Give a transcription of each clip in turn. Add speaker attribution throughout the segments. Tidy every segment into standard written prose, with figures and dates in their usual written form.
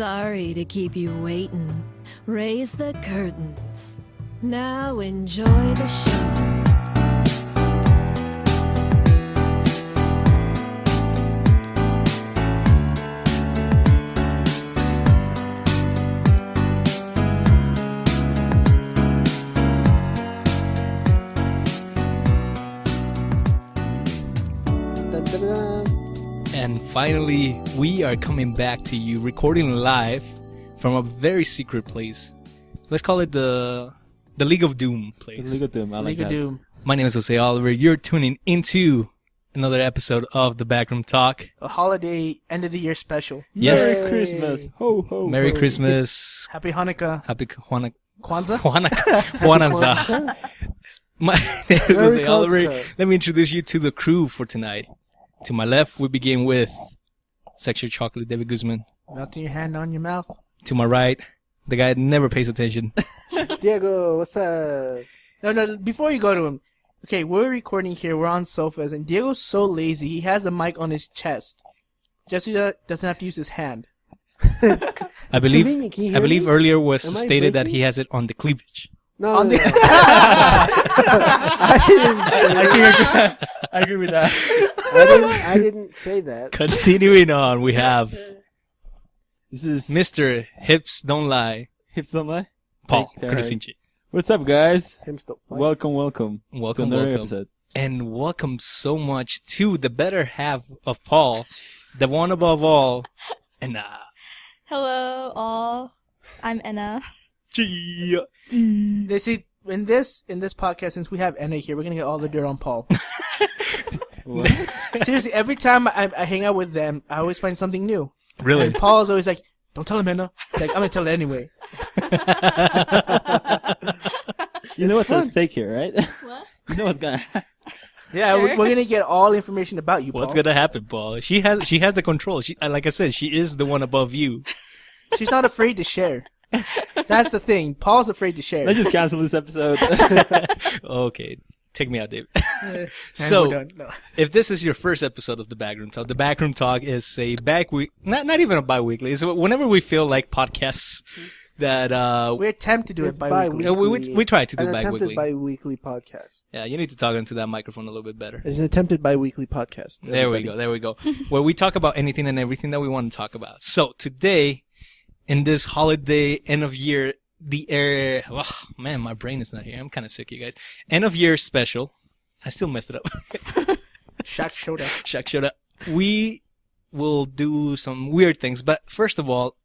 Speaker 1: Sorry to keep you waiting. Raise the curtains. Now enjoy the show.
Speaker 2: And finally, we are coming back to you, recording live from a very secret place. Let's call it the League of Doom place.
Speaker 3: The League of Doom, I like
Speaker 4: League
Speaker 3: that.
Speaker 4: of Doom.
Speaker 2: My name is Jose Oliver. You're tuning into another episode of the Backroom Talk.
Speaker 4: A holiday end of the year special.
Speaker 2: Yeah.
Speaker 3: Merry Christmas. Ho, ho,
Speaker 2: Merry
Speaker 3: ho.
Speaker 2: Christmas.
Speaker 4: Happy Hanukkah.
Speaker 2: Happy
Speaker 4: Kwanzaa.
Speaker 2: Kwanzaa. My name is Jose Oliver. Let me introduce you to the crew for tonight. To my left, we begin with Sexual Chocolate, David Guzman.
Speaker 4: Melting your hand on your mouth.
Speaker 2: To my right, the guy that never pays attention.
Speaker 5: Diego, what's up?
Speaker 4: No, before you go to him. Okay, we're recording here. We're on sofas, and Diego's so lazy. He has the mic on his chest. Just so he doesn't have to use his hand.
Speaker 2: I believe
Speaker 5: convenient. Can you hear me?
Speaker 2: earlier was
Speaker 5: Am I
Speaker 2: stated that
Speaker 5: breaking?
Speaker 2: he has it on the cleavage.
Speaker 5: No,
Speaker 4: On
Speaker 5: no,
Speaker 4: the-
Speaker 5: no. I didn't say that.
Speaker 3: I agree with that.
Speaker 5: I didn't say that.
Speaker 2: Continuing on, we have
Speaker 3: This is
Speaker 2: Mr. Hips Don't Lie,
Speaker 3: Hips Don't Lie.
Speaker 2: Paul
Speaker 3: Hey, there.
Speaker 2: Krasinski.
Speaker 3: What's up, guys?
Speaker 5: Him still fight.
Speaker 3: Welcome
Speaker 2: Welcome,
Speaker 3: to another
Speaker 2: welcome.
Speaker 3: episode.
Speaker 2: And welcome so much to the better half of Paul, the one above all, and
Speaker 6: Hello, all. I'm Enna.
Speaker 2: Gee.
Speaker 4: They see in this podcast, since we have Enna here, we're gonna get all the dirt on Paul. Seriously, every time I hang out with them, I always find something new.
Speaker 2: Really?
Speaker 4: And Paul's always like, "Don't tell him, Enna." Like, I'm gonna tell it anyway.
Speaker 3: You know what's at stake here, right?
Speaker 6: What?
Speaker 3: You know what's gonna happen.
Speaker 4: Yeah,
Speaker 6: Sure.
Speaker 4: we're gonna get all information about you, Paul.
Speaker 2: What's gonna happen, Paul? She has the control. She, like I said, she is the one above you.
Speaker 4: She's not afraid to share. That's the thing. Paul's afraid to share.
Speaker 3: Let's just cancel this episode.
Speaker 2: Okay, take me out, David.
Speaker 4: And
Speaker 2: So,
Speaker 4: we're done. No.
Speaker 2: if this is your first episode of the Backroom Talk, the Backroom Talk is a not even a bi-weekly. It's whenever we feel like podcasts that
Speaker 4: We attempt to do
Speaker 5: It's
Speaker 4: it bi-weekly.
Speaker 5: bi-weekly.
Speaker 2: we try to do
Speaker 5: An
Speaker 2: bi-weekly.
Speaker 5: attempted bi-weekly podcast.
Speaker 2: Yeah, you need to talk into that microphone a little bit better.
Speaker 5: It's an attempted bi-weekly podcast.
Speaker 2: There we go. Where we talk about anything and everything that we want to talk about. So today, in this holiday end of year, oh man, my brain is not here. I'm kind of sick, you guys. End of year special. I still messed it up.
Speaker 4: Shaq showed up.
Speaker 2: Shaq showed up. We will do some weird things, but first of all,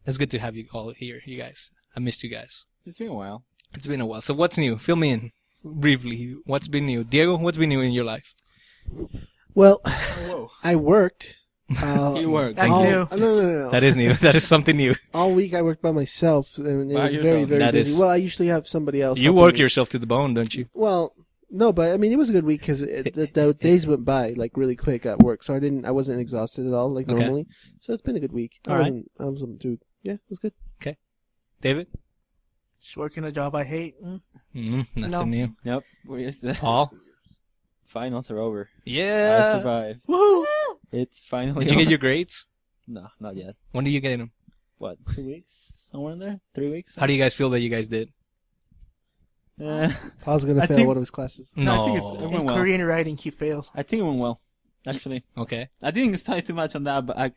Speaker 2: it's good to have you all here, you guys. I missed you guys.
Speaker 3: It's been a while.
Speaker 2: It's been a while. So what's new? Fill me in briefly. What's been new? Diego, what's been new in your life?
Speaker 5: Well,
Speaker 3: Whoa.
Speaker 5: I worked.
Speaker 3: You worked.
Speaker 4: That's
Speaker 5: all,
Speaker 4: new.
Speaker 5: No.
Speaker 2: That is new. That is something new.
Speaker 5: All week I worked by myself, and it
Speaker 3: By
Speaker 5: was very,
Speaker 3: yourself.
Speaker 5: very
Speaker 2: That
Speaker 5: busy.
Speaker 2: is-
Speaker 5: Well, I usually have somebody else.
Speaker 2: You
Speaker 5: helping
Speaker 2: work
Speaker 5: me.
Speaker 2: yourself to the bone, don't you?
Speaker 5: Well, no, but I mean, it was a good week because the days went by like really quick at work, so I wasn't exhausted at all like
Speaker 2: Okay.
Speaker 5: normally. So it's been a good week.
Speaker 2: All right.
Speaker 5: I wasn't too. Yeah, it was good.
Speaker 2: David?
Speaker 4: Just working a job I hate.
Speaker 2: Nothing
Speaker 4: No.
Speaker 2: new.
Speaker 3: Yep. We're just
Speaker 2: Paul?
Speaker 3: Finals are over. I
Speaker 2: Yeah.
Speaker 3: survived.
Speaker 4: Woohoo!
Speaker 3: It's finally
Speaker 2: Did you get
Speaker 3: over.
Speaker 2: your grades?
Speaker 3: No, not yet.
Speaker 2: When do you get them?
Speaker 3: What, 2 weeks? Somewhere in there? 3 weeks?
Speaker 2: How do you guys feel that you guys did?
Speaker 5: Paul's gonna
Speaker 3: I
Speaker 5: fail
Speaker 3: think-
Speaker 5: one of his classes.
Speaker 3: No, I think it's- it
Speaker 4: In
Speaker 3: went well.
Speaker 4: Korean writing, he failed.
Speaker 3: I think it went well, actually.
Speaker 2: Okay.
Speaker 3: I didn't study too much on that, but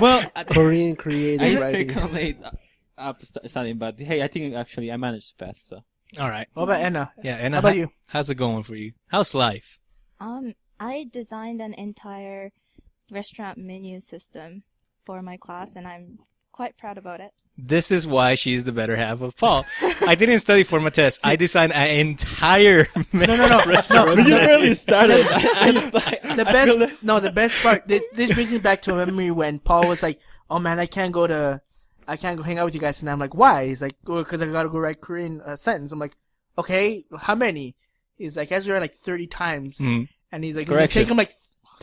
Speaker 3: well,
Speaker 5: Korean
Speaker 3: I
Speaker 5: creative
Speaker 3: used to
Speaker 5: writing.
Speaker 3: stay kind of late up studying, but hey, I think actually I managed to pass, so.
Speaker 2: All right.
Speaker 4: What about Enna?
Speaker 2: Yeah, and
Speaker 4: How about you?
Speaker 2: How's it going for you? How's life?
Speaker 6: I designed an entire restaurant menu system for my class, and I'm quite proud about it.
Speaker 2: This is why she's the better half of Paul. I didn't study for my test. I designed an entire restaurant.
Speaker 3: We just barely started.
Speaker 4: The best part. This brings me back to a memory when Paul was like, "Oh man, I can't go hang out with you guys." And I'm like, "Why?" He's like, "Oh, because I gotta go write Korean sentence." I'm like, "Okay, how many?" He's like, "I has to write like 30 times."
Speaker 2: Mm.
Speaker 4: And he's like,
Speaker 3: Correction.
Speaker 4: "Take him like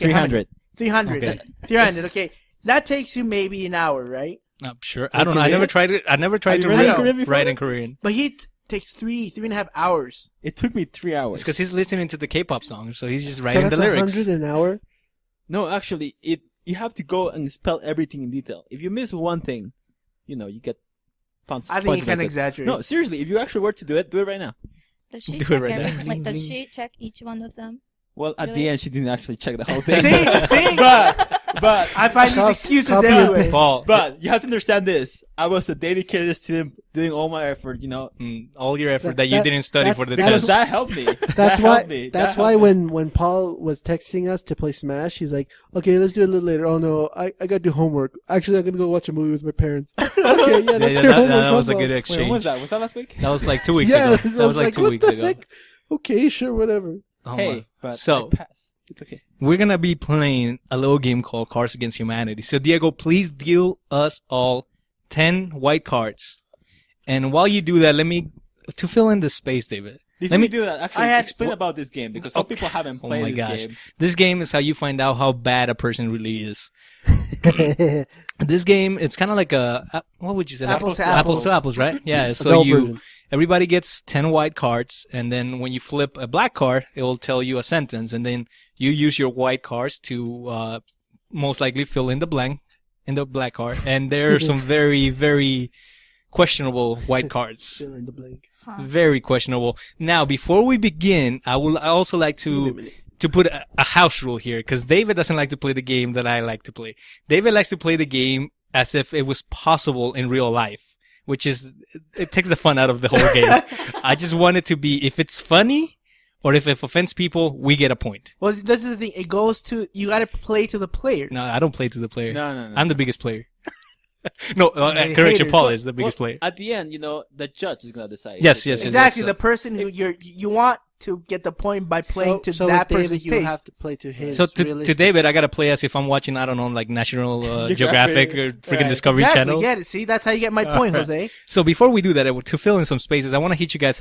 Speaker 4: okay, how many?"
Speaker 3: 300.
Speaker 4: 300.
Speaker 2: Okay.
Speaker 4: 300. Okay, that takes you maybe an hour, right?
Speaker 2: I'm sure. I don't know. I never tried it. I never tried
Speaker 3: Have
Speaker 2: to
Speaker 3: you read
Speaker 4: in
Speaker 3: Korean before?
Speaker 2: write in Korean.
Speaker 4: But he takes 3.5 hours.
Speaker 3: It took me 3 hours.
Speaker 2: It's because he's listening to the K-pop songs, so he's just
Speaker 5: So
Speaker 2: writing
Speaker 5: that's
Speaker 2: the lyrics.
Speaker 5: 100 an hour.
Speaker 3: No, actually, it you have to go and spell everything in detail. If you miss one thing, you get points.
Speaker 4: I think
Speaker 3: points
Speaker 4: you can
Speaker 3: deducted.
Speaker 4: exaggerate.
Speaker 3: No, seriously. If you actually were to do it right now.
Speaker 6: Does she
Speaker 2: Do it
Speaker 6: check
Speaker 2: right now.
Speaker 6: everything? Like, does she check each one of them?
Speaker 3: Well, at
Speaker 6: Really?
Speaker 3: the end, she didn't actually check the whole thing.
Speaker 4: See?
Speaker 3: but
Speaker 4: I find these
Speaker 5: Cop-
Speaker 4: excuses
Speaker 5: copy and
Speaker 4: everywhere.
Speaker 2: Paul,
Speaker 3: But you have to understand this. I was a dedicated student doing all my effort,
Speaker 2: all your effort that you
Speaker 5: That-
Speaker 2: didn't study for the
Speaker 5: that's-
Speaker 3: Because
Speaker 2: test.
Speaker 3: that helped me.
Speaker 5: That's
Speaker 3: That
Speaker 5: why.
Speaker 3: helped me.
Speaker 5: That's
Speaker 3: That
Speaker 5: why
Speaker 3: helped me.
Speaker 5: when Paul was texting us to play Smash, he's like, "Okay, let's do it a little later." Oh no, I gotta do homework. Actually, I'm gonna go watch a movie with my parents. Okay, yeah, that's
Speaker 2: Yeah,
Speaker 5: your homework.
Speaker 2: that was a
Speaker 5: Paul.
Speaker 2: good
Speaker 3: Wait,
Speaker 2: exchange.
Speaker 3: when was that? Was that last week?
Speaker 2: That was like 2 weeks
Speaker 5: Yeah,
Speaker 2: ago. That was like 2
Speaker 5: what
Speaker 2: weeks
Speaker 5: the
Speaker 2: ago.
Speaker 5: heck? Okay, sure, whatever.
Speaker 2: Oh,
Speaker 3: Hey,
Speaker 2: my.
Speaker 3: but
Speaker 2: So-
Speaker 3: I passed. It's okay.
Speaker 2: We're gonna be playing a little game called Cards Against Humanity. So Diego, please deal us all 10 white cards. And while you do that, to fill in the space, David.
Speaker 3: Before
Speaker 2: Let
Speaker 3: we
Speaker 2: me
Speaker 3: do that, actually,
Speaker 4: I had-
Speaker 3: explain about this game because some people haven't
Speaker 2: Oh
Speaker 3: played
Speaker 2: my
Speaker 3: this
Speaker 2: gosh.
Speaker 3: game.
Speaker 2: This game is how you find out how bad a person really is. This game, it's kind of like what would you say?
Speaker 4: Apples to
Speaker 2: Apples to apples, right? Yeah. So
Speaker 5: Adult version.
Speaker 2: everybody gets 10 white cards, and then when you flip a black card, it will tell you a sentence, and then you use your white cards to most likely fill in the blank in the black card. And there are some very, very questionable white cards.
Speaker 5: Fill in the blank.
Speaker 2: Very questionable. Now, before we begin, I also like to put a house rule here, because David doesn't like to play the game that I like to play. David likes to play the game as if it was possible in real life, which is, it takes the fun out of the whole game. I just want it to be, if it's funny, or if it offends people, we get a point.
Speaker 4: Well, this is the thing. It goes to, you gotta play to the player.
Speaker 2: No, I don't play to the player.
Speaker 3: No.
Speaker 2: I'm the biggest player. No,
Speaker 4: They
Speaker 2: correction,
Speaker 4: haters.
Speaker 2: Paul is the biggest
Speaker 3: Well,
Speaker 2: player.
Speaker 3: At the end, the judge is gonna decide.
Speaker 2: Yes, yes, yes.
Speaker 4: Exactly.
Speaker 2: so-
Speaker 4: The person who you want to get the point by playing to
Speaker 5: so
Speaker 4: that
Speaker 5: with David,
Speaker 4: person's
Speaker 5: you
Speaker 4: taste.
Speaker 5: have to play to his.
Speaker 2: So to
Speaker 5: realistic-
Speaker 2: David, I gotta play as if I'm watching, I don't know, like National Geographic or freaking
Speaker 3: Right.
Speaker 2: Discovery
Speaker 4: Exactly.
Speaker 2: Channel.
Speaker 4: Get it. See, that's how you get my point, Jose.
Speaker 2: So before we do that, to fill in some spaces, I want to hit you guys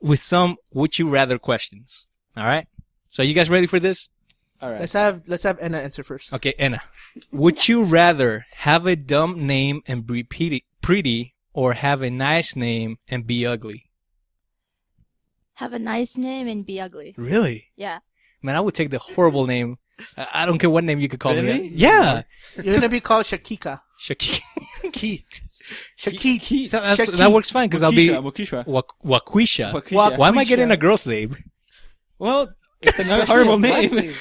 Speaker 2: with some would you rather questions. All right. So you guys ready for this?
Speaker 3: All right.
Speaker 4: Let's have Anna answer first.
Speaker 2: Okay, Anna. Would you rather have a dumb name and be pretty, or have a nice name and be ugly?
Speaker 6: Have a nice name and be ugly.
Speaker 2: Really?
Speaker 6: Yeah.
Speaker 2: Man, I would take the horrible name. I don't care what name you could call
Speaker 3: Really?
Speaker 2: me. Yeah.
Speaker 4: You're gonna be called Shakika.
Speaker 2: Shakit.
Speaker 4: Shakit.
Speaker 2: That works fine because I'll be
Speaker 3: Mukishwa.
Speaker 2: Waquisha.
Speaker 3: Waquisha.
Speaker 2: Why am I getting a girl's name?
Speaker 3: Well, it's a horrible name.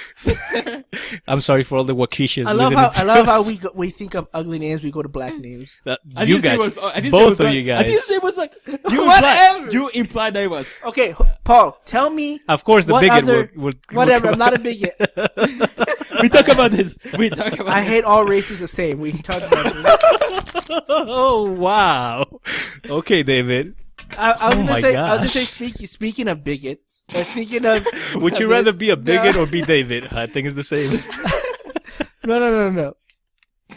Speaker 2: I'm sorry for all the Waquishas
Speaker 4: I love
Speaker 2: listening
Speaker 4: how
Speaker 2: to us.
Speaker 4: we think of ugly names. We go to black names.
Speaker 2: You guys, both of you
Speaker 3: I didn't
Speaker 2: guys.
Speaker 3: say it was like
Speaker 4: Whatever.
Speaker 3: you implied that it was.
Speaker 4: Okay, Paul, tell me.
Speaker 2: Of course, the
Speaker 4: What
Speaker 2: bigot
Speaker 4: other-
Speaker 2: would
Speaker 4: Whatever.
Speaker 2: come
Speaker 4: I'm not a
Speaker 2: out.
Speaker 4: bigot.
Speaker 3: We talk about this. We talk about.
Speaker 4: I hate all races the same. We can talk about this.
Speaker 2: Oh wow. Okay, David.
Speaker 4: I was
Speaker 2: Oh
Speaker 4: gonna
Speaker 2: my
Speaker 4: say. I was gonna
Speaker 2: gosh.
Speaker 4: say. Speaking of bigots. Speaking of.
Speaker 2: Would you
Speaker 4: of
Speaker 2: rather
Speaker 4: this-
Speaker 2: be a bigot
Speaker 4: No.
Speaker 2: or be David? I think it's the same.
Speaker 4: No.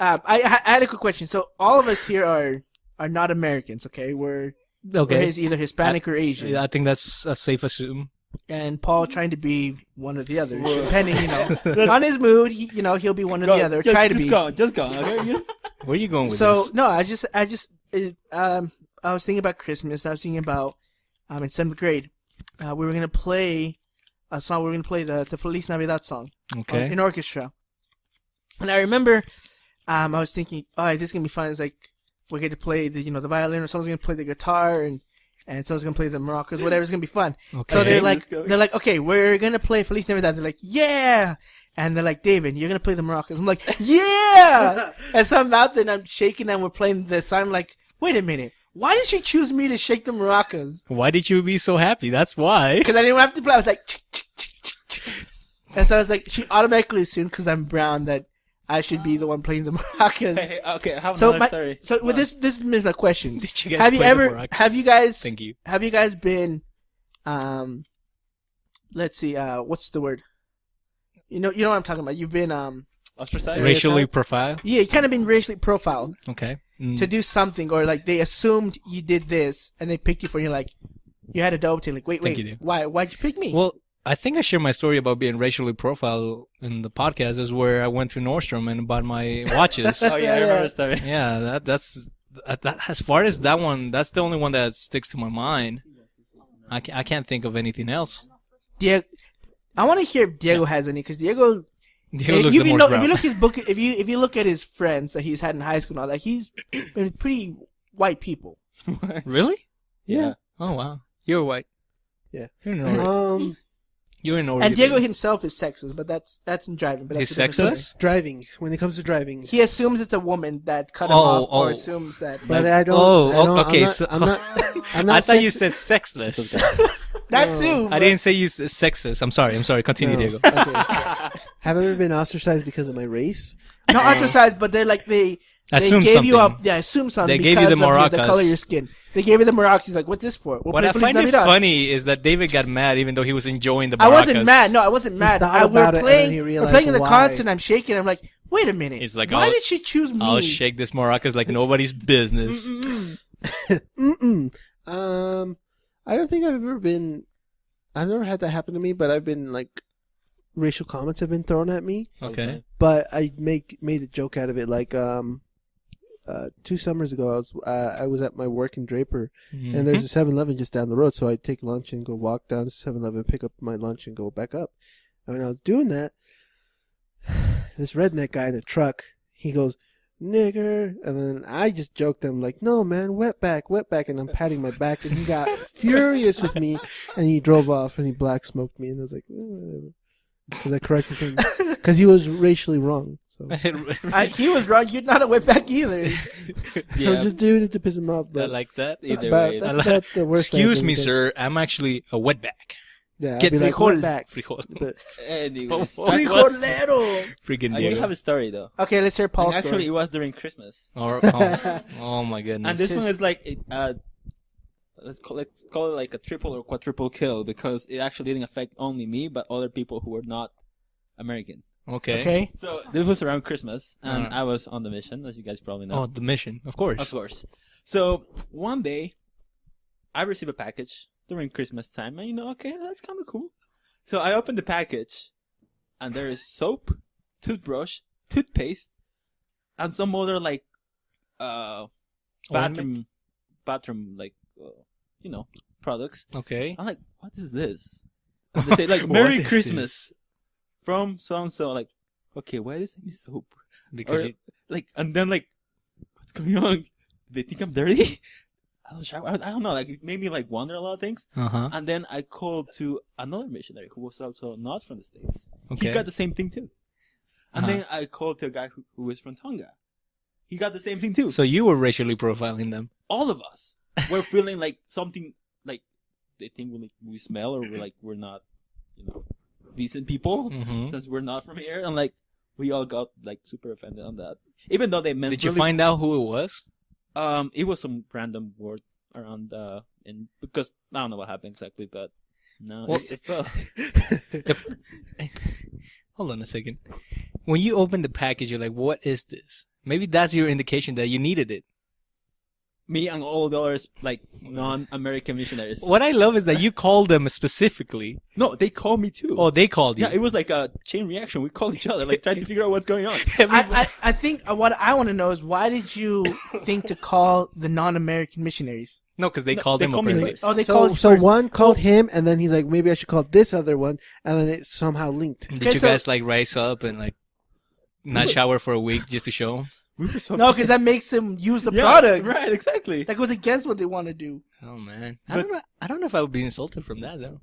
Speaker 4: I had a quick question. So all of us here are not Americans. Okay, we're
Speaker 2: Okay.
Speaker 4: either Hispanic or Asian.
Speaker 2: Yeah, I think that's a safe assume.
Speaker 4: And Paul trying to be one or the other, depending, on his mood. He'll be one or the other. Try to
Speaker 3: just
Speaker 4: be.
Speaker 3: Go, just go. Okay?
Speaker 2: Where are you going with
Speaker 4: So
Speaker 2: this?
Speaker 4: no, I was thinking about Christmas. I was thinking about in 7th grade, we were gonna play a song. We were gonna play the Feliz Navidad song
Speaker 2: Okay.
Speaker 4: in orchestra. And I remember, I was thinking, all right, this is gonna be fun. It's like we're going to play the violin, or someone's gonna play the guitar, and someone's gonna play the maracas. Whatever, it's gonna be fun.
Speaker 2: Okay.
Speaker 4: So they're like, okay, we're gonna play Feliz Navidad. They're like, yeah. And they're like, David, you're gonna play the maracas. I'm like, yeah. And so I'm out there and I'm shaking and we're playing this. I'm like, wait a minute. Why did she choose me to shake the maracas?
Speaker 2: Why did you be so happy? That's why.
Speaker 4: Because I didn't have to play. I was like, and so I was like, she automatically assumed because I'm brown that I should be the one playing the maracas.
Speaker 3: Hey, okay, I have
Speaker 4: So
Speaker 3: another story.
Speaker 4: So with this is my question.
Speaker 2: Did you guys
Speaker 4: Have you
Speaker 2: play the
Speaker 4: ever?
Speaker 2: maracas?
Speaker 4: Have you guys?
Speaker 2: Thank you.
Speaker 4: Have you guys been? Let's see. What's the word? You know what I'm talking about. You've been
Speaker 3: Ostracized?
Speaker 2: Racially profile.
Speaker 4: Yeah, you kind of been racially profiled
Speaker 2: Okay.
Speaker 4: to do something, or like they assumed you did this and they picked you for. You're like, you had a double take. Like, wait,
Speaker 2: Thank you, dude.
Speaker 4: why'd you pick me?
Speaker 2: Well, I think I shared my story about being racially profiled in the podcast. Is where I went to Nordstrom and bought my watches.
Speaker 3: Oh yeah, I remember the story.
Speaker 2: Yeah, that's as far as that one. That's the only one that sticks to my mind. I can't think of anything else.
Speaker 4: Diego, I want to hear if Diego has any, because Diego,
Speaker 2: Diego looks
Speaker 4: If
Speaker 2: the
Speaker 4: you
Speaker 2: most
Speaker 4: know, if
Speaker 2: brown.
Speaker 4: you look his book, if you look at his friends that he's had in high school and all that, he's been pretty white people.
Speaker 2: Really?
Speaker 5: Yeah.
Speaker 2: Oh wow, you're white.
Speaker 5: Yeah.
Speaker 2: You're an Oreo. You're an Oreo.
Speaker 4: And Diego
Speaker 2: baby.
Speaker 4: himself is sexist, but that's in driving. But
Speaker 2: He's
Speaker 4: that's a different
Speaker 2: sexist?
Speaker 4: story.
Speaker 5: Driving. When it comes to driving.
Speaker 4: He assumes it's a woman that cut him
Speaker 2: Oh,
Speaker 4: off, or
Speaker 2: oh.
Speaker 4: assumes that.
Speaker 5: But
Speaker 2: Like-
Speaker 5: I don't.
Speaker 2: oh,
Speaker 5: I don't
Speaker 2: okay,
Speaker 5: I'm not,
Speaker 2: so-
Speaker 5: I'm not
Speaker 2: I thought you
Speaker 5: sex-
Speaker 2: said sexless.
Speaker 4: That too.
Speaker 2: I didn't say you said sexist. I'm sorry. Continue,
Speaker 5: No.
Speaker 2: Diego.
Speaker 5: Okay. Have I ever been ostracized because of my race?
Speaker 4: Not ostracized, but they're like they
Speaker 2: Assume
Speaker 4: gave you
Speaker 2: something.
Speaker 4: up. Yeah, assume something.
Speaker 2: They gave you the
Speaker 4: because of the
Speaker 2: maracas.
Speaker 4: color of your skin. They gave you the maracas. He's like, what's this for?
Speaker 2: What I find it funny is that David got mad even though he was enjoying the maracas.
Speaker 4: I wasn't mad. No, I wasn't mad.
Speaker 5: thought
Speaker 4: We're
Speaker 5: about it, and then he
Speaker 4: playing. We're
Speaker 5: realized
Speaker 4: playing in the
Speaker 5: why.
Speaker 4: concert. I'm shaking. I'm like, wait a minute.
Speaker 2: He's like,
Speaker 4: why
Speaker 2: I'll-
Speaker 4: did she choose me?
Speaker 2: I'll shake this maracas like nobody's business.
Speaker 5: Mm-mm. I don't think I've ever been. I've never had that happen to me, but I've been like, racial comments have been thrown at me.
Speaker 2: Okay.
Speaker 5: But I made a joke out of it. Like 2 summers ago, I was at my work in Draper, and there's a 7-Eleven just down the road. So I take lunch and go walk down to 7-Eleven, pick up my lunch, and go back up. And when I was doing that, this redneck guy in a truck, he goes, "Nigger," and then I just joked. I'm like, "No, man, wetback," and I'm patting my back, and he got furious with me, and he drove off, and he black smoked me, and I was like, whatever, because I corrected him, because he was racially wrong. So
Speaker 4: He was wrong. You're not a wetback either.
Speaker 5: I was just doing it to piss him off.
Speaker 2: I
Speaker 5: But
Speaker 2: like that.
Speaker 5: that's
Speaker 3: Either
Speaker 5: about,
Speaker 3: way.
Speaker 5: that's about the worst.
Speaker 2: Excuse
Speaker 5: I've
Speaker 2: me,
Speaker 5: ever done.
Speaker 2: sir. I'm actually a wetback.
Speaker 5: Yeah,
Speaker 2: Get
Speaker 5: I'd be like,
Speaker 4: frijol.
Speaker 5: wetback.
Speaker 2: Frijol.
Speaker 5: But
Speaker 3: Anyways,
Speaker 4: Frijolero.
Speaker 2: Freaking
Speaker 3: I do
Speaker 2: Diego.
Speaker 3: have a story though.
Speaker 4: Okay, let's hear Paul's
Speaker 3: Actually,
Speaker 4: story.
Speaker 3: it was during Christmas,
Speaker 2: Oh my goodness.
Speaker 3: and this one is like let's call it like a triple or quadruple kill because it actually didn't affect only me but other people who were not American.
Speaker 2: Okay.
Speaker 4: Okay.
Speaker 3: So this was around Christmas, and
Speaker 2: Alright.
Speaker 3: I was on the mission, as you guys probably know.
Speaker 2: Oh, the mission. Of course.
Speaker 3: Of course. So one day, I received a package during Christmas time, and okay, that's kind of cool. So I opened the package, and there is soap, toothbrush, toothpaste, and some other like bathroom like products.
Speaker 2: Okay.
Speaker 3: I'm like, what is this? And they say like
Speaker 2: What
Speaker 3: Merry
Speaker 2: is
Speaker 3: Christmas from so and so. Like, okay, why is it soap?
Speaker 2: Because
Speaker 3: Or, like, and then like, what's going on? Do they think I'm dirty? I don't know. Like, it made me like wonder a lot of things.
Speaker 2: uh-huh.
Speaker 3: And then I called to another missionary who was also not from the States.
Speaker 2: Okay.
Speaker 3: He got the same thing too. And
Speaker 2: Uh-huh.
Speaker 3: then I called to a guy who was from Tonga. He got the same thing too.
Speaker 2: So you were racially profiling them.
Speaker 3: All of us were feeling like something like they think we smell or we're not, decent people
Speaker 2: Mm-hmm.
Speaker 3: since we're not from here. And like we all got like super offended on that. Even though they meant
Speaker 2: Did you
Speaker 3: really-
Speaker 2: find out who it was?
Speaker 3: it was some random word around and because I don't know what happened exactly, but no,
Speaker 2: Well-
Speaker 3: it fell.
Speaker 2: Hold on a second. When you opened the package, you're like, what is this? Maybe that's your indication that you needed it.
Speaker 3: Me and all the others like non-American missionaries.
Speaker 2: What I love is that you called them specifically.
Speaker 3: No, they called me too.
Speaker 2: Oh, they called you.
Speaker 3: yeah, it was like a chain reaction. We called each other, like trying to figure out what's going on.
Speaker 4: I think what I want to know is why did you think to call the non-American missionaries?
Speaker 2: No, because they
Speaker 3: No,
Speaker 2: called
Speaker 3: they
Speaker 2: him
Speaker 3: called me
Speaker 2: apparently.
Speaker 3: first.
Speaker 4: Oh, they
Speaker 5: so,
Speaker 4: called you
Speaker 5: so
Speaker 4: first.
Speaker 5: one called him, and then he's like, maybe I should call this other one, and then it somehow linked.
Speaker 2: Did
Speaker 4: Okay,
Speaker 2: you
Speaker 4: so-
Speaker 2: guys like rise up and like not shower for a week just to show them?
Speaker 3: We were so
Speaker 4: No, because that makes them use the
Speaker 3: yeah,
Speaker 4: products.
Speaker 3: right? Exactly.
Speaker 4: That goes against what they want to do.
Speaker 2: Oh man,
Speaker 3: But-
Speaker 2: I don't know if I would be insulted from that though.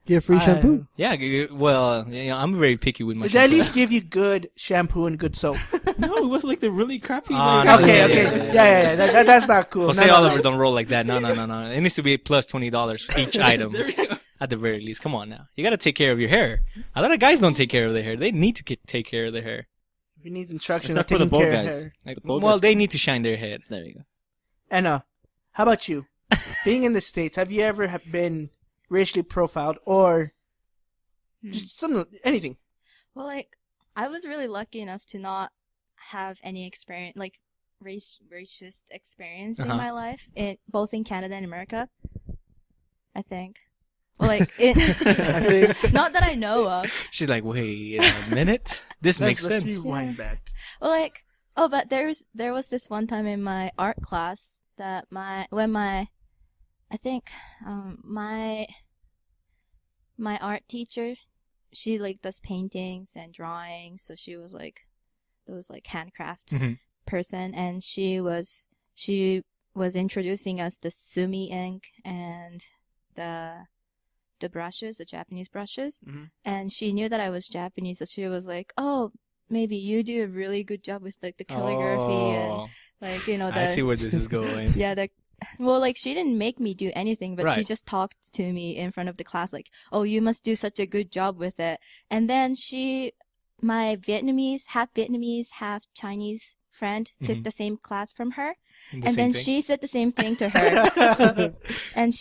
Speaker 5: Get free shampoo.
Speaker 2: Yeah, well, I'm very picky with my.
Speaker 4: Did they at
Speaker 2: shampoo.
Speaker 4: least give you good shampoo and good soap?
Speaker 3: No, it was like the really crappy.
Speaker 2: Ah,
Speaker 3: like,
Speaker 2: no,
Speaker 4: Okay,
Speaker 2: yeah,
Speaker 4: okay.
Speaker 2: yeah,
Speaker 4: Yeah. That's not cool.
Speaker 2: Jose
Speaker 4: No.
Speaker 2: Oliver don't roll like that. No. It needs to be plus $20 each item
Speaker 3: There we go.
Speaker 2: at the very least. Come on now, you got to take care of your hair. A lot of guys don't take care of their hair. They need to take care of their hair.
Speaker 4: If you need instructions,
Speaker 3: It's not
Speaker 4: on
Speaker 3: for the
Speaker 4: taking
Speaker 3: bald
Speaker 4: care of
Speaker 3: guys.
Speaker 4: hair.
Speaker 2: Like,
Speaker 3: The bald
Speaker 2: well,
Speaker 3: guys-
Speaker 2: they need to shine their head.
Speaker 3: There you go.
Speaker 4: And how about you? Being in the States, have you ever been racially profiled or just anything?
Speaker 6: Well, like, I was really lucky enough to not have any experience, like, racist experience in
Speaker 2: Uh-huh.
Speaker 6: my life, both in Canada and America. I think. Well, like,
Speaker 5: think.
Speaker 6: not that I know of.
Speaker 2: She's like, wait a minute, this makes
Speaker 4: Let's
Speaker 2: sense.
Speaker 4: rewind
Speaker 6: Yeah.
Speaker 4: back.
Speaker 6: Well, like, but there was this one time in my art class that my art teacher, she like does paintings and drawings, so she was like those like handcraft
Speaker 2: Mhm.
Speaker 6: person, and she was introducing us the sumi ink and the brushes, the Japanese brushes,
Speaker 4: Mhm.
Speaker 6: and she knew that I was Japanese, so she was like, "Oh, maybe you do a really good job with like the calligraphy and
Speaker 2: Oh,
Speaker 6: like the
Speaker 2: I see where this is going.
Speaker 6: yeah well, like she didn't make me do anything, but she
Speaker 2: Right.
Speaker 6: just talked to me in front of the class like, "Oh, you must do such a good job with it." And then my half Vietnamese, half Chinese friend took
Speaker 2: Mhm.
Speaker 6: the same class from her,
Speaker 2: The
Speaker 6: and
Speaker 2: same
Speaker 6: then
Speaker 2: thing?
Speaker 6: she said the same thing to her. And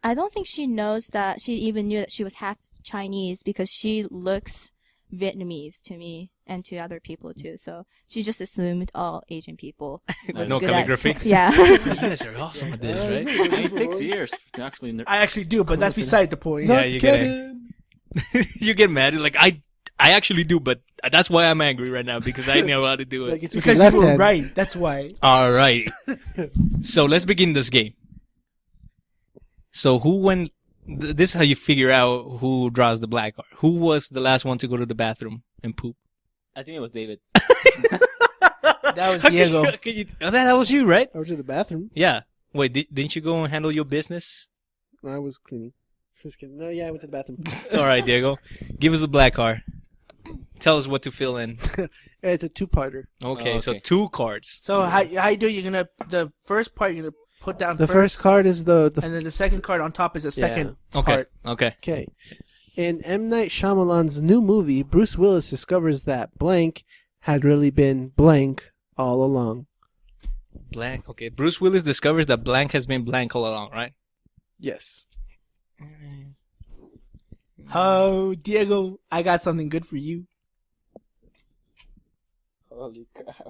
Speaker 6: I don't think she knows that she even knew that she was half Chinese, because she looks Vietnamese to me and to other people too. So she just assumed all Asian people was
Speaker 2: No
Speaker 6: good at-
Speaker 2: calligraphy?
Speaker 6: Yeah.
Speaker 2: You guys are awesome at this, right?
Speaker 3: It takes years to actually.
Speaker 4: I actually do, but that's beside the point.
Speaker 2: Yeah,
Speaker 5: Not
Speaker 2: you get it.
Speaker 5: kidding.
Speaker 2: You get mad. Like, I actually do, but that's why I'm angry right now, because I know how to do it.
Speaker 5: Like it's with
Speaker 4: Because
Speaker 5: your left
Speaker 4: you were
Speaker 5: hand.
Speaker 4: right. That's why.
Speaker 2: All right. So let's begin this game. So who went? This is how you figure out who draws the black card. Who was the last one to go to the bathroom and poop?
Speaker 3: I think it was David.
Speaker 4: That was Diego.
Speaker 2: That was you, right?
Speaker 5: I went to the bathroom.
Speaker 2: Yeah. Wait, didn't you go and handle your business?
Speaker 5: I was cleaning. Just kidding. No, yeah, I went to the bathroom.
Speaker 2: All right, Diego. Give us the black card. Tell us what to fill in.
Speaker 5: It's a two-parter.
Speaker 2: Okay,
Speaker 3: Oh,
Speaker 2: so
Speaker 3: okay.
Speaker 2: 2 cards.
Speaker 4: So how you do? You're gonna the first part you're gonna put down
Speaker 5: The first card is the
Speaker 4: and then the second card on top is the second
Speaker 2: Okay.
Speaker 4: part.
Speaker 2: Okay.
Speaker 5: okay. In M. Night Shyamalan's new movie, Bruce Willis discovers that blank had really been blank all along.
Speaker 2: Blank. Okay. Bruce Willis discovers that blank has been blank all along, right?
Speaker 5: Yes.
Speaker 4: Oh, Diego, I got something good for you.
Speaker 3: Holy crap!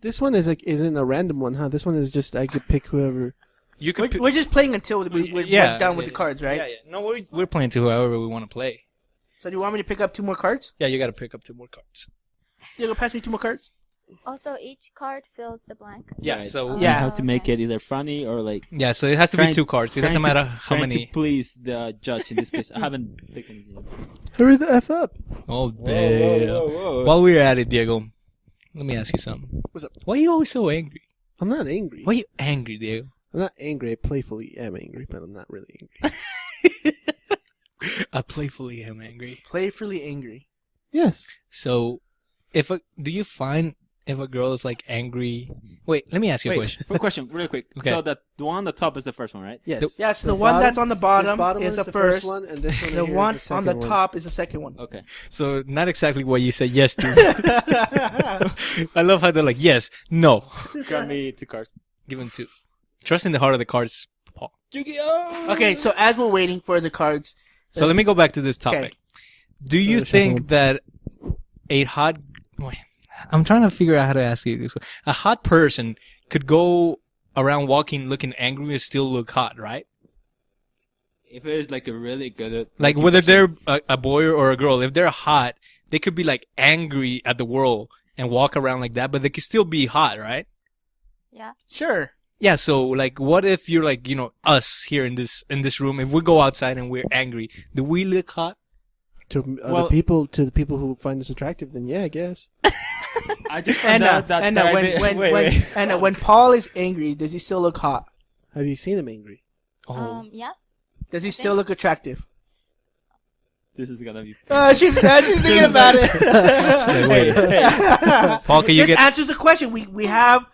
Speaker 5: This one isn't a random one, huh? This one is just I could pick whoever.
Speaker 2: You
Speaker 4: We're,
Speaker 2: could.
Speaker 4: we're just playing until we're
Speaker 2: Yeah,
Speaker 4: done with
Speaker 2: yeah,
Speaker 4: the cards, right?
Speaker 2: Yeah, yeah. No, we're playing to whoever we want to play.
Speaker 4: So do you want me to pick up 2 more cards?
Speaker 2: Yeah, you got to pick up 2 more cards.
Speaker 4: Diego, pass me 2 more cards.
Speaker 6: Also, each card fills the blank.
Speaker 2: Yeah.
Speaker 3: Right.
Speaker 2: So
Speaker 3: You
Speaker 4: Yeah.
Speaker 3: have to make
Speaker 6: Okay.
Speaker 3: it either funny or like.
Speaker 2: yeah, so it has to be
Speaker 3: Trying-
Speaker 2: 2 cards. It doesn't
Speaker 3: trying to-
Speaker 2: matter how
Speaker 3: trying
Speaker 2: many.
Speaker 3: to please the judge in this case. I haven't taken it yet.
Speaker 5: Hurry the F up.
Speaker 2: Oh, damn. While we're at it, Diego, let me ask you something.
Speaker 5: What's up?
Speaker 2: Why are you always so angry?
Speaker 5: I'm not angry.
Speaker 2: Why are you angry, Diego?
Speaker 5: I'm not angry. I playfully am angry, but I'm not really angry.
Speaker 2: I playfully am angry.
Speaker 4: Playfully angry.
Speaker 5: Yes.
Speaker 2: So, do you find if a girl is like angry? Wait, let me ask you a
Speaker 3: Wait,
Speaker 2: question.
Speaker 3: quick question, really quick.
Speaker 2: Okay.
Speaker 3: So the one on the top is the first one, right?
Speaker 5: Yes.
Speaker 4: Yes, the one that's on the bottom,
Speaker 5: this
Speaker 4: is
Speaker 5: one
Speaker 4: the
Speaker 5: the
Speaker 4: first.
Speaker 5: one, and this one
Speaker 4: The
Speaker 5: right here
Speaker 4: one
Speaker 5: is the
Speaker 4: on the
Speaker 5: second one.
Speaker 4: top is the second one.
Speaker 3: Okay.
Speaker 2: So, not exactly what you said yes to. I love how they're like, yes, no.
Speaker 3: Grab me 2 cards.
Speaker 2: Give them 2. Trust in the heart of the cards, Paul.
Speaker 3: Yu-Gi-Oh!
Speaker 4: Okay, so as we're waiting for the cards,
Speaker 2: So let me go back to this topic.
Speaker 4: Okay.
Speaker 2: Do you
Speaker 5: Shuffle
Speaker 2: think that a hot... Wait, I'm trying to figure out how to ask you this. A hot person could go around walking looking angry and still look hot, right?
Speaker 3: If it is like a really good,
Speaker 2: Like whether they're a boy or a girl, if they're hot, they could be like angry at the world and walk around like that, but they could still be hot, right?
Speaker 6: Yeah.
Speaker 4: sure.
Speaker 2: Yeah, so like what if you're like, us here in this room, if we go outside and we're angry, do we look hot?
Speaker 5: To
Speaker 3: Well-
Speaker 5: the people who find us attractive, then yeah, I guess.
Speaker 3: I just found
Speaker 4: Anna,
Speaker 3: out that
Speaker 4: Anna,
Speaker 3: that I
Speaker 4: when
Speaker 3: did-
Speaker 4: when
Speaker 3: wait,
Speaker 4: when
Speaker 3: wait.
Speaker 4: Anna, when Paul is angry, does he still look hot?
Speaker 5: Have you seen him angry?
Speaker 2: Oh,
Speaker 6: Yeah.
Speaker 4: Does he still look attractive?
Speaker 3: This is gonna be.
Speaker 4: She's thinking about it.
Speaker 2: like, wait. Paul, can you
Speaker 4: This answers the question. We have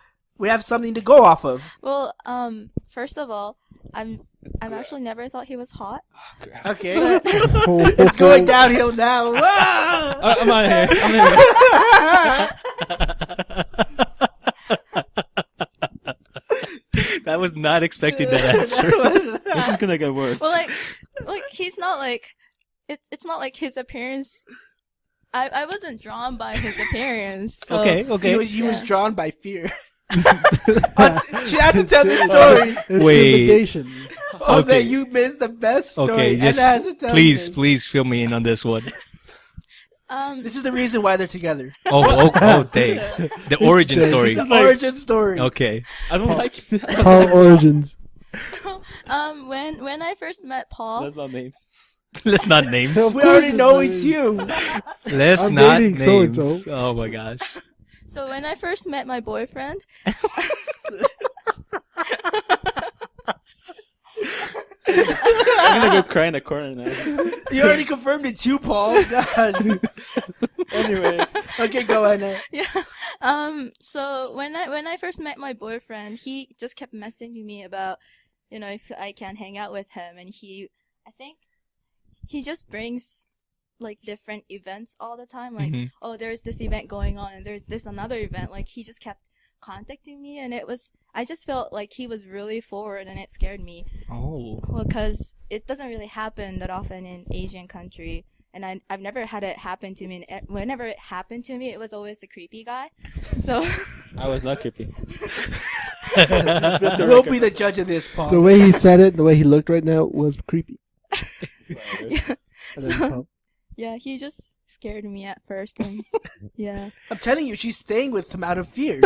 Speaker 4: something to go off of.
Speaker 6: Well, first of all, I'm actually never thought he was hot.
Speaker 4: Okay, it's going downhill now.
Speaker 3: I'm out of here. I'm
Speaker 2: That was not expecting that answer.
Speaker 3: This is gonna get worse.
Speaker 6: Well, like he's not like it's not like his appearance. I wasn't drawn by his appearance. So.
Speaker 2: Okay.
Speaker 4: He was drawn by fear. She had to tell this story.
Speaker 2: Wait.
Speaker 5: Intimidation.
Speaker 4: Jose,
Speaker 2: Okay.
Speaker 4: you missed the best story.
Speaker 2: Okay,
Speaker 4: Anna has to
Speaker 2: just
Speaker 4: tell
Speaker 2: please,
Speaker 4: this.
Speaker 2: please fill me in on this one.
Speaker 4: This is the reason why they're together.
Speaker 2: Oh, dang. The origin story.
Speaker 4: This is the origin story.
Speaker 2: Okay.
Speaker 3: I don't like
Speaker 5: Paul Origins.
Speaker 6: When I first met Paul,
Speaker 3: That's not names.
Speaker 2: Let's not names.
Speaker 5: Of
Speaker 4: We
Speaker 5: course
Speaker 4: already
Speaker 5: it's
Speaker 4: know
Speaker 5: not
Speaker 4: it's
Speaker 5: me.
Speaker 4: you.
Speaker 2: Let's
Speaker 5: I'm
Speaker 2: not
Speaker 5: dating
Speaker 2: names.
Speaker 5: so-and-so.
Speaker 2: Oh my gosh.
Speaker 6: So when I first met my boyfriend,
Speaker 3: I'm gonna go cry in the corner now.
Speaker 4: You already confirmed it's you, Paul. God.
Speaker 3: Anyway,
Speaker 4: Okay, go Anna.
Speaker 6: yeah. So when I first met my boyfriend, he just kept messaging me about, if I can hang out with him, and I think he just brings like different events all the time. Like,
Speaker 2: Mhm.
Speaker 6: oh, there's this event going on, and there's this another event. Like, he just kept contacting me, and I just felt like he was really forward, and it scared me.
Speaker 2: Oh.
Speaker 6: Well, because it doesn't really happen that often in Asian country, and I've never had it happen to me. And whenever it happened to me, it was always the creepy guy. So
Speaker 3: I was not creepy.
Speaker 4: We'll be the judge of this, Paul.
Speaker 5: The way he said it, the way he looked right now was creepy.
Speaker 6: yeah,
Speaker 5: And then
Speaker 6: So-
Speaker 5: Paul-
Speaker 6: yeah, he just scared me at first, and yeah,
Speaker 4: I'm telling you, she's staying with him out of fear.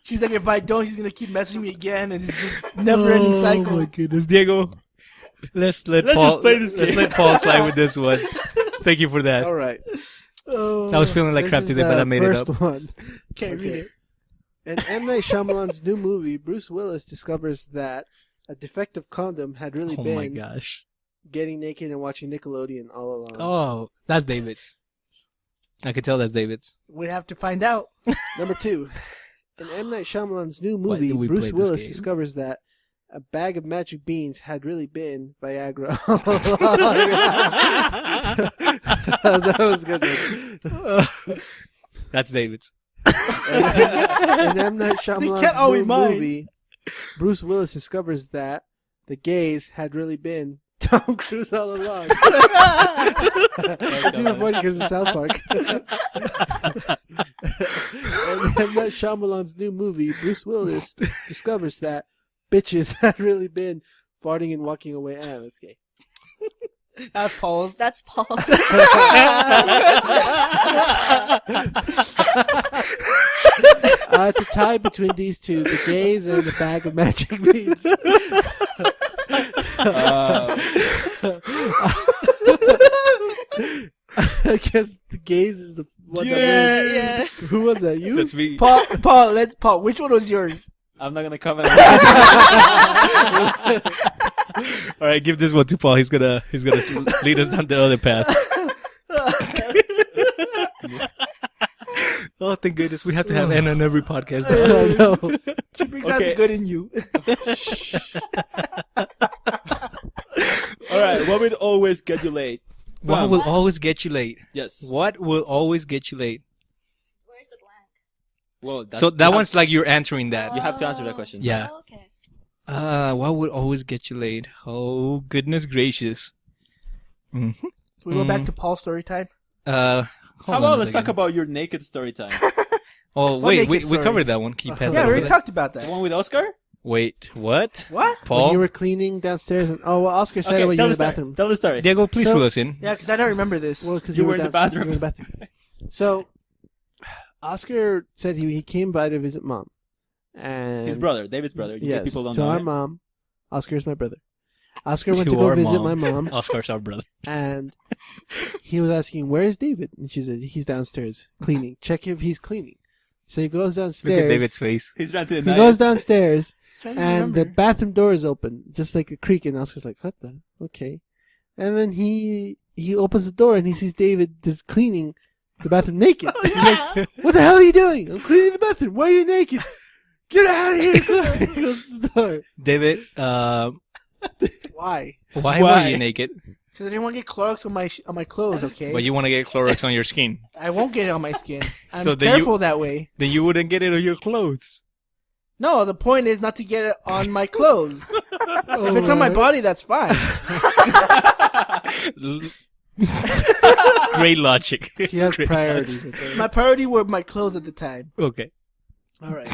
Speaker 4: She's like, if I don't, she's gonna keep messaging me again, and it's just never-ending
Speaker 2: Oh
Speaker 4: cycle.
Speaker 2: my goodness, Diego. Let's
Speaker 3: Let's
Speaker 2: Paul.
Speaker 3: just play this
Speaker 2: Let's
Speaker 3: game.
Speaker 2: let Paul slide with this one. Thank you for that.
Speaker 5: All right.
Speaker 4: Oh,
Speaker 2: I was feeling like
Speaker 5: This
Speaker 2: crap
Speaker 5: is
Speaker 2: today, but
Speaker 5: the
Speaker 2: I made it
Speaker 5: first
Speaker 2: up.
Speaker 5: one.
Speaker 4: can't read it.
Speaker 5: In M. Night Shyamalan's new movie, Bruce Willis discovers that a defective condom had really
Speaker 2: Oh my
Speaker 5: been
Speaker 2: gosh.
Speaker 5: getting naked and watching Nickelodeon all along.
Speaker 2: Oh, that's David's. I could tell that's David's.
Speaker 4: We have to find out.
Speaker 5: Number 2. In M. Night Shyamalan's new
Speaker 2: Why
Speaker 5: movie,
Speaker 2: do we play
Speaker 5: Bruce
Speaker 2: this
Speaker 5: Willis
Speaker 2: game?
Speaker 5: discovers that a bag of magic beans had really been Viagra. That was good.
Speaker 2: That's David's.
Speaker 5: In M. Night
Speaker 4: They can't all
Speaker 5: Shyamalan's
Speaker 4: be
Speaker 5: new
Speaker 4: mine.
Speaker 5: movie, Bruce Willis discovers that the gays had really been Tom Cruise all along. It's even funny because it's South Park. And M. Night Shyamalan's new movie, Bruce Willis discovers that bitches had really been farting and walking away. That's gay.
Speaker 4: That's Paul's.
Speaker 6: that's Paul.
Speaker 5: It's a tie between these two, the gays and the bag of magic beans. I guess the gays is the one that wins.
Speaker 6: yeah.
Speaker 5: Who was that? You?
Speaker 2: That's me.
Speaker 4: Paul, which one was yours?
Speaker 3: I'm not gonna comment.
Speaker 2: All right, give this one to Paul. He's gonna lead us down the other path. Oh, thank goodness, we have to have Anna on every podcast now.
Speaker 5: I know.
Speaker 4: She brings out
Speaker 3: Okay.
Speaker 4: the good in you.
Speaker 3: All right, what would always get you late?
Speaker 2: What will always get you late?
Speaker 3: Yes.
Speaker 2: What will always get you late?
Speaker 6: Where's the blank?
Speaker 3: Well, that's,
Speaker 2: So that one's like you're answering that.
Speaker 3: You have to answer that question.
Speaker 2: Yeah.
Speaker 6: Oh, okay.
Speaker 2: What would always get you late? Oh, goodness gracious.
Speaker 4: We go back to Paul's story time.
Speaker 2: Hold
Speaker 3: How
Speaker 2: on
Speaker 3: about
Speaker 2: a
Speaker 3: let's talk
Speaker 2: second.
Speaker 3: about your naked story time?
Speaker 2: Oh,
Speaker 4: What
Speaker 2: wait,
Speaker 4: naked
Speaker 2: we
Speaker 4: story?
Speaker 2: covered that one. Can you pass
Speaker 4: Yeah,
Speaker 2: that
Speaker 4: we
Speaker 2: over
Speaker 4: already
Speaker 2: there?
Speaker 4: talked about
Speaker 3: The
Speaker 4: that.
Speaker 3: one with Oscar?
Speaker 2: Wait, what?
Speaker 4: What?
Speaker 5: When
Speaker 2: Paul?
Speaker 5: you were cleaning downstairs, and well, Oscar said it when you
Speaker 3: tell
Speaker 5: were
Speaker 3: the
Speaker 5: in the
Speaker 3: story.
Speaker 5: bathroom.
Speaker 3: Tell the story.
Speaker 2: Diego, please
Speaker 5: So-
Speaker 2: fill us in.
Speaker 4: Yeah, because I don't remember this.
Speaker 5: Well, because
Speaker 3: You were in the
Speaker 5: downstairs-
Speaker 3: bathroom.
Speaker 5: you were in the bathroom. So, Oscar said he came by to visit mom, and
Speaker 3: His brother, David's brother. In case
Speaker 5: Yes,
Speaker 3: people don't
Speaker 5: to
Speaker 3: know
Speaker 5: our
Speaker 3: it.
Speaker 5: mom. Oscar is my brother. Oscar went
Speaker 2: To
Speaker 5: to go
Speaker 2: our
Speaker 5: visit
Speaker 2: mom.
Speaker 5: my mom,
Speaker 2: Oscar's our brother.
Speaker 5: and he was asking, "Where's David?" And she said, "He's downstairs cleaning. Check if he's cleaning." So he goes
Speaker 2: Look
Speaker 5: downstairs.
Speaker 2: at David's face.
Speaker 3: He's trying to
Speaker 5: He
Speaker 3: deny
Speaker 5: goes
Speaker 3: it.
Speaker 5: downstairs,
Speaker 4: Trying to
Speaker 5: and the
Speaker 4: remember.
Speaker 5: bathroom door is open, just like a creak. And Oscar's like, "What the? Okay." And then he opens the door and he sees David just cleaning the bathroom naked. He's like, "What the hell are you doing? I'm cleaning the bathroom. Why are you naked? Get out of here!" He goes to the door.
Speaker 2: David,
Speaker 5: Why?
Speaker 2: why
Speaker 3: Why?
Speaker 2: were you naked?
Speaker 4: Because I didn't want to get Clorox on my clothes, okay?
Speaker 2: But you want to get Clorox on your skin.
Speaker 4: I won't get it on my skin. I'm
Speaker 2: So then
Speaker 4: careful that way.
Speaker 2: Then you wouldn't get it on your clothes.
Speaker 4: No, the point is not to get it on my clothes. If it's on my body, that's fine.
Speaker 2: Great logic.
Speaker 5: He has
Speaker 2: Great
Speaker 5: priorities.
Speaker 4: My priority were my clothes at the time.
Speaker 2: logic. Okay.
Speaker 5: All right.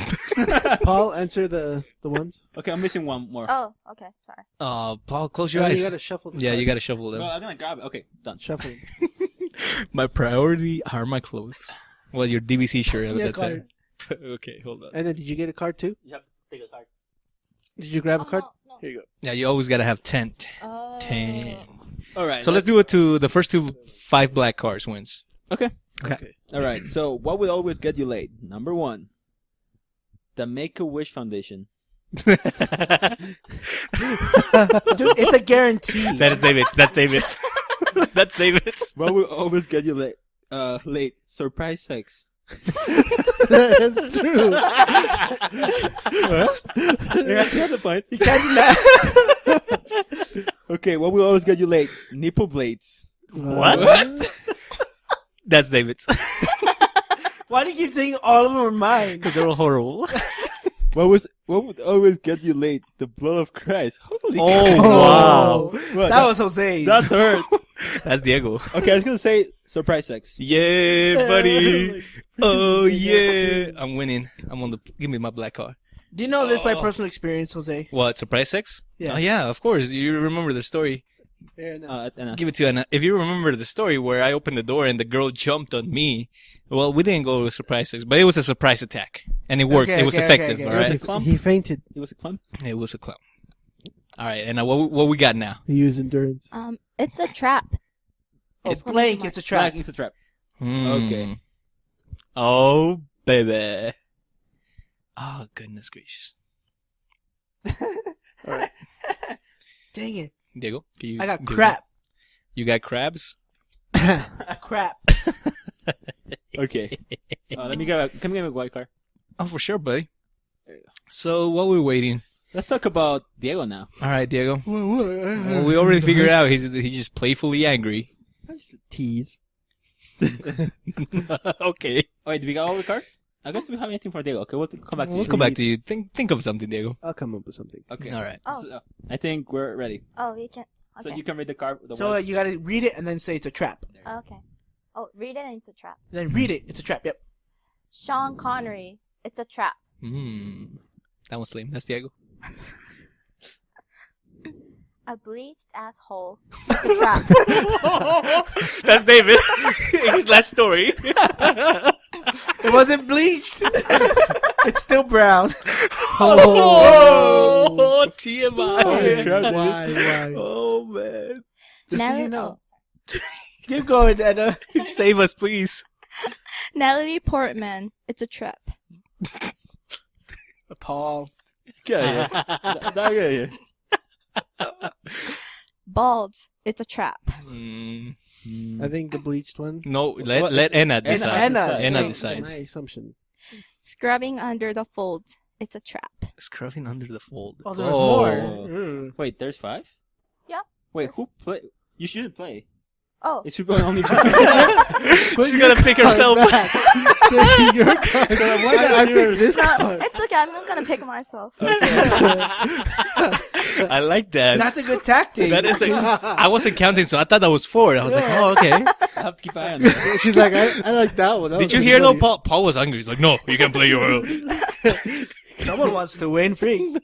Speaker 5: Paul, answer the ones.
Speaker 3: Okay, I'm missing one more.
Speaker 6: Oh, okay. Sorry.
Speaker 2: Paul, close your
Speaker 5: Oh,
Speaker 2: eyes.
Speaker 5: you gotta shuffle. The
Speaker 2: Yeah, you
Speaker 5: cards.
Speaker 2: gotta shuffle
Speaker 3: No,
Speaker 2: them.
Speaker 3: I'm gonna grab it. Okay, done.
Speaker 5: Shuffle.
Speaker 2: My priority are my clothes. Well, your DVC shirt
Speaker 4: Pass
Speaker 2: at
Speaker 4: me a
Speaker 2: that time.
Speaker 4: card.
Speaker 2: Okay, hold on.
Speaker 5: And then, did you get a card too?
Speaker 3: You have to take a card.
Speaker 5: Did you grab a card?
Speaker 6: No.
Speaker 5: Here you go.
Speaker 2: Yeah, you always gotta have 10.
Speaker 6: Oh.
Speaker 2: 10.
Speaker 3: All right.
Speaker 2: So let's do it to the first 5 black cards wins.
Speaker 3: Okay.
Speaker 5: Okay.
Speaker 3: All right. So what will always get you late? Number 1, the Make-A-Wish Foundation.
Speaker 4: Dude, it's a guarantee.
Speaker 2: That is David's. That's David's. That's David's.
Speaker 3: What will always get you late? Late. Surprise sex.
Speaker 5: That's true.
Speaker 3: Yeah, that's a point.
Speaker 4: You can't deny.
Speaker 3: Okay. What will always get you late? Nipple blades.
Speaker 2: What? That's David's.
Speaker 4: Why do you keep thinking all of them are mine?
Speaker 2: Because they're all horrible.
Speaker 3: What would always get you late? The blood of Christ. Holy
Speaker 2: Oh,
Speaker 3: cow.
Speaker 2: wow.
Speaker 3: What?
Speaker 4: That was Jose.
Speaker 3: That's hurt.
Speaker 2: That's Diego.
Speaker 3: Okay, I was gonna say surprise sex.
Speaker 2: Yeah, buddy. Oh, yeah. I'm winning. I'm on the. Give me my black card.
Speaker 4: Do you know this by personal experience, Jose?
Speaker 2: What, surprise sex?
Speaker 4: Yes.
Speaker 2: Oh, yeah, of course. You remember the story.
Speaker 5: Here, now.
Speaker 3: And
Speaker 2: Give it to Anna. If you remember the story where I opened the door and the girl jumped on me, well, we didn't go to surprise sex, but it was a surprise attack. And it worked.
Speaker 4: Okay,
Speaker 2: it was
Speaker 4: okay,
Speaker 2: effective,
Speaker 4: okay,
Speaker 2: all
Speaker 3: It was
Speaker 2: right?
Speaker 3: a clump.
Speaker 5: He fainted.
Speaker 3: It was a clump.
Speaker 2: It was a clown. All right, and what we got now?
Speaker 5: He used endurance.
Speaker 6: It's a trap.
Speaker 4: It's blank. It's a trap.
Speaker 3: It's a trap.
Speaker 2: Okay. Oh, baby. Oh, goodness gracious.
Speaker 5: All right.
Speaker 4: Dang it.
Speaker 2: Diego, can you
Speaker 4: I got
Speaker 2: give
Speaker 4: crap.
Speaker 2: me- You got crabs?
Speaker 4: Crap.
Speaker 3: Okay. Let me get a white card.
Speaker 2: Oh, for sure, buddy.
Speaker 3: There you go.
Speaker 2: So, while we're waiting,
Speaker 3: Let's talk about Diego now.
Speaker 2: all right, Diego. Well, we already figured out he's just playfully angry.
Speaker 5: I'm just a tease.
Speaker 2: Okay,
Speaker 3: Wait, did we got all the cards? I guess we have anything for Diego. Okay, we'll come back to
Speaker 2: we'll
Speaker 3: you.
Speaker 2: come back to you. Think of something, Diego.
Speaker 5: I'll come up with something.
Speaker 3: Okay.
Speaker 2: All right.
Speaker 6: Oh.
Speaker 3: So, I think we're ready.
Speaker 6: Oh, we can.
Speaker 3: So
Speaker 6: Okay.
Speaker 3: you can read the card. The
Speaker 4: So
Speaker 3: word.
Speaker 4: you gotta read it and then say it's a trap.
Speaker 6: Okay. Oh, read it and it's a trap.
Speaker 4: Then read it. It's a trap. Yep.
Speaker 6: Sean Connery. It's a trap.
Speaker 2: That one's lame. That's Diego.
Speaker 6: A bleached asshole. It's a trap.
Speaker 2: That's David. His last story.
Speaker 4: It wasn't bleached. It's still brown.
Speaker 2: Oh, TMI.
Speaker 5: Why?
Speaker 2: Oh, man.
Speaker 4: Just so
Speaker 6: Natalie-
Speaker 4: you know.
Speaker 6: oh,
Speaker 4: Keep going, Anna.
Speaker 2: Save us, please.
Speaker 6: Natalie Portman. It's a trap.
Speaker 4: Paul.
Speaker 3: Get out of here. Get out of here.
Speaker 6: Bald. It's a trap.
Speaker 5: I think the bleached one.
Speaker 2: No,
Speaker 3: What-
Speaker 2: let Anna decide.
Speaker 4: Anna.
Speaker 2: Anna
Speaker 5: My
Speaker 2: decides.
Speaker 5: assumption.
Speaker 6: Scrubbing under the folds. It's a trap.
Speaker 2: Scrubbing under the fold.
Speaker 4: Oh, there's more.
Speaker 3: Wait, there's 5?
Speaker 6: Yeah.
Speaker 3: Wait, who play? You shouldn't play.
Speaker 6: Oh,
Speaker 3: It should be only.
Speaker 2: She's gonna pick herself.
Speaker 5: Your card. I picked this
Speaker 6: no,
Speaker 5: card.
Speaker 6: it's okay. I'm not gonna pick myself.
Speaker 2: I like that.
Speaker 4: That's a good tactic.
Speaker 2: That is I wasn't counting, so I thought that was 4. I was like, oh, okay.
Speaker 3: I have to keep an eye on that.
Speaker 5: She's like, I like that one. That
Speaker 2: Did
Speaker 5: was
Speaker 2: you
Speaker 5: pretty
Speaker 2: hear though?
Speaker 5: funny.
Speaker 2: Paul was hungry. He's like, no, you can't play your role.
Speaker 4: Someone wants to win. Free.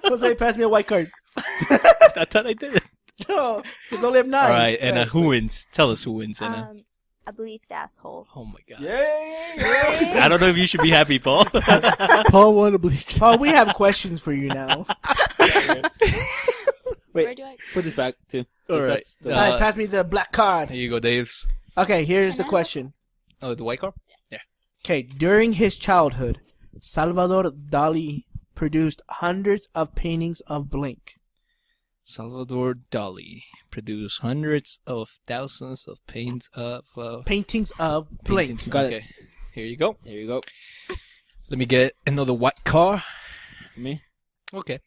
Speaker 4: Jose, pass me a white card.
Speaker 2: I thought I did.
Speaker 4: No, it's only up 9.
Speaker 2: All right, Anna, who wins? Tell us who wins, Anna.
Speaker 6: A bleached asshole.
Speaker 2: Oh my god.
Speaker 3: Yay!
Speaker 2: I don't know if you should be happy, Paul.
Speaker 5: Paul won a bleach.
Speaker 4: Paul, we have questions for you now.
Speaker 6: Where
Speaker 3: Wait,
Speaker 6: do I?
Speaker 3: put this back too.
Speaker 2: All right.
Speaker 3: That's the-
Speaker 4: All right, pass me the black card.
Speaker 2: Here you go, Dave's.
Speaker 4: Okay, here's the
Speaker 6: Can I-
Speaker 4: question.
Speaker 2: Oh, the white card?
Speaker 4: Okay, during his childhood, Salvador Dali produced hundreds of paintings of blank.
Speaker 2: Salvador Dali produced hundreds of thousands of paintings of
Speaker 4: Paintings of blank.
Speaker 2: paintings.
Speaker 3: Got it.
Speaker 2: Okay. Here you go.
Speaker 3: Here you go.
Speaker 2: Let me get another white card.
Speaker 3: Me.
Speaker 2: Okay.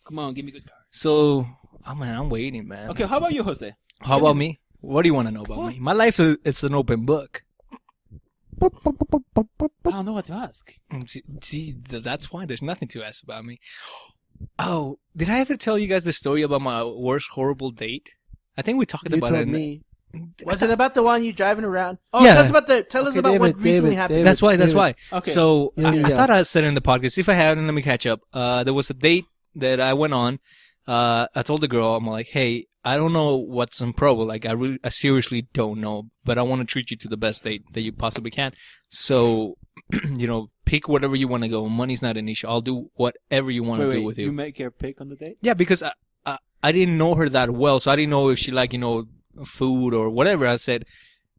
Speaker 3: Come on, give me a good card.
Speaker 2: So, oh man, I'm waiting, man.
Speaker 3: Okay, how about you, Jose?
Speaker 2: How about me? What do you want to know about me? My life is an open book.
Speaker 3: I don't know what to ask.
Speaker 2: That's why there's nothing to ask about me. Oh, did I ever tell you guys the story about my worst horrible date? I think we talked
Speaker 5: You
Speaker 2: about it.
Speaker 5: told me.
Speaker 4: Was it about the one you driving around? Oh,
Speaker 2: Yeah.
Speaker 4: tell us about
Speaker 5: Okay,
Speaker 4: what
Speaker 5: David,
Speaker 4: recently
Speaker 5: David,
Speaker 4: happened.
Speaker 5: David.
Speaker 2: That's why. That's why.
Speaker 3: Okay.
Speaker 2: So
Speaker 5: Yeah,
Speaker 2: I
Speaker 5: yeah.
Speaker 2: thought I said in the podcast. If I hadn't, let me catch up. There was a date that I went on. I told the girl, I'm like, hey, I don't know what's in pro. Like, I seriously don't know, but I want to treat you to the best date that you possibly can. So, pick whatever you want to go. Money's not an issue. I'll do whatever you want to do with
Speaker 3: You
Speaker 2: you.
Speaker 3: make her pick on the date?
Speaker 2: Yeah, because I didn't know her that well, so I didn't know if she liked, food or whatever. I said,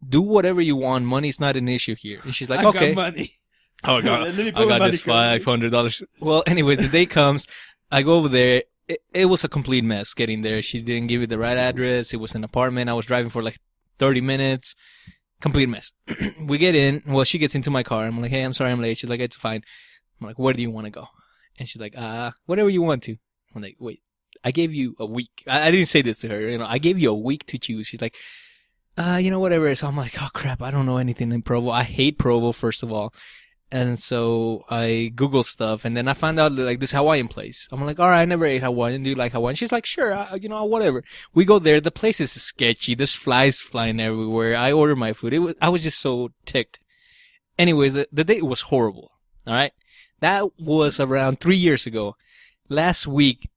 Speaker 2: do whatever you want. Money's not an issue here. And she's like,
Speaker 3: I
Speaker 2: okay.
Speaker 3: got money.
Speaker 2: Oh God,
Speaker 3: Let me
Speaker 2: I
Speaker 3: put my
Speaker 2: got this
Speaker 3: money
Speaker 2: $500. Well, anyways, the day comes. I go over there. It was a complete mess getting there. She didn't give me the right address. It was an apartment. I was driving for like 30 minutes. Complete mess. We get in. Well, she gets into my car. I'm like, hey, I'm sorry I'm late. She's like, it's fine. I'm like, where do you want to go? And she's like, whatever you want to. I'm like, wait, I gave you a week. I didn't say this to her. I gave you a week to choose. She's like, whatever. So I'm like, oh crap, I don't know anything in Provo. I hate Provo, first of all. And so I Googled stuff, and then I found out like this Hawaiian place. I'm like, all right, I never ate Hawaiian. Do you like Hawaiian? She's like, sure, whatever. We go there. The place is sketchy. There's flies flying everywhere. I order my food. I was just so ticked. Anyways, the date was horrible. All right, that was around 3 years ago. Last week,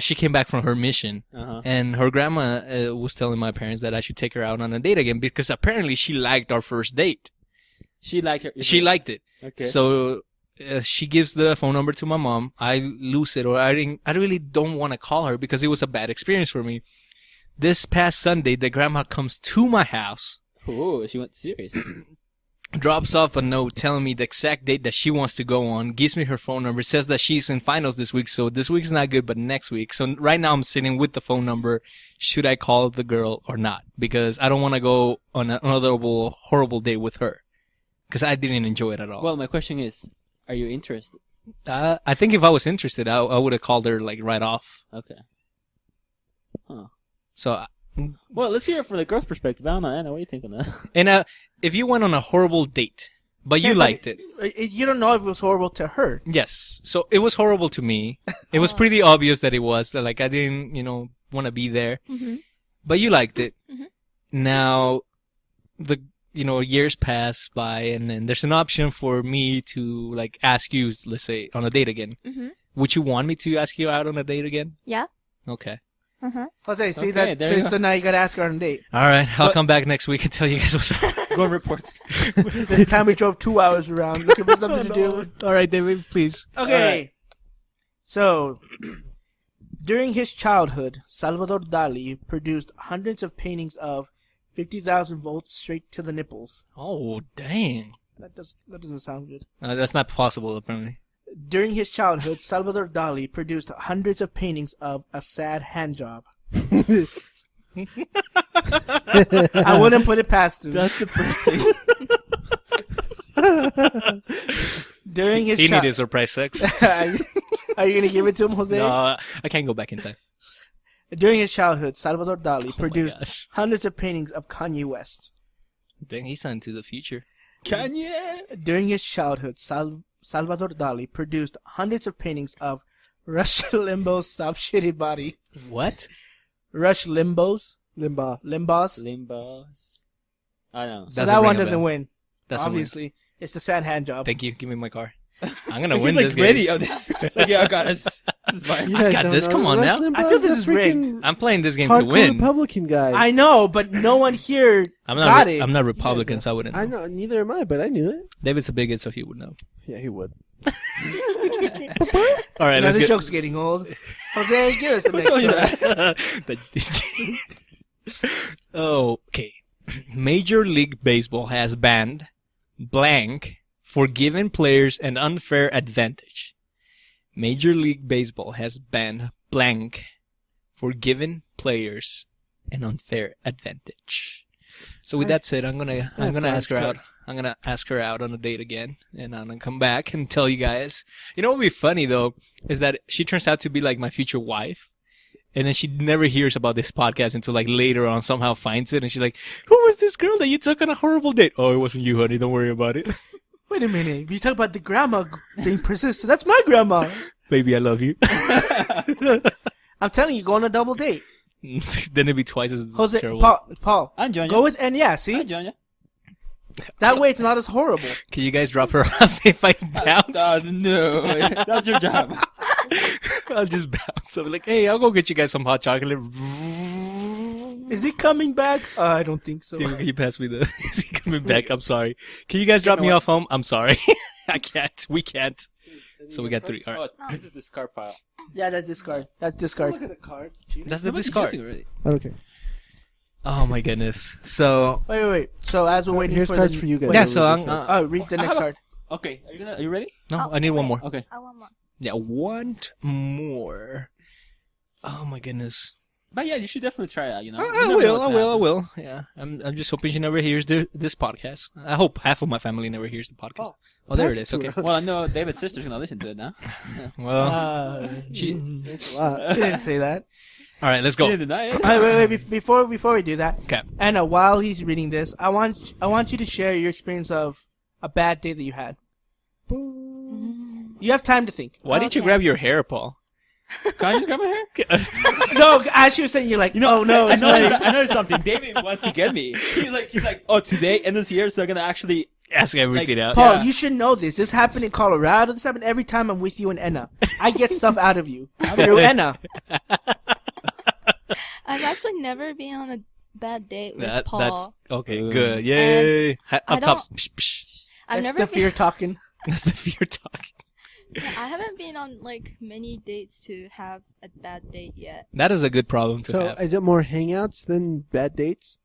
Speaker 2: she came back from her mission, and her grandma was telling my parents that I should take her out on a date again because apparently she liked our first date.
Speaker 3: She liked her.
Speaker 2: She liked it.
Speaker 3: Okay.
Speaker 2: So she gives the phone number to my mom. I lose it, or I really don't want to call her because it was a bad experience for me. This past Sunday, the grandma comes to my house.
Speaker 3: Oh, she went serious.
Speaker 2: Drops off a note telling me the exact date that she wants to go on, gives me her phone number, says that she's in finals this week, so this week's not good, but next week. So right now I'm sitting with the phone number. Should I call the girl or not? Because I don't want to go on another horrible date with her. Because I didn't enjoy it at all.
Speaker 3: Well, my question is, are you interested?
Speaker 2: I think if I was interested, I would have called her like right off.
Speaker 3: Okay. Huh.
Speaker 2: So,
Speaker 3: Well, let's hear it from the girl's perspective. I don't know, Anna. What do you think on that?
Speaker 2: and if you went on a horrible date, but you liked it.
Speaker 4: You don't know if it was horrible to her.
Speaker 2: Yes. So it was horrible to me. It was pretty obvious that it was. That, like I didn't, want to be there.
Speaker 6: Mm-hmm.
Speaker 2: But you liked it.
Speaker 6: Mhm.
Speaker 2: Now, years pass by, and then there's an option for me to like ask you, let's say, on a date again.
Speaker 6: Mm-hmm.
Speaker 2: Would you want me to ask you out on a date again?
Speaker 6: Yeah.
Speaker 2: Okay.
Speaker 6: Uh-huh.
Speaker 4: Jose, see
Speaker 3: Okay,
Speaker 4: that?
Speaker 3: there you
Speaker 4: So now you gotta ask her on a date.
Speaker 2: All right. I'll
Speaker 3: But-
Speaker 2: come back next week and tell you guys what's up.
Speaker 3: Go and report.
Speaker 4: This time we drove 2 hours around looking for something to do.
Speaker 2: All right, David, please.
Speaker 4: Okay.
Speaker 3: Alright.
Speaker 4: So, during his childhood, Salvador Dali produced hundreds of paintings of 50,000 volts straight to the nipples.
Speaker 2: Oh, dang.
Speaker 4: That doesn't sound good.
Speaker 2: That's not possible, apparently.
Speaker 4: During his childhood, Salvador Dali produced hundreds of paintings of a sad hand job. I wouldn't put it past him.
Speaker 3: That's depressing.
Speaker 4: During his
Speaker 2: He needed surprise sex.
Speaker 4: Are you gonna give it to him, Jose?
Speaker 2: No, I can't go back in time.
Speaker 4: During his childhood, Salvador Dali
Speaker 2: my
Speaker 4: produced
Speaker 2: gosh.
Speaker 4: hundreds of paintings of Kanye West.
Speaker 2: Dang, he's into the future.
Speaker 3: Kanye!
Speaker 4: During his childhood, Salvador Dali produced hundreds of paintings of Rush Limbaugh's soft shitty body.
Speaker 2: What?
Speaker 4: Rush Limbaugh's
Speaker 5: Limbaugh.
Speaker 3: Limbos. I know.
Speaker 4: So
Speaker 2: Doesn't
Speaker 4: that
Speaker 2: ring
Speaker 4: one
Speaker 2: a
Speaker 4: doesn't
Speaker 2: bell.
Speaker 4: win.
Speaker 2: Doesn't win.
Speaker 4: Obviously, it's the sad hand job.
Speaker 2: Thank you. Give me my car. I'm gonna
Speaker 3: He's
Speaker 2: win
Speaker 3: like
Speaker 2: this game.
Speaker 3: ready on this. Okay, I got this. This is mine.
Speaker 5: You guys
Speaker 2: got
Speaker 5: don't
Speaker 2: this.
Speaker 5: know.
Speaker 2: Come on
Speaker 5: Rush
Speaker 2: now.
Speaker 5: Limbaugh's
Speaker 4: I feel this
Speaker 5: a
Speaker 4: is rigged.
Speaker 5: freaking
Speaker 2: I'm playing this game to
Speaker 5: hardcore
Speaker 2: win.
Speaker 5: Republican guy.
Speaker 4: I know, but no one here
Speaker 2: I'm
Speaker 4: got
Speaker 2: not.
Speaker 4: it.
Speaker 2: I'm not Republican, so I wouldn't.
Speaker 5: I know. Neither am I, but I knew it.
Speaker 2: David's a bigot, so he would know.
Speaker 5: Yeah, he would.
Speaker 2: All right,
Speaker 4: Now
Speaker 2: let's
Speaker 4: this
Speaker 2: get.
Speaker 4: joke's getting old. Jose, give us the next
Speaker 3: told you
Speaker 4: one.
Speaker 2: Okay. Major League Baseball has banned blank for giving players an unfair advantage. Major League Baseball has banned blank for giving players an unfair advantage. So with that said, I'm gonna ask her out. I'm gonna ask her out on a date again, and I'm gonna come back and tell you guys. You know what would be funny though is that she turns out to be like my future wife, and then she never hears about this podcast until like later on. Somehow finds it, and she's like, "Who was this girl that you took on a horrible date?" Oh, it wasn't you, honey. Don't worry about it.
Speaker 4: Wait a minute. You talk about the grandma being persistent. That's my grandma.
Speaker 2: Baby, I love you.
Speaker 4: I'm telling you, go on a double date.
Speaker 2: Then it'd be twice as
Speaker 4: Jose,
Speaker 2: terrible.
Speaker 4: Paul,
Speaker 3: I'm joining
Speaker 4: go
Speaker 3: you.
Speaker 4: with, and yeah,
Speaker 3: I'm
Speaker 4: see?
Speaker 3: joining you.
Speaker 4: That way it's not as horrible.
Speaker 2: Can you guys drop her off if I bounce?
Speaker 3: No. That's your job.
Speaker 2: I'll just bounce. I'll be like, hey, I'll go get you guys some hot chocolate.
Speaker 4: Is he coming back? I don't think so.
Speaker 2: Can you pass me the... Is he coming back? I'm sorry. Can you guys drop me off home? I'm sorry. I can't. We can't. So we got 3. All right.
Speaker 3: Oh, this is the discard pile.
Speaker 4: Yeah, that's discard. That's discard.
Speaker 5: Look at the cards. Gee.
Speaker 2: That's the
Speaker 3: Nobody's
Speaker 2: discard.
Speaker 3: using it already.
Speaker 5: I don't care.
Speaker 2: Oh my goodness. So
Speaker 4: Wait. So as we're waiting
Speaker 5: Here's
Speaker 4: for
Speaker 5: cards
Speaker 4: the...
Speaker 5: for you guys.
Speaker 2: yeah.
Speaker 5: I'll
Speaker 2: So
Speaker 5: read this out.
Speaker 4: Oh, read the next card.
Speaker 3: Okay, are you ready?
Speaker 2: no,
Speaker 6: Oh,
Speaker 2: I need one
Speaker 6: wait.
Speaker 2: more.
Speaker 3: Okay.
Speaker 6: I want more.
Speaker 2: Yeah, one more. Oh my goodness.
Speaker 3: But yeah, you should definitely try it out. You know.
Speaker 2: I
Speaker 3: You never know
Speaker 2: will.
Speaker 3: what's
Speaker 2: I
Speaker 3: gonna
Speaker 2: will. I
Speaker 3: happen.
Speaker 2: will. Yeah. I'm just hoping she never hears this podcast. I hope half of my family never hears the podcast. Oh, there it
Speaker 5: Pass
Speaker 2: is.
Speaker 5: it
Speaker 2: Okay.
Speaker 5: to her.
Speaker 3: Well, I know David's sister's gonna listen to it now.
Speaker 2: Well, she.
Speaker 5: Thanks a lot.
Speaker 4: She didn't say that.
Speaker 2: All right. Let's
Speaker 3: She
Speaker 2: go.
Speaker 3: didn't deny it.
Speaker 4: Wait. Before we do that,
Speaker 2: Okay.
Speaker 4: Anna, while he's reading this, I want you to share your experience of a bad day that you had. You have time to think.
Speaker 2: Why did you
Speaker 6: Okay.
Speaker 2: grab your hair, Paul?
Speaker 3: Can I just grab my hair?
Speaker 4: No, as you were saying, you're like, oh no,
Speaker 3: I
Speaker 4: it's
Speaker 3: know,
Speaker 4: my...
Speaker 3: I know something. David wants to get me. He's like, oh, today and this year, so I'm gonna actually.
Speaker 2: Ask everything out.
Speaker 4: Paul,
Speaker 3: Yeah.
Speaker 4: you should know this. This happened in Colorado. This happened every time I'm with you and Enna. I get stuff out of you through Enna.
Speaker 6: I've actually never been on a bad date with Paul.
Speaker 2: That's okay.
Speaker 3: Good.
Speaker 2: Good. Yay.
Speaker 6: I
Speaker 2: Up top.
Speaker 6: don't-
Speaker 2: Psh, psh.
Speaker 6: I've
Speaker 4: That's
Speaker 6: never
Speaker 4: the
Speaker 6: been,
Speaker 4: fear talking.
Speaker 2: That's the fear talk.
Speaker 6: I haven't been on like many dates to have a bad date yet.
Speaker 2: That is a good problem to
Speaker 5: So
Speaker 2: have.
Speaker 5: is it more hangouts than bad dates?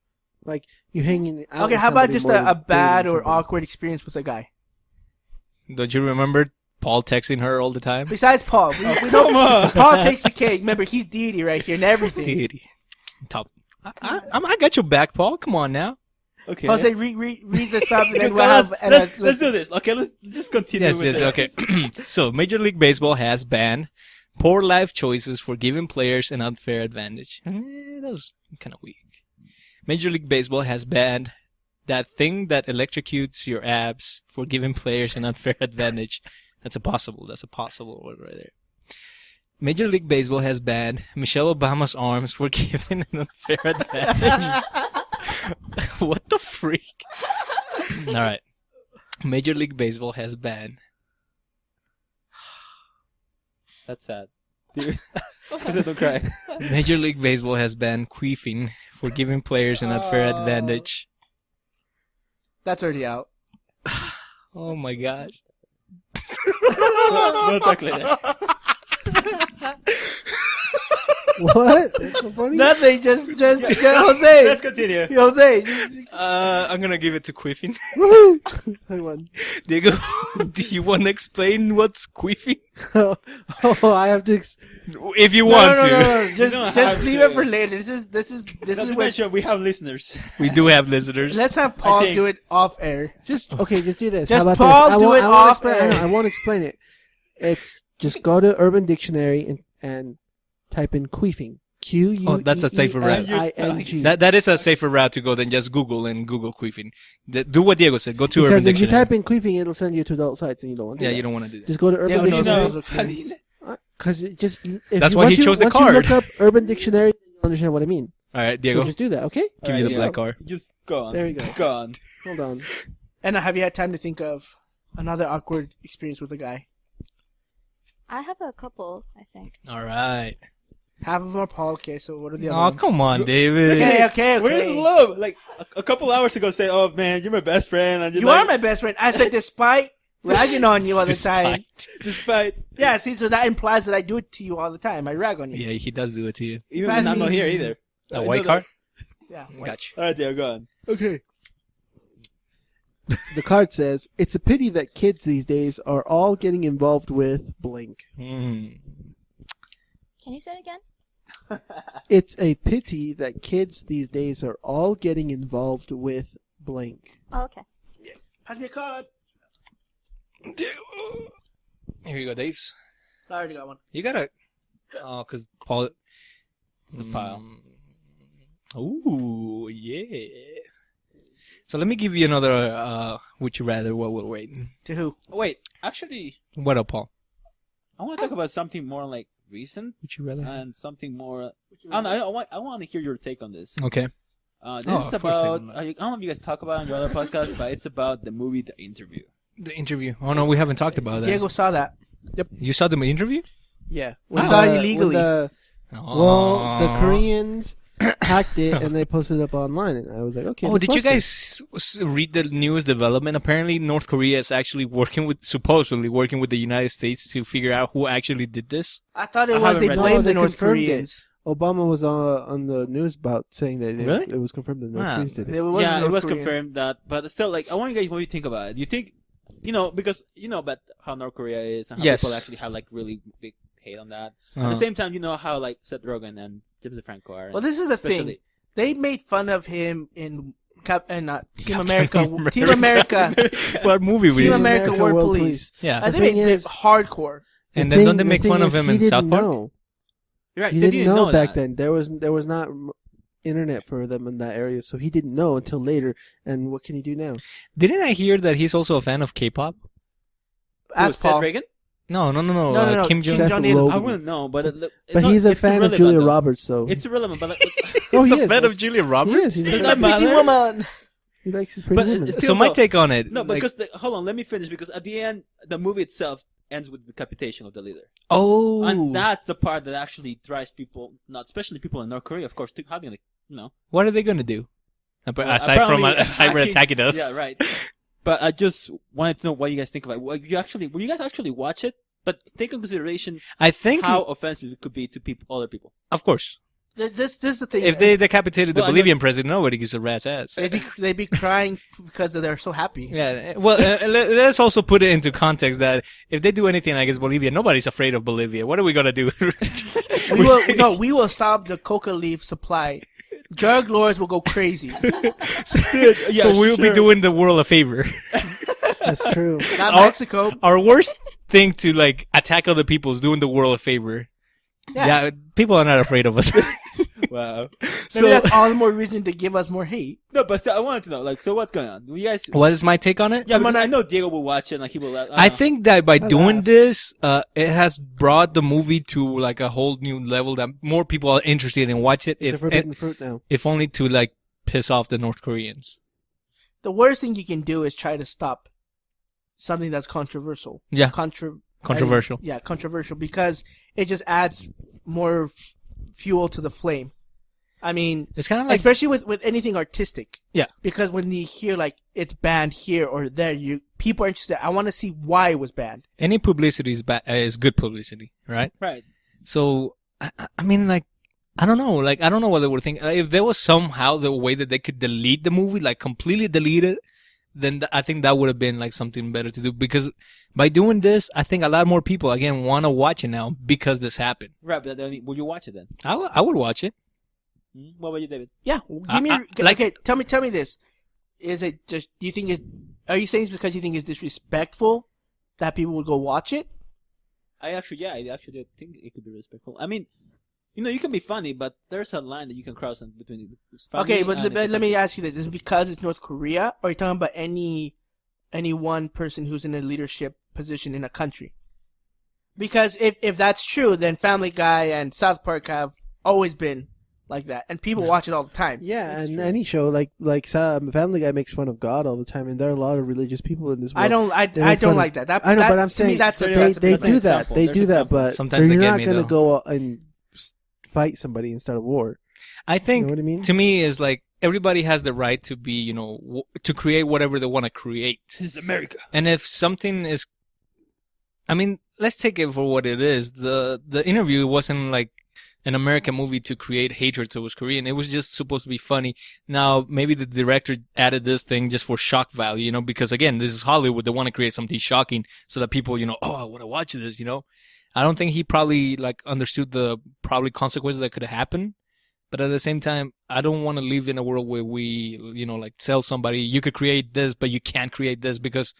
Speaker 5: Like you hanging out?
Speaker 4: Okay,
Speaker 5: with
Speaker 4: how about
Speaker 5: somebody
Speaker 4: just
Speaker 5: more
Speaker 4: a
Speaker 5: than
Speaker 4: bad
Speaker 5: dating
Speaker 4: or
Speaker 5: somebody?
Speaker 4: awkward experience with a guy?
Speaker 2: Don't you remember Paul texting her all the time?
Speaker 4: Besides Paul, we don't. Paul takes the cake. Remember, he's deity right here and everything.
Speaker 2: Dude. Top. I got your back, Paul. Come on now.
Speaker 3: Okay.
Speaker 4: Jose, read this up and then we'll
Speaker 3: let's,
Speaker 4: have Enna.
Speaker 3: let's do this. Okay, let's just continue.
Speaker 2: Yes,
Speaker 3: with
Speaker 2: yes,
Speaker 3: this.
Speaker 2: okay. So, Major League Baseball has banned poor life choices for giving players an unfair advantage. That was kind of weak. Major League Baseball has banned that thing that electrocutes your abs for giving players an unfair advantage. That's a possible word right there. Major League Baseball has banned Michelle Obama's arms for giving an unfair advantage. What the freak? All right. Major League Baseball has banned.
Speaker 3: That's sad. Jose, don't cry.
Speaker 2: Major League Baseball has banned queefing for giving players an unfair advantage.
Speaker 4: That's already out.
Speaker 2: Oh my gosh.
Speaker 3: We'll talk later.
Speaker 5: What? That's so funny.
Speaker 4: Nothing. Just Jose.
Speaker 3: Let's continue.
Speaker 4: Jose. Just,
Speaker 2: I'm gonna give it to queefing.
Speaker 5: Woohoo! I won.
Speaker 2: Diego, do you want to explain what's queefing?
Speaker 5: Oh, I have to.
Speaker 2: If you want
Speaker 4: no,
Speaker 2: to.
Speaker 4: no. Just
Speaker 3: don't have
Speaker 4: leave
Speaker 3: to.
Speaker 4: it for later. This is
Speaker 3: Not to
Speaker 4: what.
Speaker 3: mention, we have listeners.
Speaker 2: We do have listeners.
Speaker 4: Let's have Paul
Speaker 3: think-
Speaker 4: do it off air.
Speaker 5: Just okay. Just do this.
Speaker 4: Just
Speaker 5: How about
Speaker 4: Paul
Speaker 5: this?
Speaker 4: do it
Speaker 5: I won't
Speaker 4: off
Speaker 5: explain.
Speaker 4: air.
Speaker 5: I won't explain it. It's just go to Urban Dictionary and type in queefing. Q-U-E-E-F-I-N-G.
Speaker 2: Oh, that's a safer route. That is a safer route to go than just Google and Google queefing. Do what Diego said. Go to Urban
Speaker 5: Because if you
Speaker 2: Dictionary.
Speaker 5: type in queefing, it'll send you to adult sites, and you don't want to.
Speaker 2: Yeah,
Speaker 5: do
Speaker 2: you
Speaker 5: that.
Speaker 2: don't want to do that.
Speaker 5: Just go to Urban
Speaker 4: Yeah, we know.
Speaker 5: Dictionary. Because it just.
Speaker 2: That's why he chose the
Speaker 5: once
Speaker 2: card.
Speaker 5: you look up Urban Dictionary, you understand what I mean.
Speaker 2: All right,
Speaker 5: So
Speaker 2: Diego,
Speaker 5: just do that, okay?
Speaker 2: give me the black card.
Speaker 3: Just go on.
Speaker 5: There you go.
Speaker 3: Go on.
Speaker 5: Hold on.
Speaker 4: Anna, have you had time to think of another awkward experience with a guy?
Speaker 6: I have a couple, I think.
Speaker 2: All right.
Speaker 4: Half of them are Paul. Okay, so what are the other
Speaker 2: Oh,
Speaker 4: ones?
Speaker 2: come on, David.
Speaker 4: Okay.
Speaker 3: Where's the love? Like a couple hours ago, say, "Oh man, you're my best friend." And you're
Speaker 4: You are my best friend. I said despite ragging on you all the time.
Speaker 3: despite
Speaker 4: Yeah, see, so that implies that I do it to you all the time. I rag on you.
Speaker 2: Yeah, he does do it to you.
Speaker 3: even when I'm not here either.
Speaker 2: A white card?
Speaker 4: Yeah.
Speaker 2: Gotcha.
Speaker 3: All right, Theo, go on.
Speaker 5: Okay. The card says, it's a pity that kids these days are all getting involved with blank.
Speaker 2: Mm.
Speaker 6: Can you say it again?
Speaker 5: It's a pity that kids these days are all getting involved with blank.
Speaker 6: Oh, okay.
Speaker 4: Pass me a card.
Speaker 2: Here you go, Dave's.
Speaker 4: I already got one.
Speaker 2: You gotta. Oh, because Paul.
Speaker 3: It's a pile.
Speaker 2: Ooh, yeah. So let me give you another. Would you rather while we're waiting?
Speaker 4: To who?
Speaker 3: Wait, actually,
Speaker 2: What up, Paul?
Speaker 3: I want to talk about something more like recent
Speaker 2: Would you rather?
Speaker 3: and something more. I don't know. I want to hear your take on this.
Speaker 2: Okay.
Speaker 3: This
Speaker 2: Oh,
Speaker 3: is
Speaker 2: of course
Speaker 3: about.
Speaker 2: take on
Speaker 3: I don't know if you guys talk about it on your other podcast, but it's about the movie The Interview.
Speaker 2: The interview. Oh no, we haven't talked about that.
Speaker 4: Diego saw that.
Speaker 2: You saw the interview?
Speaker 5: Yeah.
Speaker 4: We saw it illegally.
Speaker 5: Well, the
Speaker 2: Oh.
Speaker 5: Koreans hacked it and they posted it up online, and I was like, okay.
Speaker 2: Oh,
Speaker 5: let's
Speaker 2: did you
Speaker 5: watch this.
Speaker 2: guys read the newest development? Apparently, North Korea is actually supposedly working with the United States to figure out who actually did this.
Speaker 4: I thought it
Speaker 3: I
Speaker 4: was
Speaker 3: haven't
Speaker 4: they
Speaker 3: read
Speaker 4: blamed
Speaker 5: that.
Speaker 4: the
Speaker 5: No, they
Speaker 4: North
Speaker 5: confirmed it.
Speaker 4: Koreans.
Speaker 5: Obama was on the news about saying that
Speaker 2: Really?
Speaker 5: it was confirmed that North
Speaker 2: Wow.
Speaker 5: Koreans did it.
Speaker 4: It was
Speaker 3: Yeah, it
Speaker 4: North
Speaker 3: was
Speaker 4: Koreans.
Speaker 3: confirmed that, but still, like, I want you guys, what do you think about it? Do you think, because you know about how North Korea is and how
Speaker 2: Yes.
Speaker 3: people actually have like really big hate on that. At
Speaker 2: Uh-huh.
Speaker 3: the same time, you know how like Seth Rogen and James Franco are.
Speaker 4: Well, this is the thing.
Speaker 3: especially-
Speaker 4: They made fun of him in Team
Speaker 2: Captain
Speaker 4: America. Team America.
Speaker 2: What movie we
Speaker 4: Team
Speaker 2: did?
Speaker 4: America
Speaker 5: America
Speaker 4: World
Speaker 5: World
Speaker 4: Police.
Speaker 2: Yeah.
Speaker 4: I
Speaker 5: The
Speaker 4: think
Speaker 5: thing
Speaker 4: they
Speaker 5: is-
Speaker 4: hardcore.
Speaker 2: And
Speaker 5: The
Speaker 2: then don't
Speaker 5: thing-
Speaker 2: they make
Speaker 5: the
Speaker 2: fun
Speaker 5: thing
Speaker 2: of
Speaker 5: is,
Speaker 2: him
Speaker 5: he
Speaker 2: in South
Speaker 5: didn't
Speaker 2: Park?
Speaker 5: know.
Speaker 3: You're right,
Speaker 5: He
Speaker 3: they
Speaker 5: didn't know back
Speaker 3: that.
Speaker 5: then. There was not internet for them in that area, so he didn't know until later. And what can he do now?
Speaker 2: Didn't I hear that he's also a fan of K-pop?
Speaker 4: Ask
Speaker 3: Seth
Speaker 4: Paul.
Speaker 3: Rogen?
Speaker 2: No.
Speaker 4: No.
Speaker 2: Kim
Speaker 4: Kim
Speaker 2: Jong.
Speaker 5: Seth
Speaker 4: Jong-il.
Speaker 5: Rogen.
Speaker 3: I wouldn't know, but
Speaker 5: But he's a
Speaker 3: it's
Speaker 5: fan of
Speaker 3: irrelevant,
Speaker 5: Julia
Speaker 3: though.
Speaker 5: Roberts, so
Speaker 3: It's irrelevant, but like,
Speaker 5: Oh,
Speaker 2: He's
Speaker 5: he
Speaker 2: a
Speaker 5: is.
Speaker 2: fan of Julia
Speaker 5: He
Speaker 2: Roberts.
Speaker 5: is. He's
Speaker 3: Does
Speaker 5: a-
Speaker 3: that
Speaker 4: Pretty
Speaker 3: matter?
Speaker 4: woman.
Speaker 5: he likes his pretty
Speaker 3: But
Speaker 5: women.
Speaker 3: it's-
Speaker 2: So my
Speaker 3: though-
Speaker 2: take on it.
Speaker 3: no,
Speaker 2: like,
Speaker 3: because hold on, let me finish because at the end, the movie itself ends with the decapitation of the leader,
Speaker 2: oh,
Speaker 3: and that's the part that actually drives people, not especially people in North Korea, of course. How do they,
Speaker 2: what are they gonna do?
Speaker 3: Well,
Speaker 2: Aside from
Speaker 3: apparently
Speaker 2: cyber attacking us.
Speaker 3: Yeah, right. But I just wanted to know what you guys think about it. Will you guys actually watch it? But take in consideration
Speaker 2: I think,
Speaker 3: how offensive it could be to other people.
Speaker 2: of course,
Speaker 4: This is the thing.
Speaker 2: if they decapitated the
Speaker 3: Well, I
Speaker 2: Bolivian president, nobody gives a rat's ass.
Speaker 4: they'd be crying because they're so happy.
Speaker 2: Yeah, well, let's also put it into context that if they do anything against Bolivia, nobody's afraid of Bolivia. What are we gonna do?
Speaker 4: We will stop the coca leaf supply. Drug lords will go crazy.
Speaker 2: So we'll be doing the world a favor.
Speaker 5: That's true.
Speaker 4: Not
Speaker 2: Our-
Speaker 4: Mexico.
Speaker 2: Our worst thing to like attack other people is doing the world a favor. Yeah, people are not afraid of us.
Speaker 3: Wow.
Speaker 2: So
Speaker 4: Maybe that's all the more reason to give us more hate.
Speaker 3: No, but still, I wanted to know, like, so what's going on? Will you guys?
Speaker 2: what is my take on it?
Speaker 3: Yeah, because I know Diego will watch it, and like he will.
Speaker 2: I think that by doing
Speaker 5: laugh.
Speaker 2: this, it has brought the movie to like a whole new level that more people are interested in watch it.
Speaker 5: It's a forbidden fruit now.
Speaker 2: If only to like piss off the North Koreans.
Speaker 4: The worst thing you can do is try to stop something that's controversial.
Speaker 2: Yeah.
Speaker 4: Controversial, because it just adds more fuel to the flame. I mean,
Speaker 2: It's kind of like
Speaker 4: especially with anything artistic.
Speaker 2: Yeah.
Speaker 4: Because when you hear like it's banned here or there, people are interested. I want to see why it was banned.
Speaker 2: any publicity is good publicity, right?
Speaker 3: right.
Speaker 2: So I mean, like, I don't know. Like, I don't know what they were thinking. If there was somehow the way that they could delete the movie, like completely delete it, then I think that would have been like something better to do. Because by doing this, I think a lot more people again want to watch it now because this happened.
Speaker 3: Right, but then, will you watch it then?
Speaker 2: I would watch it.
Speaker 3: What about you, David?
Speaker 4: Yeah. Give me
Speaker 2: like-
Speaker 4: okay. Tell me this. Is it just? Do you think is? Are you saying it's because you think it's disrespectful that people would go watch it?
Speaker 3: I actually think it could be respectful. I mean, you can be funny, but there's a line that you can cross in between. Funny
Speaker 4: Okay, but
Speaker 3: and
Speaker 4: let me
Speaker 3: offensive.
Speaker 4: ask you this: is it because it's North Korea, or are you talking about any one person who's in a leadership position in a country? Because if that's true, then Family Guy and South Park have always been like that, and people watch it all the time.
Speaker 5: Yeah,
Speaker 3: That's
Speaker 5: and
Speaker 3: true.
Speaker 5: any show like Family Guy makes fun of God all the time, and there are a lot of religious people in this world.
Speaker 4: I don't
Speaker 5: They
Speaker 4: I
Speaker 5: make
Speaker 4: don't
Speaker 5: fun
Speaker 4: like that.
Speaker 5: I know,
Speaker 4: that,
Speaker 5: but I'm
Speaker 4: to me,
Speaker 5: saying
Speaker 4: that's a
Speaker 3: they-
Speaker 5: they
Speaker 3: that's
Speaker 5: they
Speaker 3: an
Speaker 5: do that.
Speaker 3: example.
Speaker 5: They
Speaker 3: There's
Speaker 5: do
Speaker 3: an
Speaker 5: that,
Speaker 3: example.
Speaker 5: but
Speaker 2: Sometimes they
Speaker 5: you're
Speaker 2: get
Speaker 5: not
Speaker 2: me,
Speaker 5: going to
Speaker 2: though.
Speaker 5: go out and fight somebody and start a war.
Speaker 2: I
Speaker 5: You
Speaker 2: think
Speaker 5: know what I mean?
Speaker 2: to me is like everybody has the right to be, to create whatever they want to create.
Speaker 3: This is America.
Speaker 2: And if something is, I mean, let's take it for what it is. The interview wasn't like an American movie to create hatred towards Korean. It was just supposed to be funny. Now, maybe the director added this thing just for shock value, because again, this is Hollywood. They want to create something shocking so that people, oh, I want to watch this, I don't think he probably like understood the probably consequences that could happen. But at the same time, I don't want to live in a world where we, like tell somebody you could create this, but you can't create this, because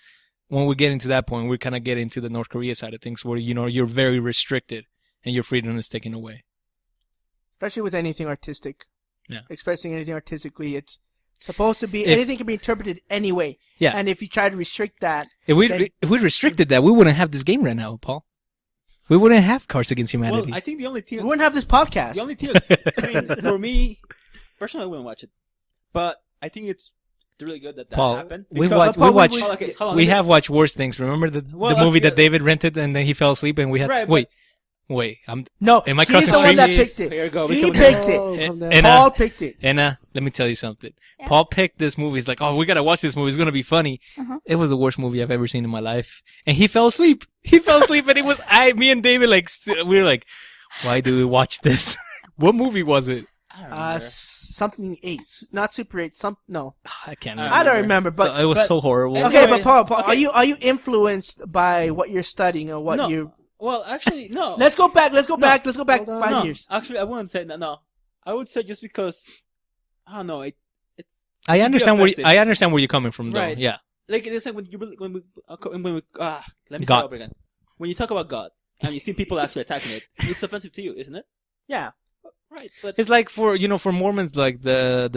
Speaker 2: when we get into that point, we kind of get into the North Korea side of things where, you're very restricted and your freedom is taken away.
Speaker 4: especially with anything artistic.
Speaker 2: Yeah.
Speaker 4: Expressing anything artistically, it's supposed to be
Speaker 2: If-
Speaker 4: anything can be interpreted any way.
Speaker 2: Yeah.
Speaker 4: And if you try to restrict that,
Speaker 2: If we
Speaker 4: then-
Speaker 2: restricted that, we wouldn't have this game right now, Paul. We wouldn't have Cards Against
Speaker 3: Well,
Speaker 2: Humanity.
Speaker 3: I think the only
Speaker 4: we
Speaker 3: thing,
Speaker 4: wouldn't have this podcast.
Speaker 3: the only thing, I mean, for me, personally, I wouldn't watch it. But I think it's really good that
Speaker 2: Paul,
Speaker 3: happened.
Speaker 2: we've
Speaker 3: because-
Speaker 2: watched.
Speaker 4: Paul,
Speaker 2: We watched.
Speaker 3: Hold on, okay, hold on,
Speaker 2: We
Speaker 3: let me-
Speaker 2: have watched worse things. Remember the
Speaker 3: Well,
Speaker 2: movie
Speaker 3: okay,
Speaker 2: that David rented and then he fell asleep and we had
Speaker 3: Right, but-
Speaker 2: wait. Wait,
Speaker 4: No,
Speaker 2: Am I
Speaker 4: he's
Speaker 2: crossing
Speaker 4: the one that
Speaker 3: streams?
Speaker 4: picked it.
Speaker 3: Here you go.
Speaker 4: He
Speaker 3: Become-
Speaker 4: picked
Speaker 5: Oh,
Speaker 4: it.
Speaker 5: calm down.
Speaker 2: And,
Speaker 4: Paul picked it.
Speaker 2: Anna, let me tell you something.
Speaker 6: Yeah.
Speaker 2: Paul picked this movie. He's like, oh, we gotta watch this movie. It's gonna be funny.
Speaker 6: Uh-huh.
Speaker 2: It was the worst movie I've ever seen in my life. And he fell asleep. He fell asleep and me and David, like, we were like, why do we watch this? What movie was it?
Speaker 3: I don't remember.
Speaker 4: Something 8, not Super 8. No,
Speaker 2: I can't
Speaker 3: I
Speaker 2: remember.
Speaker 4: I don't remember. But
Speaker 2: So it was
Speaker 4: but-
Speaker 2: so horrible.
Speaker 3: And-
Speaker 4: okay.
Speaker 3: Anyway,
Speaker 4: But Paul,
Speaker 3: okay.
Speaker 4: are you influenced by what you're studying or what
Speaker 3: No.
Speaker 4: you?
Speaker 3: Well, actually, no.
Speaker 4: Let's go back. Let's go back
Speaker 5: Hold on.
Speaker 4: 5
Speaker 3: no,
Speaker 4: years.
Speaker 3: actually, I wouldn't say that. No, I would say just because I don't know. It's
Speaker 2: I understand
Speaker 3: offensive.
Speaker 2: I understand where you're coming from, though.
Speaker 3: Right.
Speaker 2: Yeah.
Speaker 3: like it's like when we let me
Speaker 2: God.
Speaker 3: start over again. When you talk about God and you see people actually attacking it, it's offensive to you, isn't it?
Speaker 4: Yeah.
Speaker 3: Right, but
Speaker 2: It's like for Mormons, like the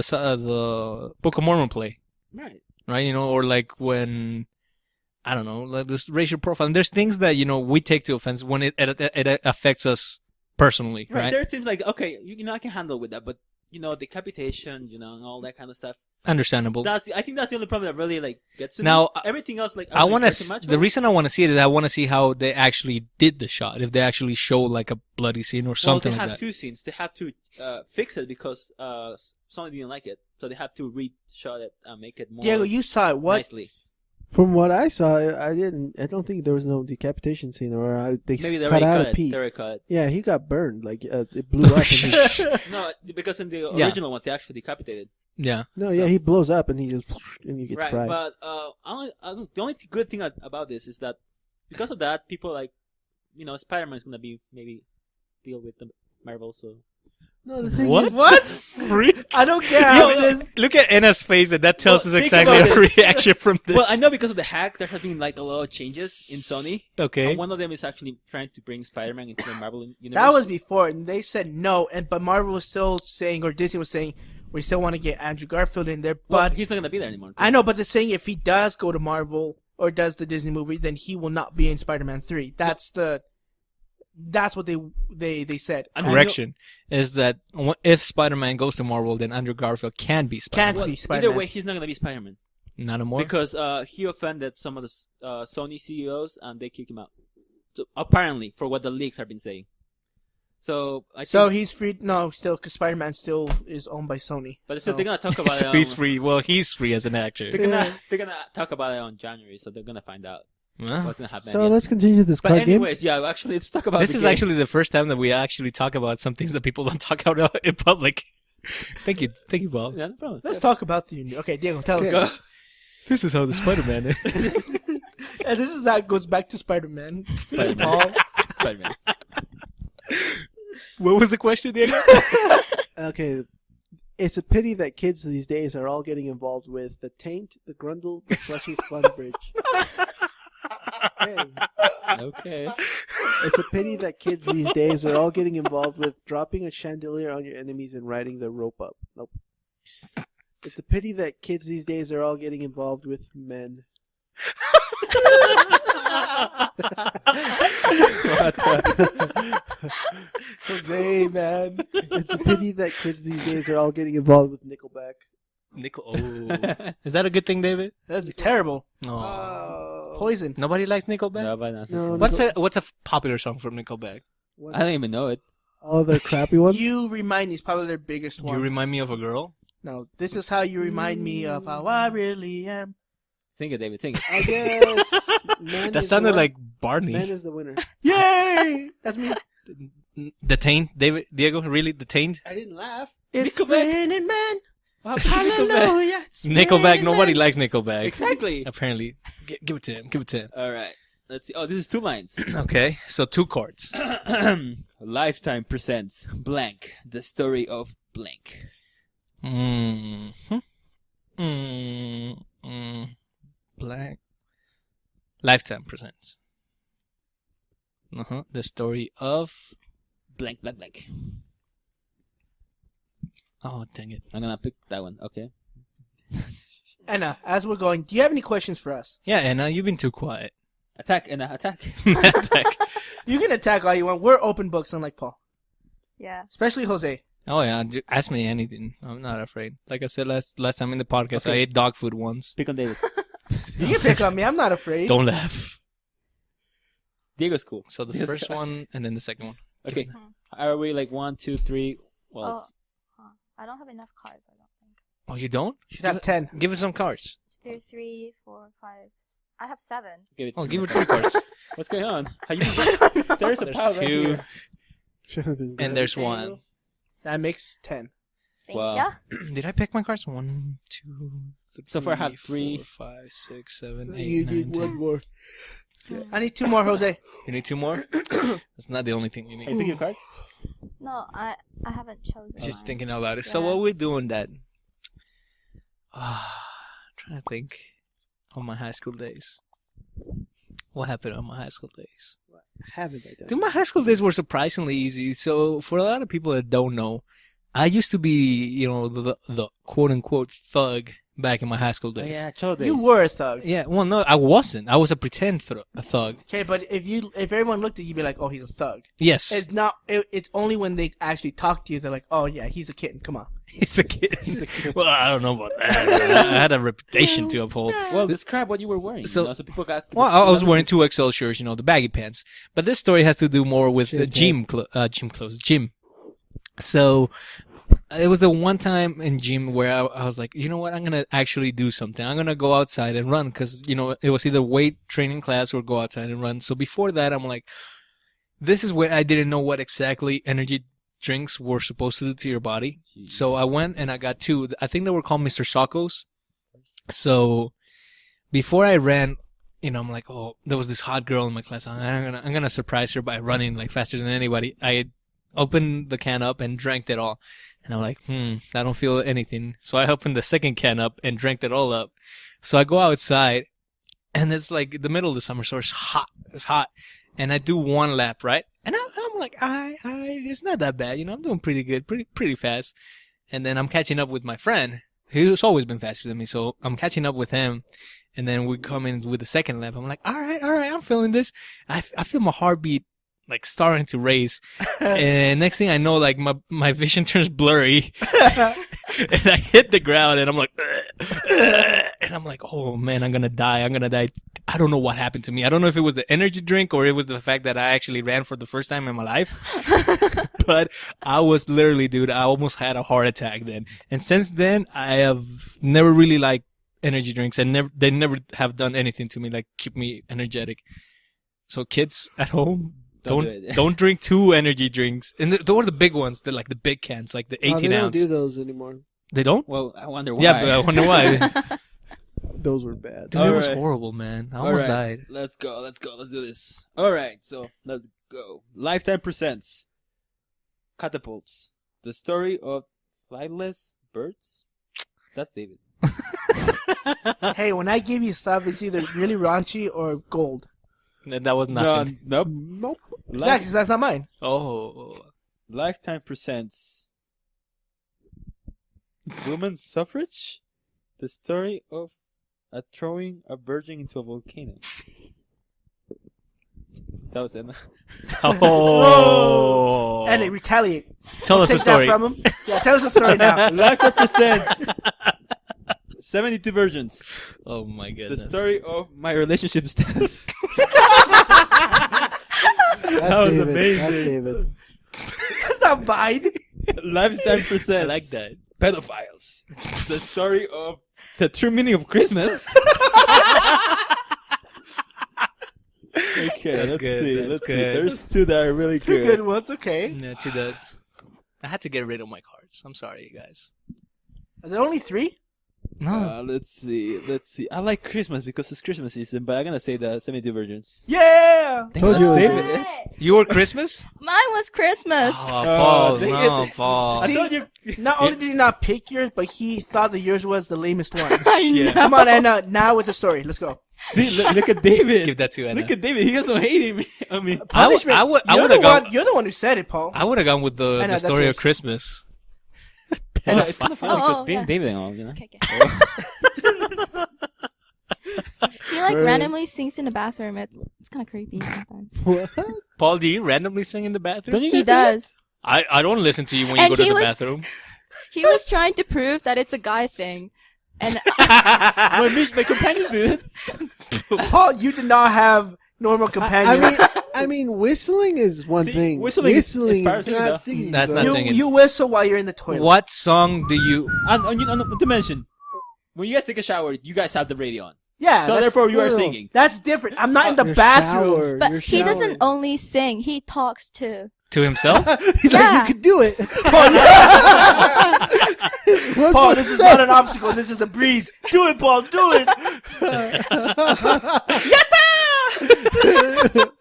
Speaker 2: Book of Mormon play,
Speaker 3: right.
Speaker 2: right? Or like when, I don't know, like this racial profile. And there's things that, we take to offense when it affects us personally,
Speaker 3: Right.
Speaker 2: right?
Speaker 3: There are things like, okay, I can handle with that, but decapitation, and all that kind of stuff.
Speaker 2: Understandable.
Speaker 3: I think that's the only problem that really like gets to
Speaker 2: Now,
Speaker 3: me. Everything else, like
Speaker 2: I want
Speaker 3: to.
Speaker 2: to. The reason I want to see it is I want to see how they actually did the shot. If they actually show like a bloody scene or something
Speaker 3: Well, they
Speaker 2: like
Speaker 3: have
Speaker 2: that.
Speaker 3: 2 scenes. They have to fix it because somebody didn't like it, so they have to re-shot it and make it more
Speaker 4: Diego, you saw it. What?
Speaker 3: nicely.
Speaker 5: From what I saw, I don't think there was no decapitation scene, or they
Speaker 3: Maybe they
Speaker 5: cut
Speaker 3: already
Speaker 5: out
Speaker 3: cut
Speaker 5: a
Speaker 3: it.
Speaker 5: piece.
Speaker 3: They already cut it.
Speaker 5: Yeah, he got burned. Like it blew up. And he,
Speaker 3: No, because in the
Speaker 2: Yeah.
Speaker 3: original one, they actually decapitated.
Speaker 2: Yeah.
Speaker 5: yeah, he blows up and he just and he gets
Speaker 3: Right,
Speaker 5: fried.
Speaker 3: but the only good thing about this is that because of that, people like, Spider-Man is gonna be maybe deal with the Marvel. So
Speaker 5: No, the thing
Speaker 2: What?
Speaker 5: is,
Speaker 4: What? I don't get how this.
Speaker 2: Look at Anna's face, and that tells
Speaker 3: Well,
Speaker 2: us
Speaker 3: think
Speaker 2: exactly
Speaker 3: about
Speaker 2: the
Speaker 3: it.
Speaker 2: reaction from this.
Speaker 3: well, I know because of the hack, there have been like a lot of changes in Sony.
Speaker 2: Okay.
Speaker 3: And one of them is actually trying to bring Spider-Man into the Marvel universe.
Speaker 4: That was before, and they said no. But Marvel was still saying, or Disney was saying, we still want to get Andrew Garfield in there.
Speaker 3: Well,
Speaker 4: But
Speaker 3: he's not gonna be there anymore.
Speaker 4: I know, but they're saying if he does go to Marvel or does the Disney movie, then he will not be in Spider-Man 3. That's what they said.
Speaker 3: I mean,
Speaker 2: Correction is that if Spider-Man goes to Marvel, then Andrew Garfield can be Spider-Man.
Speaker 4: Can't be
Speaker 3: Either
Speaker 4: Spider-Man.
Speaker 3: way, he's not gonna be Spider-Man
Speaker 2: Not anymore.
Speaker 3: because he offended some of the Sony CEOs and they kicked him out. So, apparently, for what the leaks have been saying. So I think,
Speaker 4: So he's free. No, still, because Spider-Man still is owned by Sony.
Speaker 3: but still,
Speaker 4: So-
Speaker 3: they're gonna talk about
Speaker 2: So
Speaker 3: it.
Speaker 2: he's free. Well, he's free as an actor.
Speaker 3: They're gonna talk about it on January, so they're gonna find out
Speaker 2: Huh?
Speaker 3: what's gonna happen.
Speaker 5: so
Speaker 3: yet.
Speaker 5: let's continue this
Speaker 3: But
Speaker 5: card game.
Speaker 3: anyways, yeah, actually, let's talk about
Speaker 2: This
Speaker 3: the
Speaker 2: is
Speaker 3: game.
Speaker 2: actually the first time that we actually talk about some things that people don't talk about in public. Thank you, Bob.
Speaker 3: Yeah, no problem.
Speaker 4: Let's talk about the union. Okay, Diego, tell us.
Speaker 3: Go.
Speaker 2: This is how the Spider-Man is.
Speaker 4: And this is how it goes back to Spider-Man.
Speaker 3: Spider-Man.
Speaker 4: Paul.
Speaker 3: Spider-Man.
Speaker 2: What was the question, Diego?
Speaker 5: Okay, it's a pity that kids these days are all getting involved with the taint, the grundle, the fleshy fun bridge. Hey,
Speaker 3: Okay.
Speaker 5: it's a pity that kids these days are all getting involved with dropping a chandelier on your enemies and riding the rope up. Nope. It's a pity that kids these days are all getting involved with men.
Speaker 4: Jose, man.
Speaker 5: It's a pity that kids these days are all getting involved with Nickelback.
Speaker 2: Nickel. Oh. Is that a good thing, David?
Speaker 4: That's terrible.
Speaker 2: No.
Speaker 5: Oh.
Speaker 4: Poison.
Speaker 2: Nobody likes Nickelback.
Speaker 3: No, but not.
Speaker 5: No,
Speaker 2: What's a popular song from Nickelback?
Speaker 5: What?
Speaker 3: I don't even know it.
Speaker 5: All their crappy ones?
Speaker 4: You remind me is probably their biggest one.
Speaker 2: You remind me of a girl.
Speaker 4: No, this is how you remind me of how I really am.
Speaker 3: Sing it, David. Sing it.
Speaker 5: I guess. Man
Speaker 2: That
Speaker 5: is
Speaker 2: sounded
Speaker 5: the
Speaker 2: like
Speaker 5: Man
Speaker 2: Barney.
Speaker 5: is the winner.
Speaker 4: Yay! That's me.
Speaker 2: The Taint, Diego, really the Taint?
Speaker 5: I didn't laugh.
Speaker 4: It's
Speaker 3: Nickelback.
Speaker 4: raining, man.
Speaker 3: What happened to Nickelback?
Speaker 4: Hallelujah. It's
Speaker 2: Nickelback.
Speaker 4: raining,
Speaker 2: Nobody
Speaker 4: man.
Speaker 2: likes Nickelback.
Speaker 3: Exactly.
Speaker 2: Apparently, give it to him. Give it to him.
Speaker 3: All right. Let's see. Oh, this is 2 lines.
Speaker 2: Okay, so 2 chords.
Speaker 3: Lifetime presents blank. The story of blank.
Speaker 2: Black. Lifetime presents. The story of.
Speaker 3: Blank, blank, blank.
Speaker 2: Oh, dang it.
Speaker 3: I'm gonna pick that one. Okay.
Speaker 4: Anna, as we're going, do you have any questions for us?
Speaker 2: Yeah, Anna, you've been too quiet.
Speaker 3: Attack and attack.
Speaker 2: Attack.
Speaker 4: You can attack all you want. We're open books, unlike Paul.
Speaker 6: Yeah.
Speaker 4: Especially Jose.
Speaker 2: Oh yeah, ask me anything. I'm not afraid. Like I said last time in the podcast, I ate dog food once.
Speaker 3: Pick on David.
Speaker 4: You can pick on me. I'm not afraid.
Speaker 2: Don't laugh.
Speaker 3: Diego's cool.
Speaker 2: So the
Speaker 3: Yes.
Speaker 2: first one and then the second one.
Speaker 3: Okay. Are we like 1, 2, 3? Well,
Speaker 6: Oh,
Speaker 3: it's-
Speaker 6: I don't have enough cards. I don't think.
Speaker 2: Oh, you don't?
Speaker 4: Should have 10.
Speaker 2: Give us some cards.
Speaker 6: There's 3, 4, 5. I have 7.
Speaker 3: give it
Speaker 2: Oh,
Speaker 3: to
Speaker 2: give
Speaker 3: me.
Speaker 2: her 3 cards.
Speaker 3: What's going on? How you? There's a
Speaker 2: There's
Speaker 3: pile right
Speaker 2: 2
Speaker 3: here.
Speaker 5: Should've been
Speaker 2: and
Speaker 5: better.
Speaker 2: there's 1.
Speaker 4: That makes 10.
Speaker 6: Thank
Speaker 3: Wow.
Speaker 6: ya.
Speaker 2: Did I pick my cards? 1, 2,
Speaker 3: So far I have 3.
Speaker 2: 4, 5, 6, 7,
Speaker 5: So
Speaker 2: 8,
Speaker 5: you
Speaker 2: 9,
Speaker 5: need
Speaker 2: 10.
Speaker 5: one more.
Speaker 4: I need 2 more, Jose.
Speaker 2: You need 2 more? That's not the only thing you
Speaker 3: Are you
Speaker 2: need.
Speaker 3: picking cards?
Speaker 6: No, I haven't chosen.
Speaker 2: Just
Speaker 6: mine.
Speaker 2: thinking out loud. So
Speaker 6: Yeah.
Speaker 2: what we're doing that? Trying to think of my high school days. What happened on my high school days?
Speaker 5: Haven't I done?
Speaker 2: Dude, my high school days were surprisingly easy. So for a lot of people that don't know, I used to be, the quote unquote thug back in my high school
Speaker 3: Oh,
Speaker 2: days.
Speaker 3: yeah, chill days.
Speaker 4: You were a thug.
Speaker 2: Yeah, well, no, I wasn't. I was a pretend a thug.
Speaker 4: Okay, but if everyone looked at you, you'd be like, oh, he's a thug.
Speaker 2: Yes.
Speaker 4: It's not. It's only when they actually talk to you, they're like, oh yeah, he's a kitten. Come on.
Speaker 2: He's a kid. Well, I don't know about that. I had a reputation to uphold.
Speaker 3: Well, describe what you were wearing.
Speaker 2: So-
Speaker 3: so people got.
Speaker 2: Well, I was wearing 2XL shirts, the baggy pants. But this story has to do more with the gym clothes. So it was the one time in gym where I was like, you know what? I'm going to actually do something. I'm going to go outside and run because, it was either weight training class or go outside and run. So before that, I'm like, this is where I didn't know what exactly energy drinks were supposed to do to your body. So I went and I got 2. I think they were called Mr. Sockos. So before I ran, I'm like, oh, there was this hot girl in my class. I'm gonna surprise her by running like faster than anybody. I opened the can up and drank it all. And I'm like, I don't feel anything. So I opened the second can up and drank it all up. So I go outside and it's like the middle of the summer, so it's hot. It's hot. And I do 1 lap, right? And I'm like, it's not that bad. I'm doing pretty good, pretty fast. And then I'm catching up with my friend, who's always been faster than me. So I'm catching up with him. And then we come in with the second lap. I'm like, all right, I'm feeling this. I feel my heartbeat like starting to race. And next thing I know, like my vision turns blurry. And I hit the ground and I'm like, and I'm like, oh man, I'm gonna die. I don't know what happened to me. I don't know if it was the energy drink or it was the fact that I actually ran for the first time in my life. But I was literally, dude, I almost had a heart attack then. And since then, I have never really liked energy drinks and they never have done anything to me like keep me energetic. So kids at home, don't drink 2 energy drinks. And they were the big ones. They're like the big cans, like the 18
Speaker 5: they don't
Speaker 2: ounce.
Speaker 5: do those anymore.
Speaker 2: They don't?
Speaker 3: Well, I wonder why.
Speaker 2: Yeah, but I wonder why.
Speaker 5: Those were bad.
Speaker 2: Dude, it was
Speaker 3: Alright.
Speaker 2: horrible, man. I almost died.
Speaker 3: Let's go. Let's do this. All right, so let's go. Lifetime presents Catapults. The story of flightless birds. That's David.
Speaker 4: Hey, when I give you stuff, it's either really raunchy or gold.
Speaker 2: That was nothing.
Speaker 3: Nope.
Speaker 5: Nope.
Speaker 4: Yeah, 'cause that's not mine.
Speaker 2: Oh.
Speaker 3: Lifetime presents women's suffrage. The story of throwing a virgin into a volcano. That was it.
Speaker 2: Oh.
Speaker 4: And they retaliate.
Speaker 2: Tell us the
Speaker 4: Take
Speaker 2: story.
Speaker 4: that from him. Yeah, tell us the story now.
Speaker 3: Lifetime presents 72 virgins.
Speaker 2: Oh my
Speaker 3: The
Speaker 2: goodness.
Speaker 3: story of my relationship status.
Speaker 5: That
Speaker 3: was
Speaker 5: David.
Speaker 3: amazing.
Speaker 5: That's David.
Speaker 4: That's not mine.
Speaker 3: Lifetime presents
Speaker 2: I like that.
Speaker 3: pedophiles. The story of the true meaning of Christmas. Okay,
Speaker 2: That's
Speaker 3: let's
Speaker 2: good,
Speaker 3: see.
Speaker 2: that's
Speaker 3: Let's see.
Speaker 2: good.
Speaker 3: There's 2 that are really
Speaker 4: Two good ones, okay.
Speaker 2: Yeah, 2 duds. I had to get rid of my cards. I'm sorry, you guys.
Speaker 4: Are there only 3?
Speaker 2: No.
Speaker 3: Let's see. I like Christmas because it's Christmas season, but I'm gonna say the 72 virgins.
Speaker 4: Yeah!
Speaker 5: Told you.
Speaker 3: David.
Speaker 2: You were Christmas?
Speaker 6: Mine was Christmas.
Speaker 2: Oh, Paul.
Speaker 3: dang
Speaker 2: No,
Speaker 3: it.
Speaker 2: Paul.
Speaker 3: I
Speaker 4: See,
Speaker 3: thought you.
Speaker 4: Not only did he not pick yours, but he thought that yours was the lamest one.
Speaker 2: Yeah.
Speaker 4: Come on, Anna. Now with the story. Let's go.
Speaker 3: See, look at David.
Speaker 2: Give that to Anna.
Speaker 3: Look at David. He doesn't hate me. I mean,
Speaker 4: Punishment.
Speaker 2: I would
Speaker 4: You're
Speaker 2: have
Speaker 4: the
Speaker 2: gone.
Speaker 4: one. You're the one who said it, Paul.
Speaker 2: I would have gone with
Speaker 4: I know,
Speaker 2: the
Speaker 4: that's
Speaker 2: story
Speaker 4: yours.
Speaker 2: of Christmas.
Speaker 3: I know, it's kind of funny because
Speaker 6: Oh,
Speaker 3: being
Speaker 6: yeah.
Speaker 3: David and all, you know.
Speaker 6: Okay, He like randomly sings in the bathroom. It's kind of creepy sometimes.
Speaker 5: What?
Speaker 2: Paul, do you randomly sing in the bathroom?
Speaker 3: Don't you
Speaker 6: He
Speaker 3: guys do
Speaker 6: does.
Speaker 2: I don't listen to you when you
Speaker 6: And
Speaker 2: go to
Speaker 6: he
Speaker 2: the
Speaker 6: was-
Speaker 2: bathroom.
Speaker 6: He was trying to prove that it's a guy thing, and
Speaker 3: that? My companions did it.
Speaker 4: Paul, you did not have normal
Speaker 5: I
Speaker 4: companions.
Speaker 5: mean, I mean, whistling is one
Speaker 3: See,
Speaker 5: thing.
Speaker 3: whistling is part of
Speaker 5: is
Speaker 3: singing, though.
Speaker 5: not singing.
Speaker 2: That's
Speaker 5: though.
Speaker 2: not singing.
Speaker 4: You whistle while you're in the toilet.
Speaker 2: What song do you?
Speaker 3: And you know, not to mention, when you guys take a shower, you guys have the radio on.
Speaker 4: Yeah,
Speaker 3: So
Speaker 4: that's,
Speaker 3: therefore, you are
Speaker 5: no.
Speaker 3: singing.
Speaker 4: that's different. I'm not in the
Speaker 5: Your
Speaker 4: bathroom.
Speaker 5: shower,
Speaker 6: But
Speaker 5: your
Speaker 6: he doesn't
Speaker 5: shower.
Speaker 6: only sing; he talks too.
Speaker 2: To himself?
Speaker 5: He's
Speaker 6: Yeah.
Speaker 5: like, you could do it. What
Speaker 4: Paul,
Speaker 5: the
Speaker 4: this is
Speaker 5: fuck?
Speaker 4: not an obstacle. This is a breeze. Do it, Paul. Do it.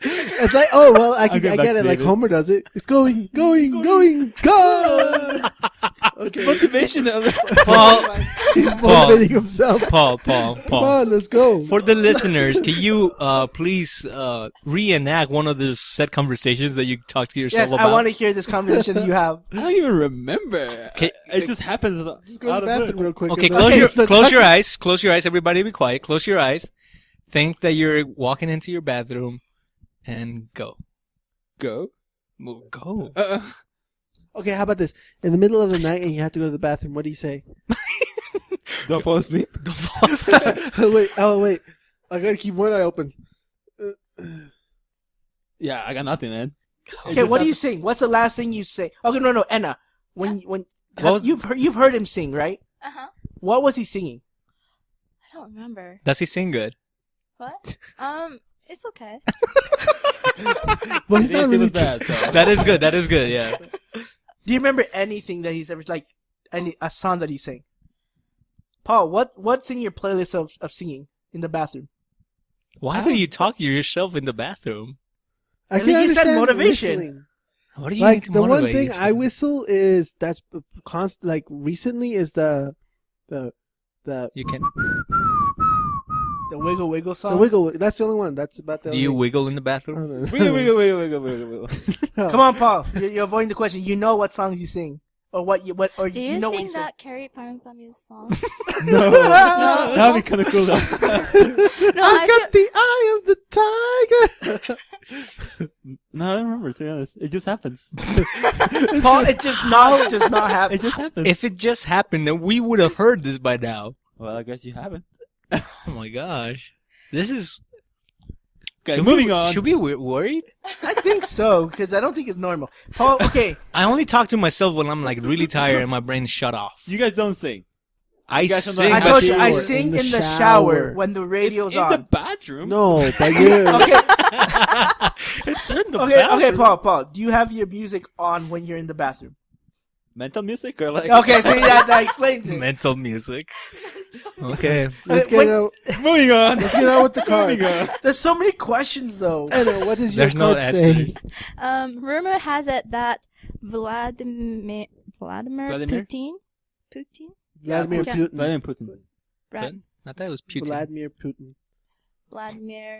Speaker 5: It's like, oh well, I
Speaker 3: get
Speaker 5: get
Speaker 3: back
Speaker 5: it.
Speaker 3: to
Speaker 5: Like
Speaker 3: David.
Speaker 5: Homer does it. It's going, go!
Speaker 3: It's motivational.
Speaker 2: Paul,
Speaker 5: He's motivating himself.
Speaker 2: Paul.
Speaker 5: Come on, let's go.
Speaker 2: For the listeners, can you please reenact one of the set conversations that you talked to yourself
Speaker 4: Yes,
Speaker 2: about?
Speaker 4: I want to hear this conversation that you have.
Speaker 3: I don't even remember.
Speaker 2: Okay.
Speaker 3: It just happens.
Speaker 5: Just go to the bathroom real quick.
Speaker 2: Okay,
Speaker 5: and then-
Speaker 2: close your eyes. Close your eyes. Everybody be quiet. Close your eyes. Think that you're walking into your bathroom and go.
Speaker 3: Go.
Speaker 2: Go.
Speaker 5: Okay, how about this? In the middle of the night and you have to go to the bathroom, what do you say?
Speaker 3: Don't fall asleep.
Speaker 2: Don't fall asleep.
Speaker 5: wait. I gotta keep one eye open.
Speaker 3: Yeah, I got nothing, man.
Speaker 4: Okay, what do you sing? What's the last thing you say? Okay, no, Anna. When you've heard him sing, right?
Speaker 6: Uh-huh.
Speaker 4: What was he singing?
Speaker 6: I don't remember.
Speaker 2: Does he sing good?
Speaker 6: What? It's okay.
Speaker 5: Well, he's
Speaker 3: It
Speaker 5: not
Speaker 3: was
Speaker 5: really
Speaker 3: bad. So.
Speaker 2: That is good. That is good. Yeah.
Speaker 4: Do you remember anything that he's ever like a song that he sang? Paul, what's in your playlist of singing in the bathroom?
Speaker 2: Why do you talk to yourself in the bathroom?
Speaker 5: I
Speaker 4: And
Speaker 5: can
Speaker 4: then you said
Speaker 5: understand
Speaker 4: motivation.
Speaker 5: whistling.
Speaker 2: What do you
Speaker 5: Like
Speaker 2: need to
Speaker 5: the one
Speaker 2: motivate
Speaker 5: thing
Speaker 2: yourself?
Speaker 5: I whistle is that's constant. Like recently is the
Speaker 2: You can.
Speaker 4: The Wiggle song.
Speaker 5: wiggle. That's the only one. That's about the.
Speaker 2: Do you
Speaker 5: only,
Speaker 2: wiggle in the
Speaker 5: I
Speaker 2: bathroom?
Speaker 5: don't know.
Speaker 3: Wiggle.
Speaker 4: Come on, Paul. You're avoiding the question. You know what songs you sing, or
Speaker 6: Do you
Speaker 4: know what
Speaker 6: sing
Speaker 4: you
Speaker 6: that Carrie Paramkamuse song?
Speaker 3: No.
Speaker 6: No.
Speaker 3: That'd be kind of cool, though.
Speaker 6: No,
Speaker 5: I've
Speaker 6: I
Speaker 5: got the eye of the tiger.
Speaker 3: No, I don't remember, to be honest. It just happens.
Speaker 4: Paul, it just not happen.
Speaker 3: It just happens.
Speaker 2: If it just happened, then we would have heard this by now.
Speaker 3: Well, I guess you haven't.
Speaker 2: Oh my gosh. This is.
Speaker 3: Okay,
Speaker 2: Should
Speaker 3: moving
Speaker 2: we,
Speaker 3: on.
Speaker 2: Should we be worried?
Speaker 4: I think so because I don't think it's normal. Paul, okay.
Speaker 2: I only talk to myself when I'm like really tired and my brain is shut off.
Speaker 3: You guys don't sing.
Speaker 2: I
Speaker 3: guys are not
Speaker 2: sing.
Speaker 4: I told you
Speaker 3: Happy
Speaker 4: I
Speaker 3: hour.
Speaker 4: sing
Speaker 5: In the
Speaker 4: in the
Speaker 5: shower.
Speaker 4: shower when the radio's
Speaker 3: It's in
Speaker 4: on.
Speaker 3: the bathroom.
Speaker 5: No, but you.
Speaker 4: Okay,
Speaker 3: It's in the
Speaker 4: okay,
Speaker 3: bathroom.
Speaker 4: Paul. Do you have your music on when you're in the bathroom?
Speaker 3: Mental music or like...
Speaker 4: Okay, see that explains it.
Speaker 2: Mental music. Okay.
Speaker 5: Let's
Speaker 4: When-
Speaker 5: get out.
Speaker 3: Moving on.
Speaker 5: Let's get out with the card.
Speaker 3: Moving on.
Speaker 4: There's so many questions though.
Speaker 5: Anna, what does your
Speaker 2: There's no
Speaker 5: card say?
Speaker 2: answer.
Speaker 6: Rumor has it that Vladimir
Speaker 3: Vladimir?
Speaker 6: Putin.
Speaker 5: Vladimir
Speaker 6: Okay.
Speaker 5: Putin.
Speaker 3: Vladimir Putin.
Speaker 2: But I thought it was Putin.
Speaker 6: Vladimir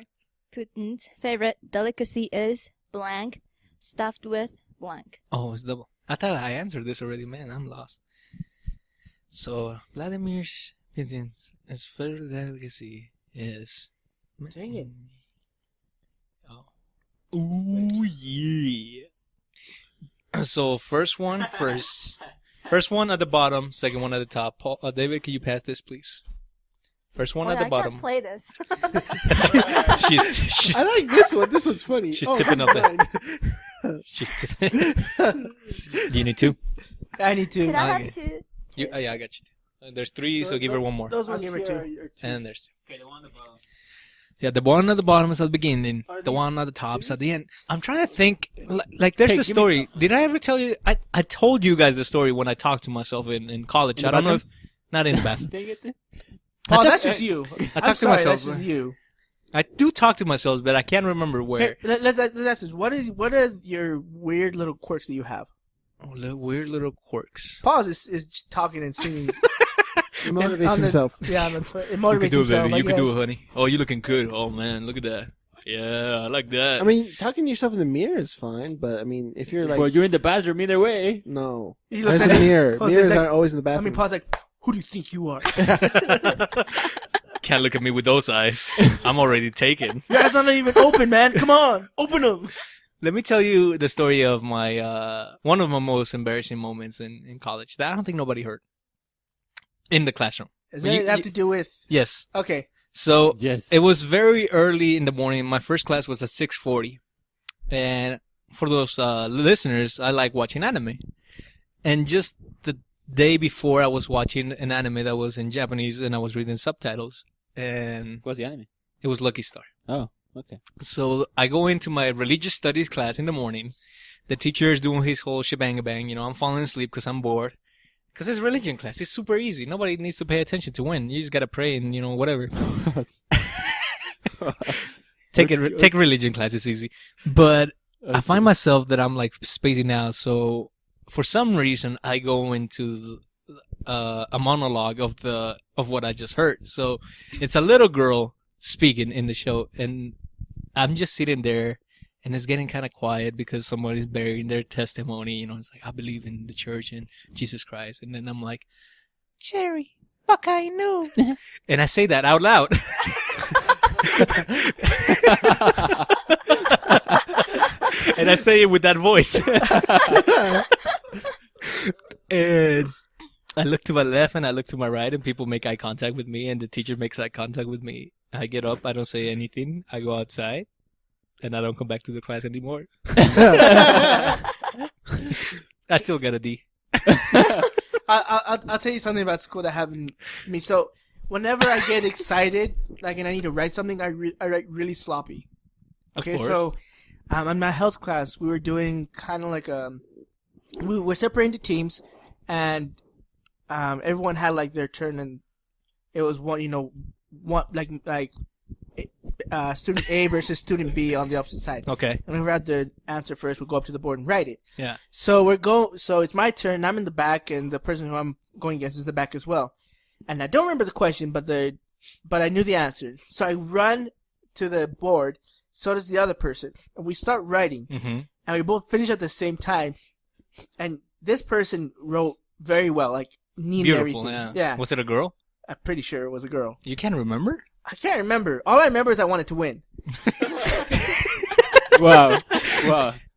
Speaker 6: Putin's favorite delicacy is blank, stuffed with blank.
Speaker 2: Oh, it's double. I thought I answered this already. Man, I'm lost. So, Vladimir Putin's favorite delicacy is...
Speaker 4: Dang it.
Speaker 2: Oh. Ooh, yeah. So, first one first. First one at the bottom, second one at the top. Paul, David, can you pass this, please? First one
Speaker 6: Boy,
Speaker 2: at the
Speaker 6: I
Speaker 2: bottom.
Speaker 6: can't play this.
Speaker 2: she's
Speaker 5: I like this one. This one's funny.
Speaker 2: She's
Speaker 5: Oh,
Speaker 2: tipping
Speaker 5: this
Speaker 2: up
Speaker 5: is
Speaker 2: the-
Speaker 5: mine.
Speaker 2: she's Do you need two?
Speaker 4: I need to.
Speaker 6: Can I
Speaker 2: Okay.
Speaker 6: have two?
Speaker 2: Yeah, I got you two. There's three, so give her one more.
Speaker 4: Those ones give her two.
Speaker 2: And then there's two.
Speaker 3: Okay, the one above.
Speaker 2: Yeah, the one at the bottom is at the beginning.
Speaker 5: Are
Speaker 2: The
Speaker 5: these
Speaker 2: one at the top is at the end. I'm trying to think. Like, there's
Speaker 3: Hey,
Speaker 2: the
Speaker 3: give me-
Speaker 2: story. Did I ever tell you? I told you guys the story when I talked to myself in college.
Speaker 3: In the
Speaker 2: I don't know if.
Speaker 3: bathroom?
Speaker 2: Not in the bathroom.
Speaker 3: Dang it.
Speaker 4: Paul,
Speaker 2: I
Speaker 4: that's
Speaker 2: talk-
Speaker 4: just you.
Speaker 2: I
Speaker 4: I'm
Speaker 2: talk to
Speaker 4: sorry,
Speaker 2: myself.
Speaker 4: That's just you.
Speaker 2: I do talk to myself, but I can't remember where.
Speaker 4: Okay, let's ask this. What are your weird little quirks that you have?
Speaker 2: Oh, weird little quirks.
Speaker 4: Paul is talking and singing.
Speaker 5: He motivates
Speaker 4: on the-
Speaker 5: himself.
Speaker 4: Yeah, it
Speaker 2: You
Speaker 4: motivates
Speaker 2: can do it,
Speaker 4: himself.
Speaker 2: baby.
Speaker 4: I
Speaker 2: You can do
Speaker 4: guess.
Speaker 2: it, honey. Oh, you looking good. Oh man, look at that. Yeah, I like that.
Speaker 5: I mean, talking to yourself in the mirror is fine, but I mean, if you're like,
Speaker 3: Well, you're in the bathroom either way.
Speaker 5: no,
Speaker 4: He looks
Speaker 5: there's
Speaker 4: at
Speaker 5: a
Speaker 4: it.
Speaker 5: mirror.
Speaker 4: Oh, so
Speaker 5: Mirrors
Speaker 4: it's like-
Speaker 5: aren't always in the
Speaker 4: I
Speaker 5: bathroom.
Speaker 4: mean, Paul's like, who do you think you are?
Speaker 2: Can't look at me with those eyes. I'm already taken.
Speaker 4: Your eyes are not even open, man. Come on, open them.
Speaker 2: Let me tell you the story of my one of my most embarrassing moments in college that I don't think nobody heard in the classroom.
Speaker 4: Does
Speaker 2: You-
Speaker 4: that have
Speaker 2: you-
Speaker 4: to do with?
Speaker 2: Yes.
Speaker 4: Okay.
Speaker 2: So
Speaker 3: Yes.
Speaker 2: it was very early in the morning. My first class was at 6:40, And for those listeners, I like watching anime. And just the day before, I was watching an anime that was in Japanese, and I was reading subtitles. And
Speaker 3: What's the anime?
Speaker 2: it was Lucky Star.
Speaker 3: Oh, okay.
Speaker 2: So I go into my religious studies class in the morning. The teacher is doing his whole shebang-a-bang. You know, I'm falling asleep because I'm bored. Because it's religion class. It's super easy. Nobody needs to pay attention to win. You just gotta pray and, you know, whatever. Take religion class. It's easy. But I find myself that I'm like spacing out. So for some reason, I go into a monologue of what I just heard. So it's a little girl speaking in the show, and I'm just sitting there, and it's getting kind of quiet because somebody's bearing their testimony. You know, it's like, I believe in the church and Jesus Christ. And then I'm like, Jerry, fuck I knew. And I say that out loud. And I say it with that voice. And I look to my left and I look to my right, and people make eye contact with me, and the teacher makes eye contact with me. I get up, I don't say anything, I go outside, and I don't come back to the class anymore. I still got a D.
Speaker 4: I'll tell you something about school that happened to me. So whenever I get excited, like, and I need to write something, I write really sloppy. Okay, so in my health class, we were doing kind of like we were separating the teams, and everyone had like their turn, and it was student A versus student B on the opposite side.
Speaker 2: Okay.
Speaker 4: And whoever had the answer first would go up to the board and write it.
Speaker 2: Yeah.
Speaker 4: So so it's my turn. I'm in the back, and the person who I'm going against is the back as well. And I don't remember the question, but I knew the answer. So I run to the board. So does the other person, and we start writing.
Speaker 2: Mm-hmm.
Speaker 4: And we both finish at the same time. And this person wrote very well, like neat
Speaker 2: Beautiful,
Speaker 4: and everything.
Speaker 2: yeah. Was it a girl?
Speaker 4: I'm pretty sure it was a girl.
Speaker 2: You can't remember?
Speaker 4: I can't remember. All I remember is I wanted to win.
Speaker 3: Wow.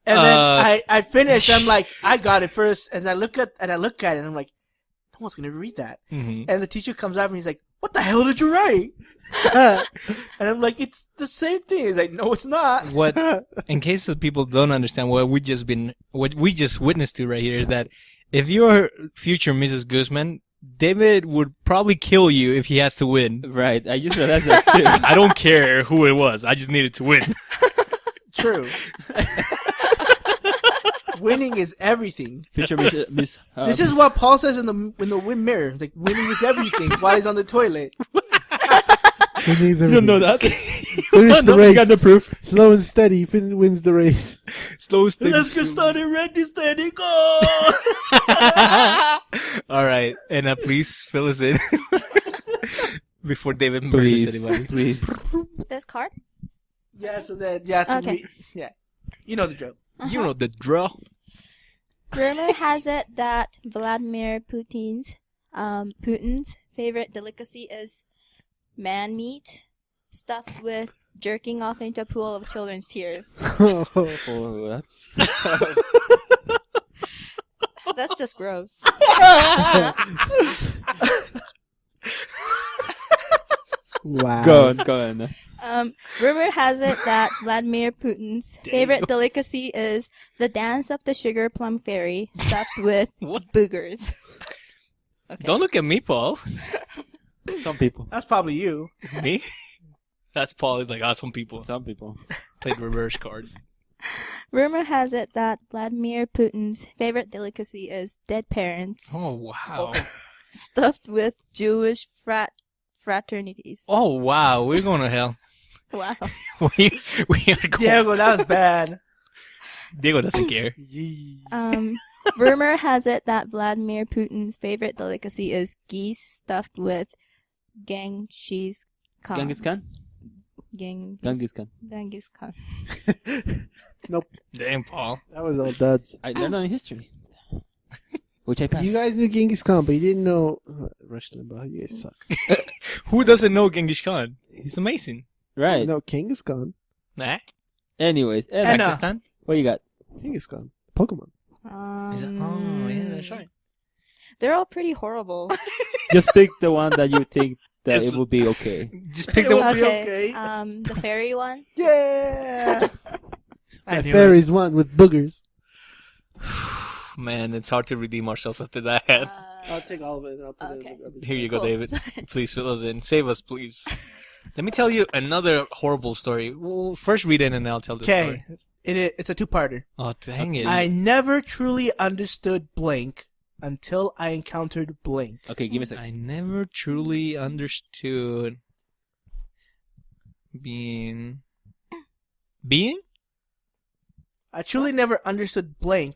Speaker 4: And then I finished. I'm like, I got it first, and I look at it, and I'm like, no one's gonna read that.
Speaker 2: Mm-hmm.
Speaker 4: And the teacher comes up and he's like, "What the hell did you write?" And I'm like, "It's the same thing." He's like, "No, it's not."
Speaker 2: What? In case of people don't understand what we just witnessed to right here is that if you're future Mrs. Guzman, David would probably kill you if he has to win.
Speaker 3: Right. I just realized that too.
Speaker 2: I don't care who it was. I just needed to win.
Speaker 4: True. Winning is everything.
Speaker 3: Future Miss.
Speaker 4: This is what Paul says in the mirror. Like, winning is everything while he's on the toilet.
Speaker 5: Winning is
Speaker 3: You
Speaker 5: everything.
Speaker 3: don't know that.
Speaker 5: Finish the race.
Speaker 3: You got the proof.
Speaker 5: Slow and steady wins the race.
Speaker 2: Slow steady.
Speaker 4: Let's get started. Ready, steady, go!
Speaker 2: All right, and please fill us in before David murders anybody.
Speaker 3: Please.
Speaker 6: This card?
Speaker 4: Yeah, so
Speaker 6: Okay.
Speaker 4: you know the joke.
Speaker 2: You know the draw.
Speaker 6: Rumor has it that Vladimir Putin's favorite delicacy is man meat stuffed with jerking off into a pool of children's tears.
Speaker 3: Oh, that's.
Speaker 6: That's just gross.
Speaker 5: Wow.
Speaker 3: Go on.
Speaker 6: Rumor has it that Vladimir Putin's favorite delicacy is the dance of the sugar plum fairy stuffed with
Speaker 2: What?
Speaker 6: boogers. Okay.
Speaker 2: Don't look at me, Paul.
Speaker 3: Some people.
Speaker 4: That's probably you.
Speaker 2: Me? That's Paul. He's like, some people
Speaker 3: Some people.
Speaker 2: played reverse card.
Speaker 6: Rumor has it that Vladimir Putin's favorite delicacy is dead parents
Speaker 2: Oh wow.
Speaker 6: stuffed with Jewish fraternities.
Speaker 2: Oh wow. We're going to hell.
Speaker 6: Wow.
Speaker 2: we are going.
Speaker 4: Diego, that was bad.
Speaker 2: Diego doesn't care.
Speaker 6: Rumor has it that Vladimir Putin's favorite delicacy is geese stuffed with Genghis Khan.
Speaker 3: Genghis Khan? Genghis Khan.
Speaker 6: Genghis Khan.
Speaker 5: Nope.
Speaker 2: Damn, Paul.
Speaker 5: That was all duds.
Speaker 3: I learned on history. Which I passed.
Speaker 5: You guys knew Genghis Khan, but you didn't know Rush Limbaugh. You guys suck.
Speaker 2: Who doesn't know Genghis Khan? He's amazing.
Speaker 3: Right.
Speaker 5: No, Genghis Khan.
Speaker 2: Nah.
Speaker 3: Anyways,
Speaker 2: Pakistan?
Speaker 3: what you got?
Speaker 5: Genghis Khan. Pokemon.
Speaker 2: Is that, oh, yeah, that's right.
Speaker 6: They're all pretty horrible.
Speaker 3: Just pick the one that you think that
Speaker 2: Just-
Speaker 3: it will be okay.
Speaker 2: Just pick the one.
Speaker 4: Be okay.
Speaker 6: The fairy one.
Speaker 5: Yeah.
Speaker 4: I knew
Speaker 5: Fairies one with boogers.
Speaker 2: Man, it's hard to redeem ourselves after that.
Speaker 5: I'll take all of it and I'll put it in
Speaker 6: Okay.
Speaker 5: the garbage.
Speaker 2: Here you go,
Speaker 6: Cool.
Speaker 2: David. Please fill us in. Save us, please. Let me tell you another horrible story. Well, first read it and then I'll tell the
Speaker 4: Okay,
Speaker 2: story.
Speaker 4: it's a two-parter.
Speaker 2: Oh, dang it.
Speaker 4: I never truly understood blank until I encountered blank.
Speaker 3: Okay, give me a second.
Speaker 2: I never truly understood being... Being?
Speaker 4: I truly never understood blank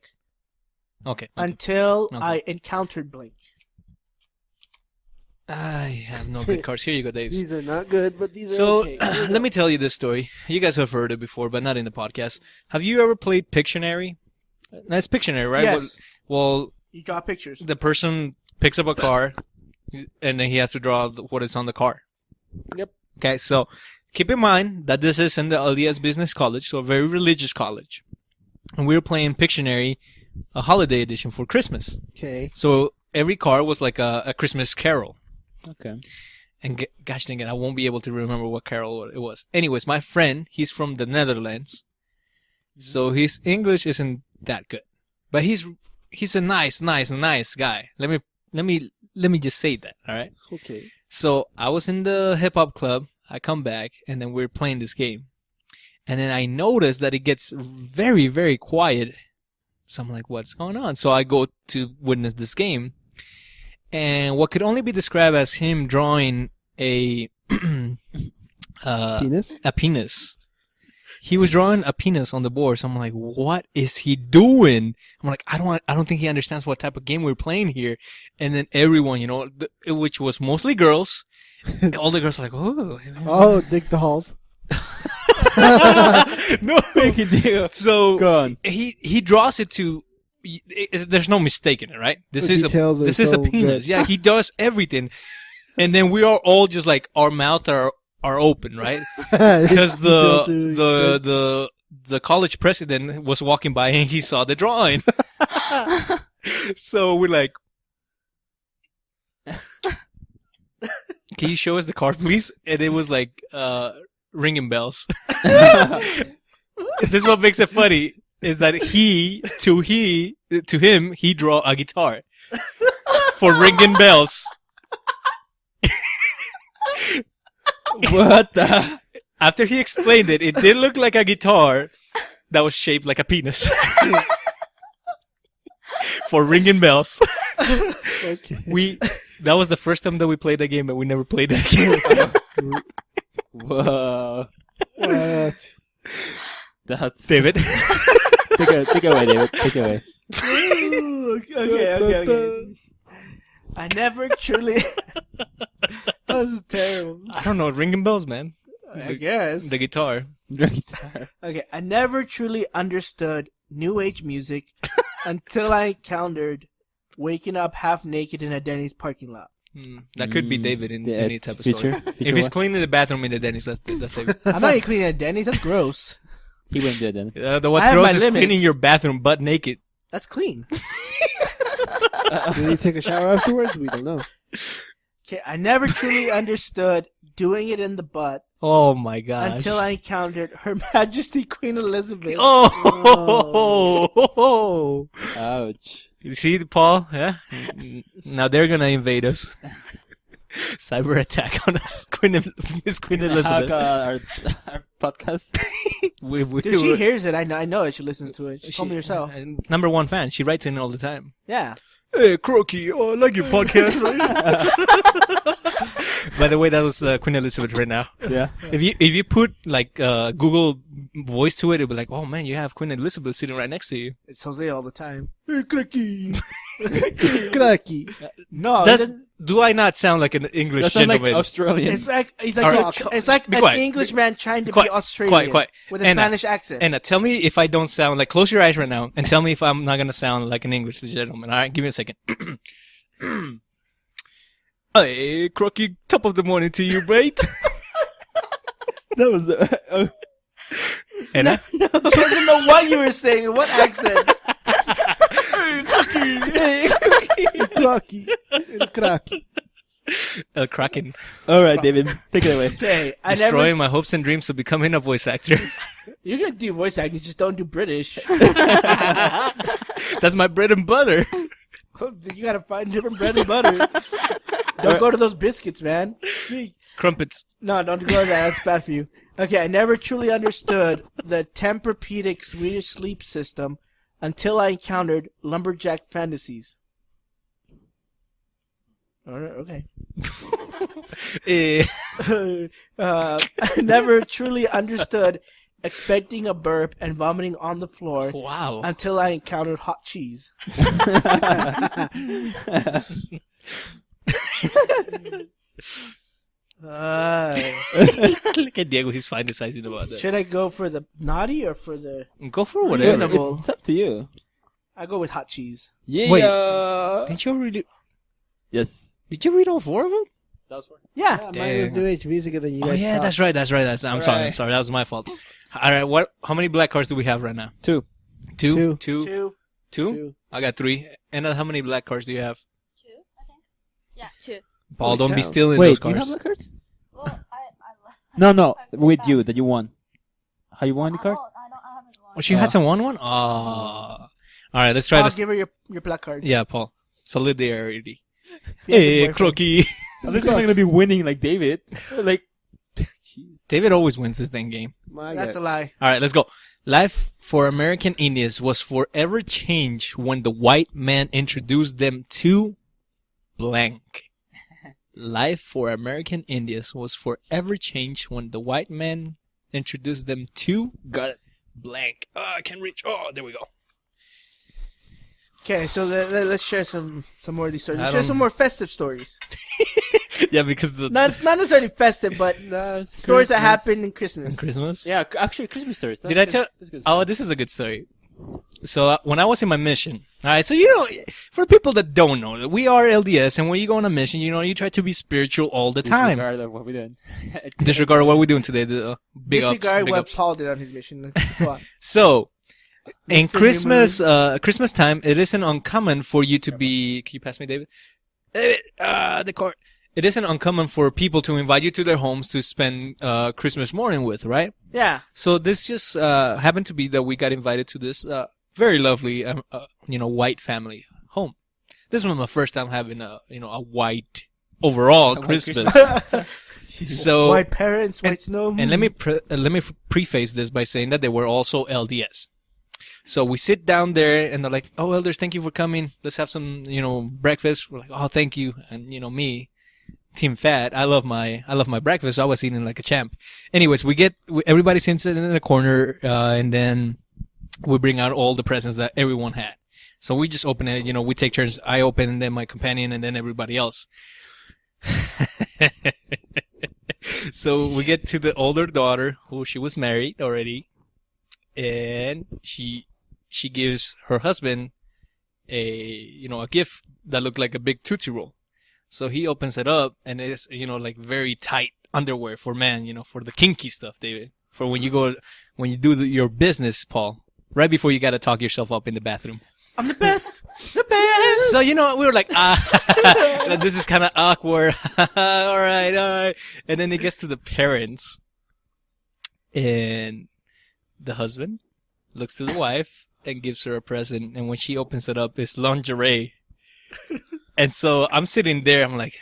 Speaker 2: Okay.
Speaker 4: until
Speaker 2: Okay.
Speaker 4: I encountered blank.
Speaker 2: I have no good cards. Here you go, Dave.
Speaker 5: These are not good, but these are
Speaker 2: So,
Speaker 5: okay. Here we
Speaker 2: let me tell you this story. You guys have heard it before, but not in the podcast. Have you ever played Pictionary? That's Pictionary, right?
Speaker 4: Yes.
Speaker 2: Well,
Speaker 4: You draw pictures.
Speaker 2: the person picks up a car, and then he has to draw what is on the car.
Speaker 5: Yep.
Speaker 2: Okay, so keep in mind that this is in the LDS Business College, so a very religious college. And we were playing Pictionary, a holiday edition for Christmas.
Speaker 5: Okay.
Speaker 2: So every car was like a Christmas carol.
Speaker 3: Okay.
Speaker 2: And gosh dang it, I won't be able to remember what carol it was. Anyways, my friend, he's from the Netherlands, so his English isn't that good, but he's a nice guy. Let me just say that. All right.
Speaker 5: Okay.
Speaker 2: So I was in the hip hop club. I come back, and then we're playing this game, and then I notice that it gets very, very quiet. So I'm like, what's going on? So I go to witness this game. And what could only be described as him drawing a
Speaker 5: Penis?
Speaker 2: a penis. He was drawing a penis on the board. So I'm like, what is he doing? I'm like, I don't think he understands what type of game we're playing here. And then everyone, which was mostly girls, all the girls are like, oh.
Speaker 5: Oh, Dick the Halls.
Speaker 2: No. So
Speaker 3: Go on.
Speaker 2: he draws it to. There's no mistaking it, right? This
Speaker 5: The
Speaker 2: is
Speaker 5: details are
Speaker 2: a
Speaker 5: so
Speaker 2: penis.
Speaker 5: good.
Speaker 2: Yeah, he does everything, and then we are all just like our mouths are open, right? Because the college president was walking by and he saw the drawing. So we're like, can you show us the card, please? And it was like ringing bells. This is what makes it funny. Is that to him, he draw a guitar for ringing bells.
Speaker 3: What the?
Speaker 2: After he explained it, it did look like a guitar that was shaped like a penis. For ringing bells.
Speaker 5: Okay.
Speaker 2: That was the first time that we played that game, but we never played that game.
Speaker 3: Whoa.
Speaker 5: What?
Speaker 3: That's
Speaker 2: David.
Speaker 3: Take it away, David. Take it away.
Speaker 4: Okay. I never truly. That was terrible.
Speaker 2: I don't know, ringing bells, man.
Speaker 4: I guess.
Speaker 2: The guitar.
Speaker 4: Okay, I never truly understood New Age music until I encountered waking up half naked in a Denny's parking lot.
Speaker 2: That could be David in
Speaker 3: The
Speaker 2: any type of story. If he's
Speaker 3: what?
Speaker 2: cleaning the bathroom in the Denny's, that's David.
Speaker 4: I'm not even cleaning at Denny's. That's gross.
Speaker 3: He wouldn't do it then.
Speaker 2: The what's
Speaker 4: I have
Speaker 2: gross
Speaker 4: my
Speaker 2: is
Speaker 4: limits.
Speaker 2: cleaning your bathroom butt naked.
Speaker 4: That's clean.
Speaker 5: Did he take a shower afterwards? We don't know.
Speaker 4: Okay, I never truly understood doing it in the butt
Speaker 2: Oh my god.
Speaker 4: until I encountered Her Majesty Queen Elizabeth.
Speaker 2: Oh!
Speaker 3: Ouch.
Speaker 2: You see, Paul? Yeah? Now they're gonna invade us. Cyber attack on us. Miss Queen Elizabeth.
Speaker 3: Our podcast.
Speaker 4: Dude, she hears it. I know it. She listens to it. She told me herself.
Speaker 2: Number one fan. She writes in all the time.
Speaker 4: Yeah.
Speaker 2: Hey, Croaky, I like your podcast. By the way, that was Queen Elizabeth right now.
Speaker 3: Yeah.
Speaker 2: If you put like Google voice to it, it'll be like, oh man, you have Queen Elizabeth sitting right next to you.
Speaker 4: It's Jose all the time. Hey, Clicky.
Speaker 5: Cracky.
Speaker 4: No,
Speaker 2: Do I not sound like an English
Speaker 3: That sounds like
Speaker 2: gentleman?
Speaker 3: Australian.
Speaker 4: it's like he's
Speaker 2: All
Speaker 4: like
Speaker 2: right.
Speaker 4: it's like
Speaker 2: Be
Speaker 4: an
Speaker 2: quiet.
Speaker 4: Englishman trying to
Speaker 2: Quiet.
Speaker 4: be Australian
Speaker 2: Quiet.
Speaker 4: with a
Speaker 2: Anna.
Speaker 4: Spanish accent.
Speaker 2: Anna, tell me if I don't sound like, close your eyes right now and tell me if I'm not going to sound like an English gentleman. All right, give me a second. Hey, Crocky, top of the morning to you, mate.
Speaker 3: That was the.
Speaker 2: Anna?
Speaker 4: I don't know what you were saying in what accent.
Speaker 5: Cracky. Cracky.
Speaker 2: Kraken.
Speaker 3: All right, David, take it away.
Speaker 4: Okay,
Speaker 2: Destroying my hopes and dreams of becoming a voice actor.
Speaker 4: You can do voice acting, just don't do British.
Speaker 2: That's my bread and butter.
Speaker 4: You gotta find different bread and butter. Don't go to those biscuits, man.
Speaker 2: Crumpets.
Speaker 4: No, don't go to that. That's bad for you. Okay, I never truly understood the Tempur-Pedic Swedish sleep system until I encountered lumberjack fantasies. Okay. I never truly understood expecting a burp and vomiting on the floor
Speaker 2: Wow.
Speaker 4: until I encountered hot cheese.
Speaker 2: Look at Diego. He's fantasizing about that.
Speaker 4: Should I go for the naughty or for the...
Speaker 2: Go for whatever.
Speaker 4: Reasonable.
Speaker 3: It's up to you.
Speaker 4: I go with hot cheese.
Speaker 3: Yeah.
Speaker 2: Wait. Did you read?
Speaker 3: Yes.
Speaker 2: Did you read all 4 of them?
Speaker 3: That was fun.
Speaker 4: Yeah.
Speaker 5: Mine was New Age music, and then you
Speaker 2: Oh
Speaker 5: guys
Speaker 2: yeah,
Speaker 5: talked.
Speaker 2: that's right. I'm sorry. That was my fault. All right. What? How many black cards do we have right now?
Speaker 3: 2.
Speaker 2: Two.
Speaker 4: Two.
Speaker 5: Two.
Speaker 2: I got 3. And how many black cards do you have?
Speaker 6: 2, I think. Yeah, 2.
Speaker 2: Paul,
Speaker 5: Holy
Speaker 2: don't be
Speaker 5: cow.
Speaker 2: stealing
Speaker 3: Wait,
Speaker 2: those
Speaker 3: do you
Speaker 2: cards.
Speaker 3: have black cards?
Speaker 6: Well,
Speaker 3: No, with you, that you won. How you won the card?
Speaker 6: I haven't won.
Speaker 2: Oh, she hasn't won one. All right, let's try
Speaker 4: I'll
Speaker 2: this.
Speaker 4: give her your black cards.
Speaker 2: Yeah, Paul. Solidarity.
Speaker 4: Yeah,
Speaker 2: Hey,
Speaker 4: good boyfriend.
Speaker 2: Croaky.
Speaker 3: At least I'm not gonna be winning like David. Like, jeez.
Speaker 2: David always wins this dang game.
Speaker 5: My
Speaker 4: That's a
Speaker 5: God.
Speaker 4: lie.
Speaker 2: All right, let's go. Life for American Indians was forever changed when the white man introduced them to blank. Life for American Indians was forever changed when the white man introduced them to blank. Oh, I can't reach. Oh, there we go.
Speaker 4: Okay, so let's share some more of these stories.
Speaker 2: I
Speaker 4: Let's share
Speaker 2: don't-
Speaker 4: some more festive stories.
Speaker 2: Yeah, because the
Speaker 4: Not necessarily festive, but stories that happen in Christmas.
Speaker 2: Christmas.
Speaker 3: Yeah, actually, Christmas stories.
Speaker 2: Did I tell? Oh, this is a good story. So when I was in my mission, all right. So for people that don't know, we are LDS, and when you go on a mission, you try to be spiritual all the time.
Speaker 3: Disregard of what we did.
Speaker 2: Disregard what we're doing today. The big ups,
Speaker 4: Disregard
Speaker 2: big
Speaker 4: what
Speaker 2: ups.
Speaker 4: Paul did on his mission. Go on.
Speaker 2: So in
Speaker 4: Mr.
Speaker 2: Christmas, Christmas time, it isn't uncommon for you to be. Can you pass me, David? David, the court. It isn't uncommon for people to invite you to their homes to spend Christmas morning with, right?
Speaker 4: Yeah.
Speaker 2: So this just happened to be that we got invited to this very lovely, white family home. This was my first time having a white overall Christmas. So
Speaker 4: White parents, white snow.
Speaker 2: and let me preface this by saying that they were also LDS. So we sit down there and they're like, "Oh, elders, thank you for coming. Let's have some, breakfast." We're like, "Oh, thank you." And me, Team Fat, I love my breakfast. I was eating like a champ. Anyways, everybody sits in a corner, and then we bring out all the presents that everyone had. So we just open it. We take turns. I open, and then my companion, and then everybody else. So we get to the older daughter, who she was married already, and she gives her husband a gift that looked like a big Tootsie Roll. So he opens it up, and it's like very tight underwear for men, for the kinky stuff, David. For when you do your business, Paul. Right before you gotta talk yourself up in the bathroom.
Speaker 4: I'm the best. The best.
Speaker 2: So we were like, this is kind of awkward. all right. And then it gets to the parents, and the husband looks to the wife and gives her a present. And when she opens it up, it's lingerie. And so I'm sitting there. I'm like,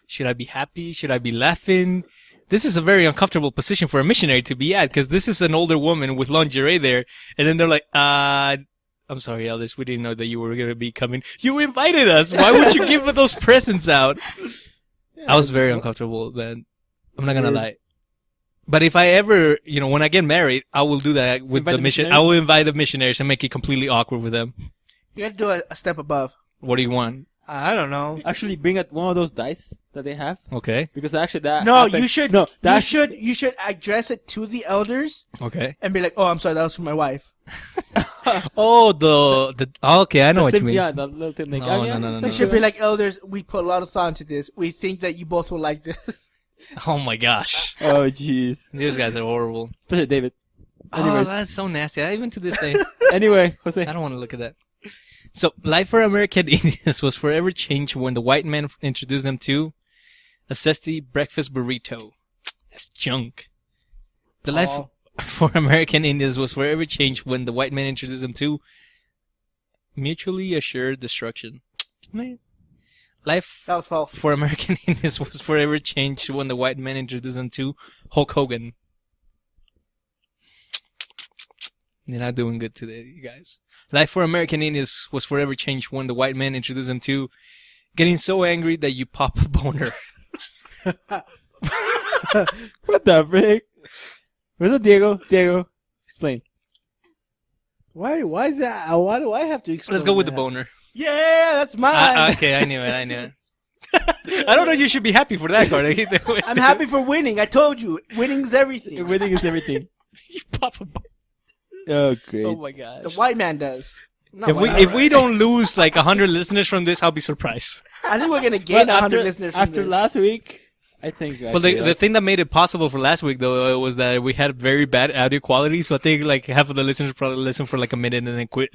Speaker 2: should I be happy? Should I be laughing? This is a very uncomfortable position for a missionary to be at, because this is an older woman with lingerie there. And then they're like, I'm sorry, elders. We didn't know that you were going to be coming. You invited us. Why would you give those presents out? I was very uncomfortable, man. I'm not going to lie. But if I ever, when I get married, I will do that with
Speaker 3: Invite
Speaker 2: the
Speaker 3: the
Speaker 2: mission.
Speaker 3: missionaries?
Speaker 2: I will invite the missionaries and make it completely awkward with them.
Speaker 4: You gotta do a step above.
Speaker 2: What do you want?
Speaker 4: I don't know.
Speaker 3: Actually, bring out one of those dice that they have,
Speaker 2: Okay.
Speaker 3: because actually that.
Speaker 4: No,
Speaker 3: happened-
Speaker 4: you should.
Speaker 3: No, that
Speaker 4: you should address it to the elders
Speaker 2: Okay.
Speaker 4: and be like, "Oh, I'm sorry, that was for my wife."
Speaker 2: Oh, okay, I know what you mean.
Speaker 3: Yeah, the little thing. Like,
Speaker 2: No,
Speaker 3: oh, yeah,
Speaker 2: no, no, no,
Speaker 4: They
Speaker 2: no.
Speaker 4: should be like, "Elders, we put a lot of thought into this. We think that you both will like this."
Speaker 2: Oh my gosh.
Speaker 3: Oh, jeez.
Speaker 2: These guys are horrible.
Speaker 3: Especially David.
Speaker 2: Oh,
Speaker 3: Anyways,
Speaker 2: that's so nasty. Even to this day,
Speaker 3: anyway, Jose.
Speaker 2: I don't want to look at that. So, life for American Indians was forever changed when the white man introduced them to a zesty breakfast burrito. That's junk. The life.
Speaker 4: Oh.
Speaker 2: for American Indians was forever changed when the white man introduced them to mutually assured destruction. Man. Life
Speaker 4: That was false.
Speaker 2: for American Indians was forever changed when the white man introduced them to Hulk Hogan. You're not doing good today, you guys. Life for American Indians was forever changed when the white man introduced them to getting so angry that you pop a boner.
Speaker 3: What the frick? Where's it, Diego? Diego, explain.
Speaker 5: Why is that? Why do I have to explain
Speaker 2: Let's go with
Speaker 5: that?
Speaker 2: the boner.
Speaker 4: Yeah, that's mine.
Speaker 2: Okay, I knew it. I don't know. You should be happy for that card.
Speaker 4: I'm happy for winning. I told you, winning's everything.
Speaker 3: Winning is everything.
Speaker 2: You pop a boner.
Speaker 3: Oh, great.
Speaker 2: Oh my gosh.
Speaker 4: The white man does. Not
Speaker 2: If we
Speaker 4: white-
Speaker 2: if we don't lose like 100 listeners from this, I'll be surprised.
Speaker 4: I think we're gonna gain
Speaker 3: Well,
Speaker 4: 100 listeners from
Speaker 3: after
Speaker 4: this.
Speaker 3: last week, I think.
Speaker 2: Well, the thing that made it possible for last week though was that we had very bad audio quality. So I think like half of the listeners probably listened for like a minute and then quit.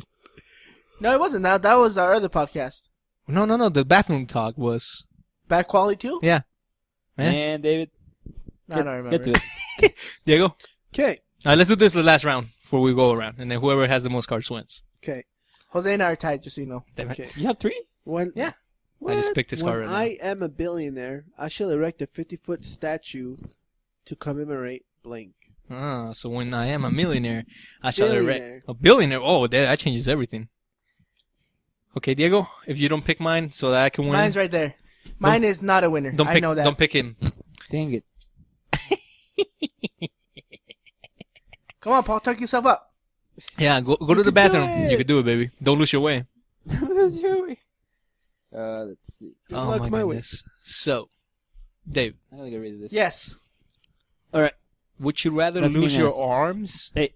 Speaker 4: No, it wasn't. That was our other podcast.
Speaker 2: No. The bathroom talk was.
Speaker 4: Bad quality too.
Speaker 2: Yeah.
Speaker 3: Man, David,
Speaker 4: No, I don't remember.
Speaker 3: get to it.
Speaker 2: Diego.
Speaker 5: Okay.
Speaker 2: All right, let's do this the last round before we go around, and then whoever has the most cards wins.
Speaker 5: Okay.
Speaker 4: Jose and I are tied, just so you know.
Speaker 2: Damn it.
Speaker 5: Okay.
Speaker 3: You have 3?
Speaker 5: When
Speaker 4: Yeah.
Speaker 2: I just picked this card
Speaker 5: when
Speaker 2: right
Speaker 5: I am a billionaire, I shall erect a 50-foot statue to commemorate blank.
Speaker 2: now. So when I am a millionaire, I shall
Speaker 5: Billionaire.
Speaker 2: erect a billionaire. Oh, that changes everything. Okay, Diego, if you don't pick mine, so that I can win.
Speaker 4: Mine's right there. Mine is not a winner.
Speaker 2: Don't
Speaker 4: I
Speaker 2: pick.
Speaker 4: know that.
Speaker 2: Don't pick him.
Speaker 3: Dang it.
Speaker 4: Come on, Paul, tuck yourself up.
Speaker 2: Yeah, go to the
Speaker 5: can do
Speaker 2: bathroom.
Speaker 5: it.
Speaker 2: You can do it, baby. Don't lose your way.
Speaker 3: Let's see.
Speaker 5: Good
Speaker 2: Oh
Speaker 5: luck
Speaker 2: my
Speaker 5: my way.
Speaker 2: goodness. So, Dave,
Speaker 3: I gotta get rid of this.
Speaker 4: Yes.
Speaker 2: would you rather
Speaker 3: That's
Speaker 2: lose
Speaker 3: me,
Speaker 2: your
Speaker 3: yes.
Speaker 2: arms
Speaker 3: Hey,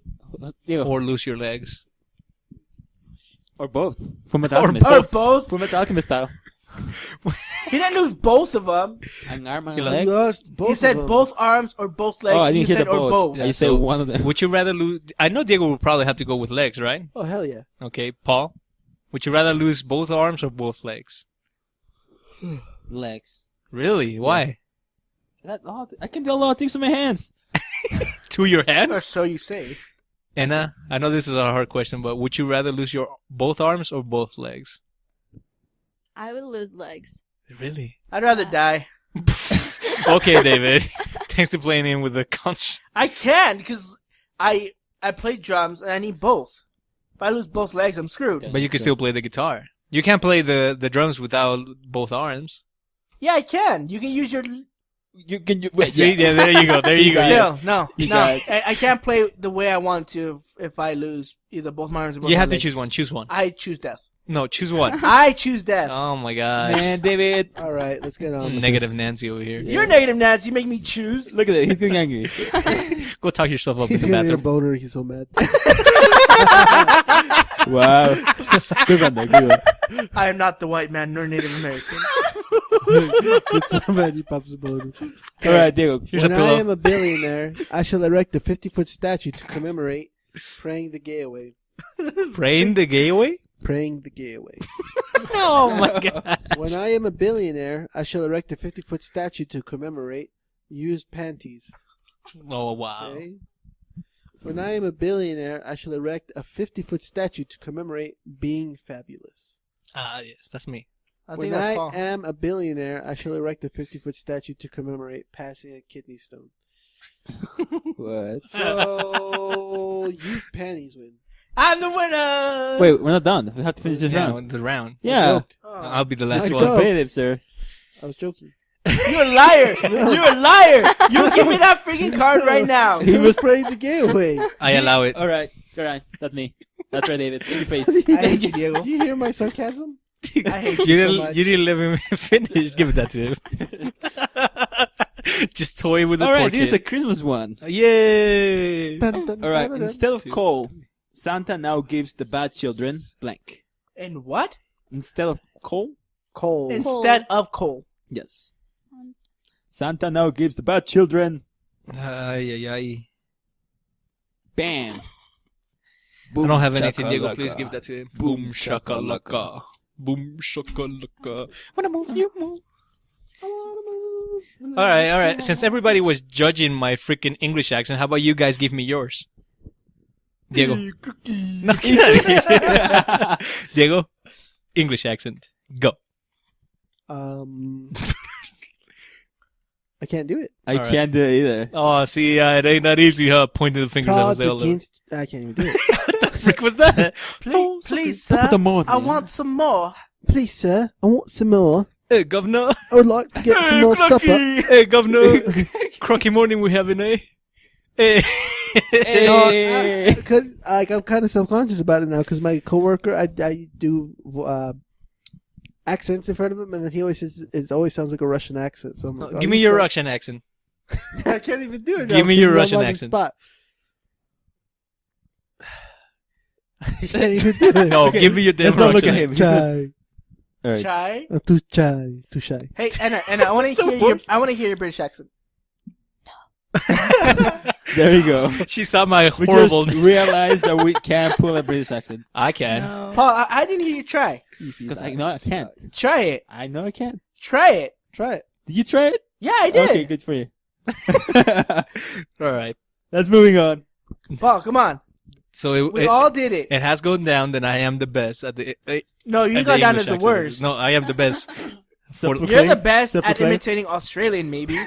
Speaker 3: Diego.
Speaker 2: or lose your legs?
Speaker 3: Or both. From Metal
Speaker 2: Or
Speaker 3: Alchemist.
Speaker 4: Or both.
Speaker 3: From Metal Alchemist style.
Speaker 4: He didn't lose both of them.
Speaker 3: An arm and
Speaker 2: He
Speaker 3: a
Speaker 5: I
Speaker 3: leg.
Speaker 5: lost both
Speaker 4: He said
Speaker 5: of them.
Speaker 4: both arms or both legs.
Speaker 3: Oh, I
Speaker 4: you
Speaker 3: didn't hear
Speaker 4: said
Speaker 3: the
Speaker 4: or both.
Speaker 2: Yeah,
Speaker 3: You said
Speaker 2: so-
Speaker 3: one of them.
Speaker 2: Would you rather lose? I know Diego will probably have to go with legs, right?
Speaker 5: Oh, hell yeah.
Speaker 2: Okay, Paul. Would you rather lose both arms or both legs?
Speaker 3: Legs.
Speaker 2: Really? Why?
Speaker 3: I can do a lot of things with my hands.
Speaker 2: To your
Speaker 4: Or
Speaker 2: hands?
Speaker 4: so you say.
Speaker 2: Anna, I know this is a hard question, but would you rather lose your both arms or both legs?
Speaker 6: I would lose legs.
Speaker 2: Really?
Speaker 4: I'd rather die.
Speaker 2: Okay, David. Thanks for playing in with the
Speaker 4: I can't because I play drums and I need both. If I lose both legs, I'm screwed.
Speaker 2: But you can still play the guitar. You can't play the drums without both arms.
Speaker 4: Yeah, I can. You can use your.
Speaker 3: You can.
Speaker 2: See, yeah, there you go. There you go.
Speaker 4: Still, no.
Speaker 3: You got it.
Speaker 4: I can't play the way I want to if I lose either both my arms or both
Speaker 2: You
Speaker 4: my
Speaker 2: have to
Speaker 4: legs.
Speaker 2: choose one. Choose one.
Speaker 4: I choose death.
Speaker 2: No, choose one.
Speaker 4: I choose death.
Speaker 2: Oh my god.
Speaker 3: Man, David.
Speaker 5: All right, let's get on with
Speaker 2: Negative
Speaker 5: this.
Speaker 2: Nancy over here.
Speaker 4: You're negative, Nancy. You make me choose.
Speaker 3: Look at it. He's getting angry.
Speaker 2: Go talk yourself up in
Speaker 5: He's
Speaker 2: the
Speaker 5: gonna get a
Speaker 2: bathroom.
Speaker 5: boner. He's so mad.
Speaker 3: Wow. Good one, there. Good one.
Speaker 4: I am not the white man nor Native American.
Speaker 5: He's so mad he pops a boner.
Speaker 3: All right, Diego.
Speaker 2: Here's a
Speaker 5: When I
Speaker 2: pillow.
Speaker 5: am a billionaire, I shall erect a 50-foot statue to commemorate praying the gay away.
Speaker 2: Praying the gay away?
Speaker 5: Praying the gay away.
Speaker 2: Oh my god.
Speaker 5: When I am a billionaire, I shall erect a 50-foot statue to commemorate used panties.
Speaker 2: Oh wow.
Speaker 5: Okay? When I am a billionaire, I shall erect a 50-foot statue to commemorate being fabulous.
Speaker 2: Ah, yes, that's me.
Speaker 4: I think
Speaker 5: When
Speaker 4: that's
Speaker 5: I
Speaker 4: Paul.
Speaker 5: am a billionaire, I shall erect a 50-foot statue to commemorate passing a kidney stone.
Speaker 3: What?
Speaker 5: So, used panties win.
Speaker 4: I'm the winner.
Speaker 3: Wait, we're not done. We have to finish this
Speaker 2: Yeah,
Speaker 3: round.
Speaker 2: the round.
Speaker 3: Yeah.
Speaker 4: Oh.
Speaker 2: I'll be the last
Speaker 5: I
Speaker 2: one.
Speaker 5: go.
Speaker 3: Competitive, sir.
Speaker 5: I was joking.
Speaker 4: You're a liar. You're a liar. You give me that freaking card right now.
Speaker 5: He was praying the gay away.
Speaker 2: I allow it.
Speaker 3: All right. That's me. That's right, David. In your face.
Speaker 4: I hate you, Diego.
Speaker 5: Do you hear my sarcasm?
Speaker 4: I hate
Speaker 2: You
Speaker 4: you so
Speaker 2: didn't,
Speaker 4: much.
Speaker 2: you didn't let him finish. Give it that to him. Just toy with the
Speaker 3: All
Speaker 2: poor
Speaker 3: right, here's a
Speaker 2: kid.
Speaker 3: Christmas one.
Speaker 2: Yay!
Speaker 5: Dun, dun,
Speaker 3: All right,
Speaker 5: dun, dun,
Speaker 3: instead of
Speaker 5: dun.
Speaker 3: coal, Santa now gives the bad children blank.
Speaker 4: And what?
Speaker 3: Instead of coal?
Speaker 5: Coal.
Speaker 4: Instead of coal.
Speaker 3: Yes. Santa now gives the bad children
Speaker 2: Ay, ay, ay.
Speaker 3: bam.
Speaker 2: I don't have anything, Diego. Please give that to him.
Speaker 3: Boom
Speaker 2: shakalaka. Boom shakalaka. Wanna move, you move. I wanna move. All right. Since everybody was judging my freaking English accent, how about you guys give me yours? Diego. No, get out of here. Diego, English accent. Go.
Speaker 5: I can't do it.
Speaker 3: I
Speaker 2: All right.
Speaker 3: can't do it either.
Speaker 2: Oh, see, it ain't that easy, huh? Pointing the fingers at
Speaker 5: Cards
Speaker 2: Jose all over.
Speaker 5: against. I can't even do it.
Speaker 2: What the frick was that?
Speaker 4: Please,
Speaker 3: Top
Speaker 4: sir.
Speaker 3: of the morning.
Speaker 4: I want some more.
Speaker 5: Please, sir, I want some more.
Speaker 2: Hey, governor.
Speaker 5: I would like to get some more supper.
Speaker 2: Hey, governor. Crocky morning we having, eh? Hey.
Speaker 3: Hey.
Speaker 5: Because I'm kind of self-conscious about it now. Because my coworker, I do accents in front of him, and then he always says it always sounds like a Russian accent. So I'm like,
Speaker 2: Give me your Russian accent.
Speaker 5: I can't even do it.
Speaker 2: Give me your Russian
Speaker 5: I'm on the
Speaker 2: accent.
Speaker 5: spot. I can't even do it.
Speaker 2: No,
Speaker 3: Okay,
Speaker 2: give me your damn
Speaker 3: let's not look
Speaker 2: Russian
Speaker 3: at
Speaker 2: accent.
Speaker 3: him.
Speaker 5: Shy.
Speaker 3: All right.
Speaker 4: Chai.
Speaker 5: Too shy. Too shy.
Speaker 4: Hey, Anna, I want to hear your. I want to hear your British accent.
Speaker 3: There you go.
Speaker 2: She saw my
Speaker 3: We
Speaker 2: horribleness.
Speaker 3: just realized that we can't pull a British accent.
Speaker 2: I can.
Speaker 6: No.
Speaker 4: Paul, I didn't hear you try.
Speaker 3: Because I know I can't.
Speaker 4: Try it.
Speaker 3: I know I can't.
Speaker 4: Try it.
Speaker 5: Try it.
Speaker 3: Did you try it?
Speaker 4: Yeah, I did.
Speaker 3: Okay, good for you.
Speaker 2: All right.
Speaker 3: That's moving on.
Speaker 4: Paul, come on.
Speaker 2: So
Speaker 4: We all did it.
Speaker 2: it has gone down. Then I am the best at the.
Speaker 4: No, you
Speaker 2: at
Speaker 4: got
Speaker 2: the
Speaker 4: down
Speaker 2: English
Speaker 4: as the
Speaker 2: accent.
Speaker 4: worst.
Speaker 2: No, I am the best. For,
Speaker 3: Self-proclaimed.
Speaker 4: You're the best at
Speaker 3: Self-proclaimed.
Speaker 4: imitating Australian, maybe.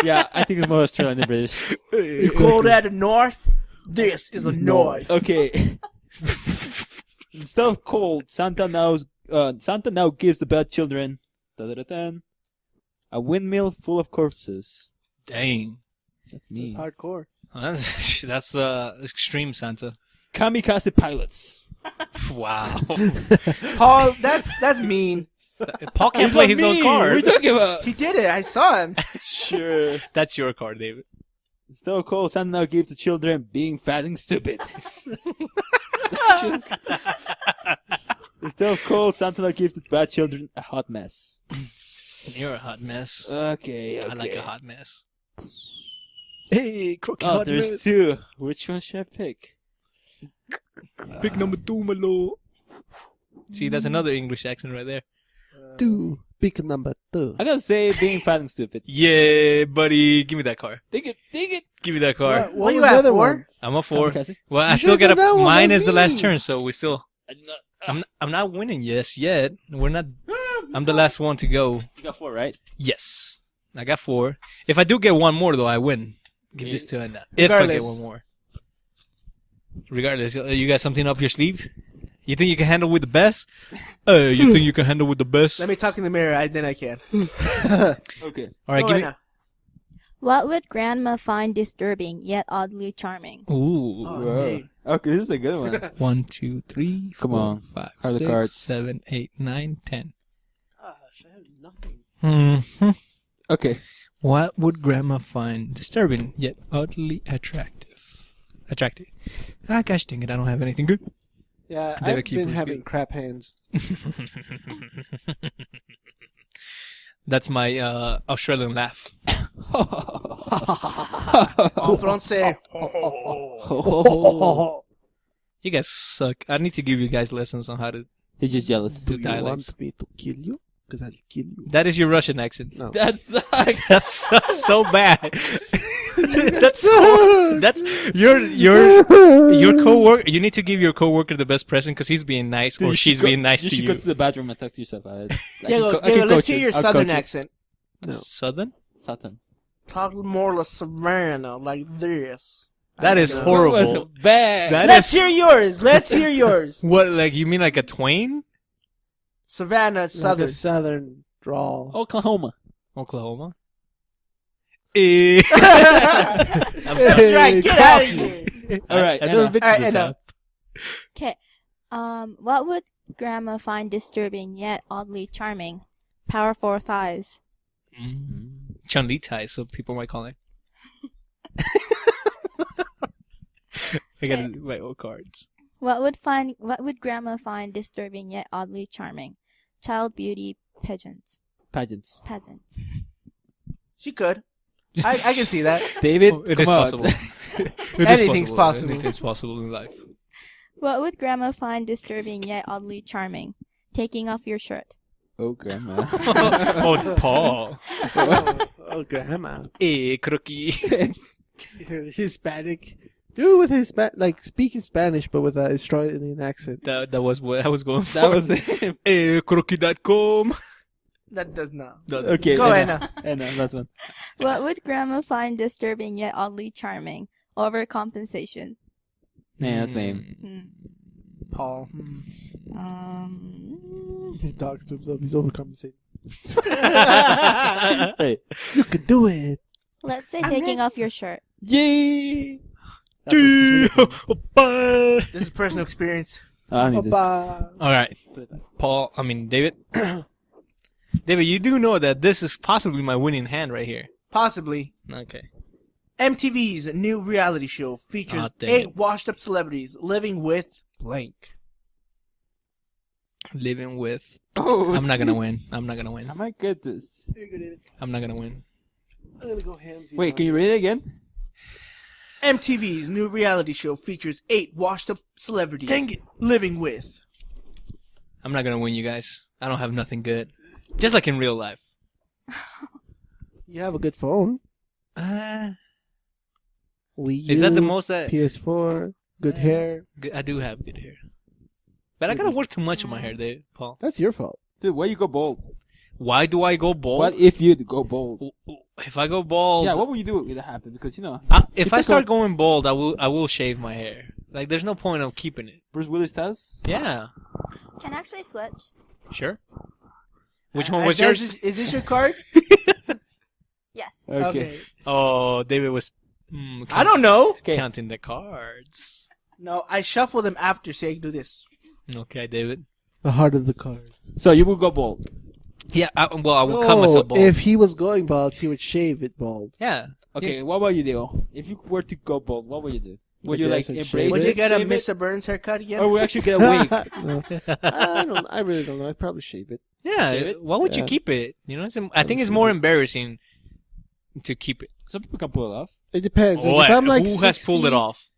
Speaker 3: Yeah, I think it's more Australian than British.
Speaker 4: You call that a north? This is a north.
Speaker 3: Okay. Instead of cold, Santa now gives the bad children da-da-da-dan, a windmill full of corpses.
Speaker 2: dang.
Speaker 3: That's
Speaker 5: It's
Speaker 3: me.
Speaker 5: hardcore.
Speaker 2: That's extreme Santa.
Speaker 3: Kamikaze pilots.
Speaker 2: Wow.
Speaker 4: Paul, that's mean.
Speaker 2: Paul can't play his own
Speaker 3: What are you
Speaker 2: card.
Speaker 3: talking about?
Speaker 4: He did it. I saw him.
Speaker 3: Sure.
Speaker 2: That's your card, David.
Speaker 3: Instead of cold, Santa now gives the children being fat and stupid. Instead of cold, Santa now gives the bad children a hot mess.
Speaker 2: You're a hot mess.
Speaker 3: Okay.
Speaker 2: I like a hot mess. Hey, crooked
Speaker 3: Oh,
Speaker 2: hot
Speaker 3: there's
Speaker 2: mess.
Speaker 3: two. Which one should I pick?
Speaker 2: Pick number 2, my lord. See, that's another English accent right there.
Speaker 5: Two. Pick number 2.
Speaker 3: I gotta say being fat and stupid.
Speaker 2: Yeah, buddy. Give me that card.
Speaker 3: Dig it.
Speaker 2: Give me that card.
Speaker 4: What you
Speaker 5: was the
Speaker 4: at,
Speaker 5: other
Speaker 4: 4?
Speaker 5: one?
Speaker 2: I'm a 4.
Speaker 3: Kamikaze.
Speaker 2: Well, I
Speaker 5: You
Speaker 2: still
Speaker 5: should've
Speaker 2: get a.
Speaker 5: done that one,
Speaker 2: Mine
Speaker 5: that
Speaker 2: is the
Speaker 5: was
Speaker 2: last
Speaker 5: me.
Speaker 2: turn, so we still. I'm not winning yet. We're not. I'm the last one to go.
Speaker 3: You got 4, right?
Speaker 2: Yes, I got 4. If I do get one more, though, I win. Give this to Anna. If I get
Speaker 4: Regardless.
Speaker 2: one more. Regardless, you got something up your sleeve? You think you can handle with the best? You think you can handle with the best?
Speaker 4: Let me talk in the mirror. Then I can.
Speaker 3: Okay.
Speaker 2: All right,
Speaker 4: Go
Speaker 2: give
Speaker 4: right
Speaker 2: me.
Speaker 4: now.
Speaker 6: What would grandma find disturbing yet oddly charming?
Speaker 2: Ooh.
Speaker 4: Oh, dang.
Speaker 3: Okay, this is a good one.
Speaker 2: 1, 2, 3,
Speaker 3: Come
Speaker 2: 4,
Speaker 3: on.
Speaker 2: 5,
Speaker 3: How are the
Speaker 2: 6,
Speaker 3: cards?
Speaker 2: 7, 8, 9, 10.
Speaker 5: Gosh, I have nothing.
Speaker 2: Hmm.
Speaker 3: Okay.
Speaker 2: What would grandma find disturbing yet oddly attractive? Ah, gosh dang it, I don't have anything good.
Speaker 5: Yeah,
Speaker 2: David,
Speaker 5: I've
Speaker 2: keep
Speaker 5: been
Speaker 2: this
Speaker 5: having
Speaker 2: good.
Speaker 5: crap hands.
Speaker 2: That's my Australian laugh.
Speaker 4: En français.
Speaker 2: You guys suck. I need to give you guys lessons on how to
Speaker 3: He's just jealous.
Speaker 2: do
Speaker 5: You
Speaker 2: dialects.
Speaker 5: want me to kill you? Because I'll kill you.
Speaker 2: That is your Russian accent.
Speaker 5: No.
Speaker 3: That sucks.
Speaker 2: That's so bad. that's your coworker. You need to give your coworker the best present because he's being nice
Speaker 3: Dude,
Speaker 2: or
Speaker 3: you
Speaker 2: she's
Speaker 3: should go-
Speaker 2: being nice
Speaker 3: you
Speaker 2: to
Speaker 3: should
Speaker 2: you.
Speaker 3: go to the bathroom and talk to yourself. I
Speaker 4: Diego,
Speaker 3: can
Speaker 4: let's
Speaker 3: coach
Speaker 4: hear
Speaker 3: you.
Speaker 4: your
Speaker 3: I'll
Speaker 4: southern
Speaker 3: coach you.
Speaker 4: accent.
Speaker 5: No.
Speaker 2: Southern?
Speaker 3: Southern.
Speaker 4: Talk more like Savannah, like this.
Speaker 2: That is
Speaker 4: know.
Speaker 3: That was
Speaker 2: horrible.
Speaker 3: bad.
Speaker 2: That
Speaker 4: Let's
Speaker 2: is
Speaker 4: hear yours. Let's hear yours.
Speaker 2: what? Like you mean like a twain?
Speaker 4: Savannah,
Speaker 5: Like
Speaker 4: southern.
Speaker 5: a southern drawl.
Speaker 3: Oklahoma.
Speaker 2: Oklahoma. Eh.
Speaker 4: That's right. Get out of here.
Speaker 3: All right,
Speaker 2: I never
Speaker 3: Anna.
Speaker 2: been to
Speaker 4: All right,
Speaker 2: the
Speaker 4: Anna.
Speaker 2: South.
Speaker 6: Okay. What would grandma find disturbing yet oddly charming? Powerful thighs.
Speaker 2: Chun-Li ties, so people might call it. I gotta do my old cards.
Speaker 6: What would grandma find disturbing yet oddly charming? Child beauty pageants.
Speaker 3: Pageants.
Speaker 6: Pageants.
Speaker 4: She could. I can see that.
Speaker 3: David,
Speaker 2: Oh, it
Speaker 3: come
Speaker 2: is
Speaker 3: on.
Speaker 2: possible. It is
Speaker 4: Anything's possible.
Speaker 2: Anything's possible in life.
Speaker 6: What would grandma find disturbing yet oddly charming? Taking off your shirt.
Speaker 3: Oh, grandma.
Speaker 2: Oh, Paul.
Speaker 5: Oh, grandma.
Speaker 2: Eh, crookie.
Speaker 5: Hispanic. Dude with his like speaking Spanish, but with a Australian accent.
Speaker 2: That was what I was going for.
Speaker 3: That was him.
Speaker 2: Eh, crookie.com.
Speaker 4: That does not.
Speaker 3: Okay.
Speaker 4: Go Anna.
Speaker 3: Anna, last one.
Speaker 6: What would Grandma find disturbing yet oddly charming? Overcompensation.
Speaker 3: Man, that's lame.
Speaker 6: Hmm.
Speaker 4: Paul.
Speaker 5: He talks to himself. He's overcompensating.
Speaker 3: Hey.
Speaker 5: You can do it.
Speaker 6: Let's say taking off your shirt.
Speaker 3: Yay!
Speaker 4: This is personal experience.
Speaker 3: I don't need this.
Speaker 5: Bye.
Speaker 2: All right, David. David, you do know that this is possibly my winning hand right here.
Speaker 4: Possibly.
Speaker 2: Okay.
Speaker 4: MTV's new reality show features
Speaker 2: Ah, dang
Speaker 4: 8
Speaker 2: it.
Speaker 4: washed-up celebrities living with blank.
Speaker 2: Living with.
Speaker 3: Oh,
Speaker 2: I'm not gonna win. I'm not gonna win.
Speaker 3: I might get this.
Speaker 5: Here you go, David.
Speaker 2: I'm not gonna win.
Speaker 5: I'm gonna go hamsy.
Speaker 3: Wait, can you read it again?
Speaker 4: MTV's new reality show features 8 washed-up celebrities
Speaker 2: Dang it.
Speaker 4: living with.
Speaker 2: I'm not gonna win, you guys. I don't have nothing good. Just like in real life.
Speaker 5: You have a good phone.
Speaker 2: Uh,
Speaker 5: Wii U,
Speaker 2: is that the most that
Speaker 5: PS4, good hair.
Speaker 2: I do have good hair? But I gotta work too much on my hair, Dave, Paul.
Speaker 5: That's your fault.
Speaker 3: Dude, why you go bold?
Speaker 2: Why do I go bald?
Speaker 3: What if you go bold?
Speaker 2: If I go bald,
Speaker 3: Yeah, what would you do if that happened? Because, you know,
Speaker 2: if I start going bald, I will shave my hair. Like, there's no point of keeping it.
Speaker 3: Bruce Willis does?
Speaker 2: Yeah,
Speaker 6: Can actually switch.
Speaker 2: sure. Which one was yours?
Speaker 4: Is this your card?
Speaker 6: Yes.
Speaker 3: Okay.
Speaker 2: Oh, David was.
Speaker 4: I don't know.
Speaker 3: Okay.
Speaker 2: Counting the cards.
Speaker 4: No, I shuffle them after saying do this.
Speaker 2: Okay, David.
Speaker 5: The heart of the card.
Speaker 3: So you will go bold.
Speaker 2: Yeah, I will cut myself bald.
Speaker 5: If he was going bald, he would shave it bald.
Speaker 2: Yeah.
Speaker 3: Okay, what about you, Diego? If you were to go bald, what would you do? Would you,
Speaker 5: guess
Speaker 3: like,
Speaker 5: I'd
Speaker 3: embrace
Speaker 5: shave
Speaker 4: Would
Speaker 3: it?
Speaker 4: you get a
Speaker 3: shave it?
Speaker 4: Mr. Burns haircut again?
Speaker 3: Or would you actually get a wig?
Speaker 5: No. I really don't know. I'd probably shave it.
Speaker 2: Yeah.
Speaker 3: Shave it?
Speaker 2: Why would you
Speaker 5: Yeah.
Speaker 2: keep it? You know, I think it's more embarrassing to keep it.
Speaker 3: Some people can pull it off.
Speaker 5: It depends.
Speaker 2: Oh,
Speaker 5: Like, if I'm like
Speaker 2: who
Speaker 5: 60,
Speaker 2: has pulled it off?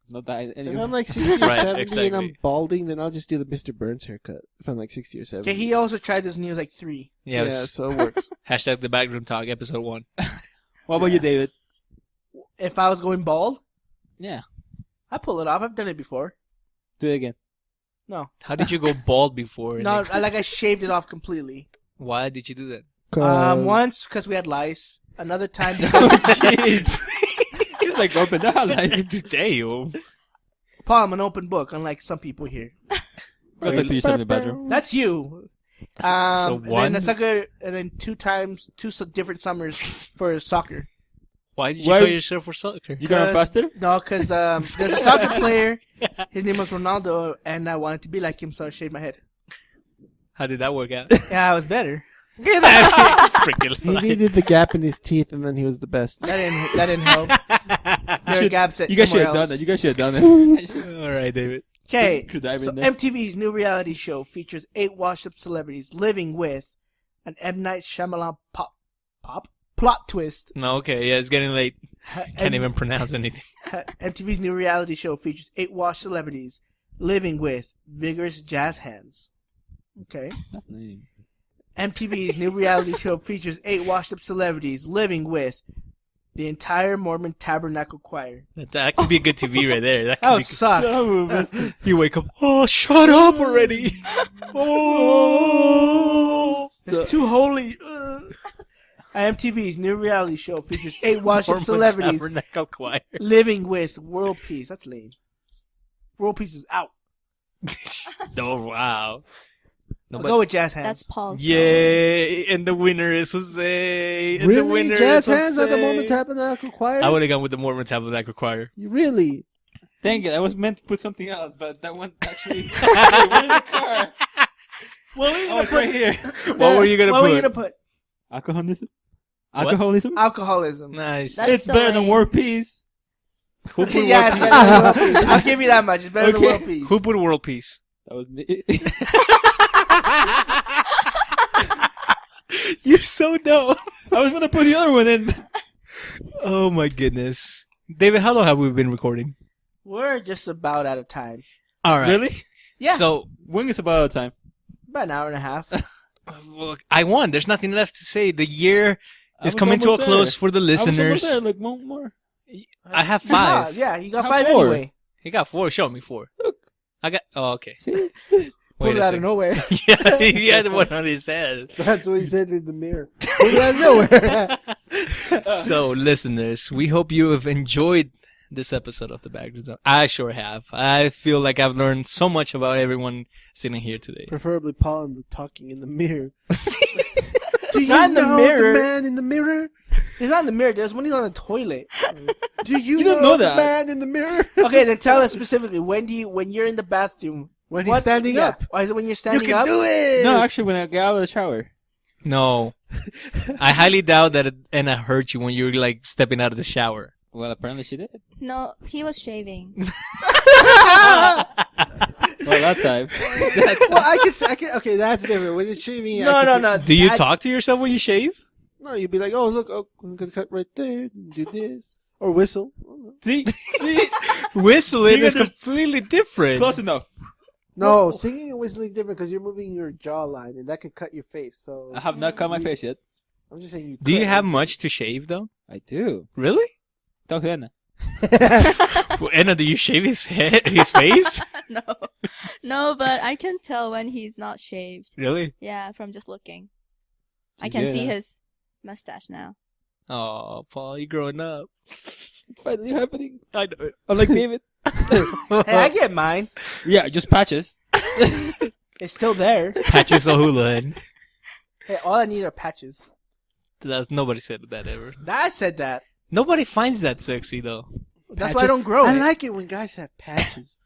Speaker 3: Not that
Speaker 5: If
Speaker 3: anyway.
Speaker 5: I'm like 60 or
Speaker 2: Right,
Speaker 5: 70 and
Speaker 2: exactly.
Speaker 5: I'm balding, then I'll just do the Mr. Burns haircut. If I'm like 60 or 70.
Speaker 4: Okay, he also tried this when he was like 3.
Speaker 2: Yeah.
Speaker 5: Yeah, so it works.
Speaker 2: Hashtag the Backroom Talk, episode 1.
Speaker 3: What about you, David?
Speaker 4: If I was going bald,
Speaker 3: Yeah.
Speaker 4: I pull it off. I've done it before.
Speaker 3: Do it again.
Speaker 4: No.
Speaker 2: How did you go bald before?
Speaker 4: No, I shaved it off completely.
Speaker 2: Why did you do that?
Speaker 4: Once because we had lice. Another time
Speaker 3: Jeez. He was like open down. Like,
Speaker 2: Damn.
Speaker 4: Paul, I'm an open book, unlike some people here.
Speaker 3: go talk to yourself in the bedroom.
Speaker 4: That's you.
Speaker 2: So
Speaker 4: And
Speaker 2: one.
Speaker 4: then a sucker, and then 2 times, 2 different summers for soccer.
Speaker 2: Why did you
Speaker 3: Why-
Speaker 2: call yourself for soccer?
Speaker 3: You got faster?
Speaker 4: No, because there's a soccer player. His name was Ronaldo, and I wanted to be like him, so I shaved my head.
Speaker 2: How did that work out?
Speaker 4: Yeah, I was better.
Speaker 2: Get that freaking
Speaker 5: He
Speaker 2: lie.
Speaker 5: needed the gap in his teeth, and then he was the best.
Speaker 4: That didn't help. There are gaps at
Speaker 3: You guys should
Speaker 4: somewhere
Speaker 3: have done
Speaker 4: else.
Speaker 3: that. You guys should have done it.
Speaker 2: All right, David.
Speaker 4: Okay,
Speaker 3: Screwdriver
Speaker 4: so
Speaker 3: in there.
Speaker 4: MTV's new reality show features 8 washed-up celebrities living with an M. Night Shyamalan plot twist.
Speaker 2: No, okay, yeah, it's getting late. Can't
Speaker 4: And-
Speaker 2: even pronounce anything.
Speaker 4: MTV's new reality show features 8 washed celebrities living with vigorous jazz hands. Okay.
Speaker 3: That's lame.
Speaker 4: MTV's new reality show features 8 washed-up celebrities living with the entire Mormon Tabernacle Choir.
Speaker 2: That could be a good TV right there. That
Speaker 4: That
Speaker 2: could
Speaker 4: would suck.
Speaker 2: be. You wake up. Oh, shut up already. Oh.
Speaker 4: It's too holy. MTV's new reality show features 8 washed-up
Speaker 2: Mormon
Speaker 4: celebrities
Speaker 2: Tabernacle Choir.
Speaker 4: living with world peace. That's lame. World peace is out.
Speaker 2: Oh wow. No,
Speaker 4: I'll
Speaker 2: but
Speaker 4: go with jazz hands.
Speaker 6: That's Paul's.
Speaker 2: yay! And the winner is Jose. And the
Speaker 5: Really?
Speaker 2: winner
Speaker 5: Jazz
Speaker 2: is
Speaker 5: hands at the
Speaker 2: Jose.
Speaker 5: Mormon Tabernacle Choir?
Speaker 2: I would have gone with the Mormon Tabernacle Choir.
Speaker 5: You really?
Speaker 3: Dang it, I was meant to put something else, but that one actually... Where's the car?
Speaker 4: What were you
Speaker 3: Oh,
Speaker 4: gonna
Speaker 3: it's
Speaker 4: put?
Speaker 3: right here.
Speaker 2: What were you gonna
Speaker 4: What
Speaker 2: put?
Speaker 4: were you gonna put?
Speaker 3: Alcoholism?
Speaker 2: What?
Speaker 3: Alcoholism?
Speaker 4: Alcoholism.
Speaker 2: Nice.
Speaker 6: That's
Speaker 3: It's
Speaker 6: still
Speaker 3: better than
Speaker 6: lame.
Speaker 3: war peace.
Speaker 2: Who put
Speaker 4: Yeah,
Speaker 2: world
Speaker 4: it's
Speaker 2: peace?
Speaker 4: better than world peace. I'll give you that much. It's better than
Speaker 3: Okay.
Speaker 4: world peace.
Speaker 2: Who put world peace?
Speaker 3: That was me.
Speaker 2: You're so dumb.
Speaker 3: I was gonna put the other one in.
Speaker 2: Oh my goodness, David, how long have we been recording?
Speaker 4: We're just about out of time.
Speaker 2: All right.
Speaker 3: Really?
Speaker 4: Yeah.
Speaker 2: So
Speaker 3: Wing is about out of time.
Speaker 4: About an hour and a half.
Speaker 2: Well, I won. There's nothing left to say. The year
Speaker 3: I
Speaker 2: is
Speaker 3: was
Speaker 2: coming to a
Speaker 3: almost
Speaker 2: close
Speaker 3: there.
Speaker 2: for the
Speaker 3: I was almost
Speaker 2: listeners.
Speaker 3: there. Like, one more.
Speaker 2: I have 5.
Speaker 4: Yeah, you got
Speaker 3: I
Speaker 4: 5
Speaker 3: have 4.
Speaker 4: anyway.
Speaker 2: He got 4. Show me 4.
Speaker 3: Look.
Speaker 2: I got. Oh, okay.
Speaker 3: See?
Speaker 4: Pulled it out of nowhere.
Speaker 2: Yeah, he had one on his head.
Speaker 5: That's what he said in the mirror. Pulled it out of nowhere.
Speaker 2: So, listeners, we hope you have enjoyed this episode of the Backroom Zone. I sure have. I feel like I've learned so much about everyone sitting here today.
Speaker 5: Preferably Paul and the talking in the mirror. Do you
Speaker 4: Not in the
Speaker 5: know
Speaker 4: mirror.
Speaker 5: the man in the mirror?
Speaker 4: He's not in the mirror. There's when he's on the toilet.
Speaker 5: Do you,
Speaker 3: You don't know
Speaker 5: the
Speaker 3: that.
Speaker 5: man in the mirror?
Speaker 4: Okay, then tell us specifically when you're in the bathroom.
Speaker 5: When he's standing
Speaker 4: yeah.
Speaker 5: up.
Speaker 4: Oh, is it when you're
Speaker 5: You
Speaker 4: standing
Speaker 5: can
Speaker 4: up?
Speaker 5: do it!
Speaker 3: No, actually, when I get out of the shower.
Speaker 2: No. I highly doubt that Anna hurt you when you were like stepping out of the shower.
Speaker 3: Well, apparently she did.
Speaker 6: No, he was shaving.
Speaker 3: Well, that time.
Speaker 5: Well, I can. Okay, that's different. When it's shaving,
Speaker 4: No.
Speaker 2: Do you talk to yourself when you shave?
Speaker 5: No, you'd be like, oh, look, I'm going to cut right there. Do this. Or whistle.
Speaker 3: See?
Speaker 2: Whistling
Speaker 3: You
Speaker 2: is
Speaker 3: guys are
Speaker 2: completely different.
Speaker 3: Close enough.
Speaker 5: No, singing and whistling is different because you're moving your jawline, and that could cut your face. So
Speaker 3: I have not cut my face yet.
Speaker 5: I'm just saying you
Speaker 2: Do you
Speaker 5: could.
Speaker 2: have much to shave though?
Speaker 3: I do.
Speaker 2: Really?
Speaker 3: Talk to Anna.
Speaker 2: Well, Anna, do you shave his head, his face?
Speaker 6: No. No, but I can tell when he's not shaved.
Speaker 2: Really?
Speaker 6: Yeah, from just looking. I can see
Speaker 3: Yeah.
Speaker 6: his mustache now.
Speaker 2: Oh, Paul, you growing up.
Speaker 3: It's finally happening.
Speaker 2: I know.
Speaker 3: Unlike David.
Speaker 4: Hey, I get mine.
Speaker 3: Yeah, just patches.
Speaker 4: It's still there.
Speaker 2: Patches of hula hood.
Speaker 4: Hey, all I need are patches.
Speaker 2: Nobody said that ever.
Speaker 4: I said that.
Speaker 2: Nobody finds that sexy though.
Speaker 4: That's why I don't grow
Speaker 5: I
Speaker 4: it.
Speaker 5: like it when guys have patches.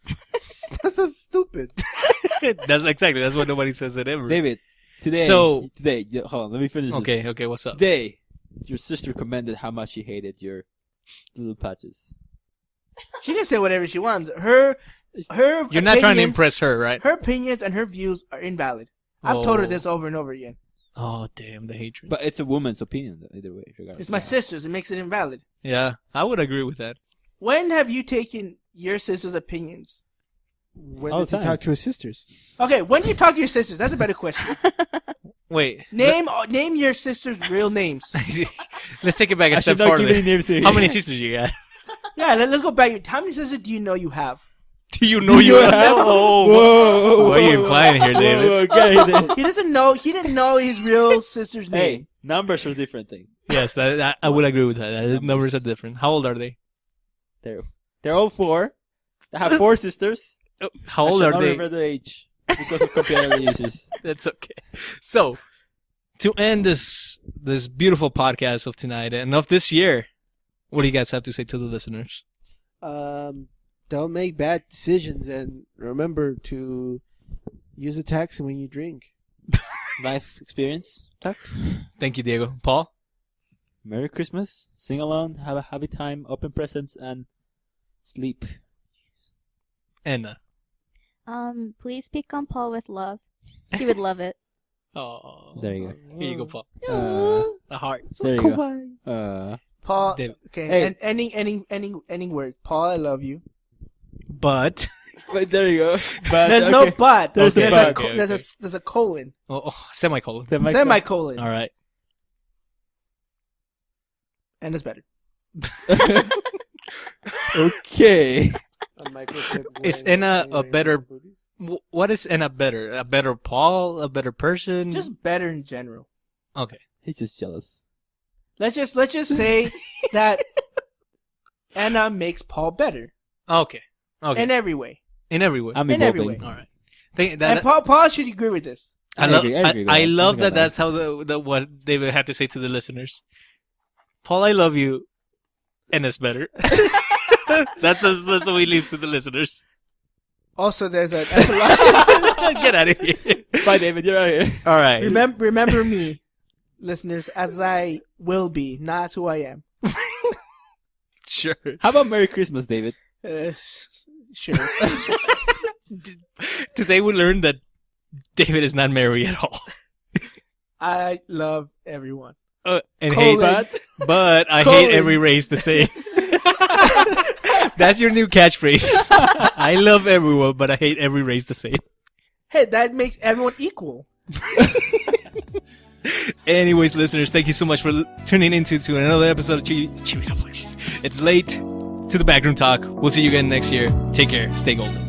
Speaker 5: That's so stupid.
Speaker 2: That's what nobody says it ever.
Speaker 3: David, today. Hold on, let me finish this.
Speaker 2: Okay, what's up?
Speaker 3: Today, your sister commented how much she hated your little patches.
Speaker 4: She can say whatever she wants. Her.
Speaker 2: You're not trying to
Speaker 4: opinions-
Speaker 2: impress her, right?
Speaker 4: Her opinions and her views are invalid. I've told her this over and over again.
Speaker 2: Oh, damn, the hatred.
Speaker 3: But it's a woman's opinion, either way. Regardless.
Speaker 4: It's my sister's. It makes it invalid.
Speaker 2: Yeah, I would agree with that.
Speaker 4: When have you taken your sister's opinions?
Speaker 5: When
Speaker 3: All
Speaker 5: did
Speaker 3: the
Speaker 5: he
Speaker 3: time.
Speaker 5: talk to his sisters?
Speaker 4: Okay, when do you talk to your sisters? That's a better question.
Speaker 2: Wait,
Speaker 4: Name your sisters' real names.
Speaker 2: let's take it back a
Speaker 3: I
Speaker 2: step
Speaker 3: should not give
Speaker 2: farther.
Speaker 3: any names here.
Speaker 2: How many sisters you got?
Speaker 4: Yeah, let's go back. How many sisters do you know you have?
Speaker 2: Do you know you have? Oh,
Speaker 3: Whoa,
Speaker 2: what are you implying here, David?
Speaker 3: Okay, then.
Speaker 4: He doesn't know. He didn't know his real sister's name.
Speaker 3: Hey, numbers are different thing.
Speaker 2: Yes, I would agree with that. The numbers are different. How old are they?
Speaker 3: They're all 4. I have 4 sisters.
Speaker 2: How old
Speaker 3: I
Speaker 2: are
Speaker 3: shall not
Speaker 2: they?
Speaker 3: remember the age because of copyright issues.
Speaker 2: That's okay. So, to end this beautiful podcast of tonight and of this year, what do you guys have to say to the listeners?
Speaker 5: Don't make bad decisions, and remember to use a taxi when you drink.
Speaker 3: Life experience. Talk.
Speaker 2: Thank you, Diego. Paul?
Speaker 3: Merry Christmas. Sing along. Have a happy time. Open presents and sleep.
Speaker 2: Anna?
Speaker 6: Please pick on Paul with love. He would love it.
Speaker 2: Oh,
Speaker 3: There you
Speaker 2: Here you go, Paul. A heart.
Speaker 5: So
Speaker 3: There you go.
Speaker 5: kawaii.
Speaker 4: Paul.
Speaker 2: David.
Speaker 4: Okay.
Speaker 3: Hey.
Speaker 4: And ending word. Paul, I love you.
Speaker 2: But
Speaker 3: But there you go. But,
Speaker 4: There's no but.
Speaker 3: There's
Speaker 2: a but. Okay,
Speaker 4: There's a colon.
Speaker 2: semicolon.
Speaker 4: Semicolon.
Speaker 2: All right.
Speaker 4: And it's better.
Speaker 3: Okay.
Speaker 5: A microchip
Speaker 2: Is
Speaker 5: wearing
Speaker 2: Anna a better-
Speaker 5: booties?
Speaker 2: What is Anna better? A better Paul? A better person?
Speaker 4: Just better in general.
Speaker 2: okay.
Speaker 3: He's just jealous.
Speaker 4: Let's just say that Anna makes Paul better
Speaker 2: Okay.
Speaker 4: in every way.
Speaker 2: In every way.
Speaker 3: I'm
Speaker 4: In every
Speaker 3: evolving.
Speaker 4: way.
Speaker 2: All right. Think
Speaker 4: And
Speaker 2: that
Speaker 4: Paul should agree with this.
Speaker 2: I,
Speaker 3: I
Speaker 2: love.
Speaker 3: agree, I agree with
Speaker 2: I
Speaker 3: that.
Speaker 2: love
Speaker 3: Something
Speaker 2: that.
Speaker 3: like
Speaker 2: That's how what David had to say to the listeners. Paul, I love you, and it's better. that's what he leaves to the listeners.
Speaker 4: Also, there's an epilogue.
Speaker 2: Get out of here.
Speaker 3: Bye, David. You're out here.
Speaker 2: All right.
Speaker 4: Remember me, listeners, as I will be, not as who I am.
Speaker 2: Sure.
Speaker 3: How about Merry Christmas, David?
Speaker 4: Sure.
Speaker 2: Today we learned that David is not married at all.
Speaker 4: I love everyone.
Speaker 2: And
Speaker 4: Colon.
Speaker 2: hate, but I
Speaker 4: Colon.
Speaker 2: hate every race the same. That's your new catchphrase. I love everyone, but I hate every race the same.
Speaker 4: Hey, that makes everyone equal.
Speaker 2: Anyways, listeners, thank you so much for tuning into to another episode of Chivinopolis. It's late to the Backroom Talk. We'll see you again next year. Take care. Stay golden.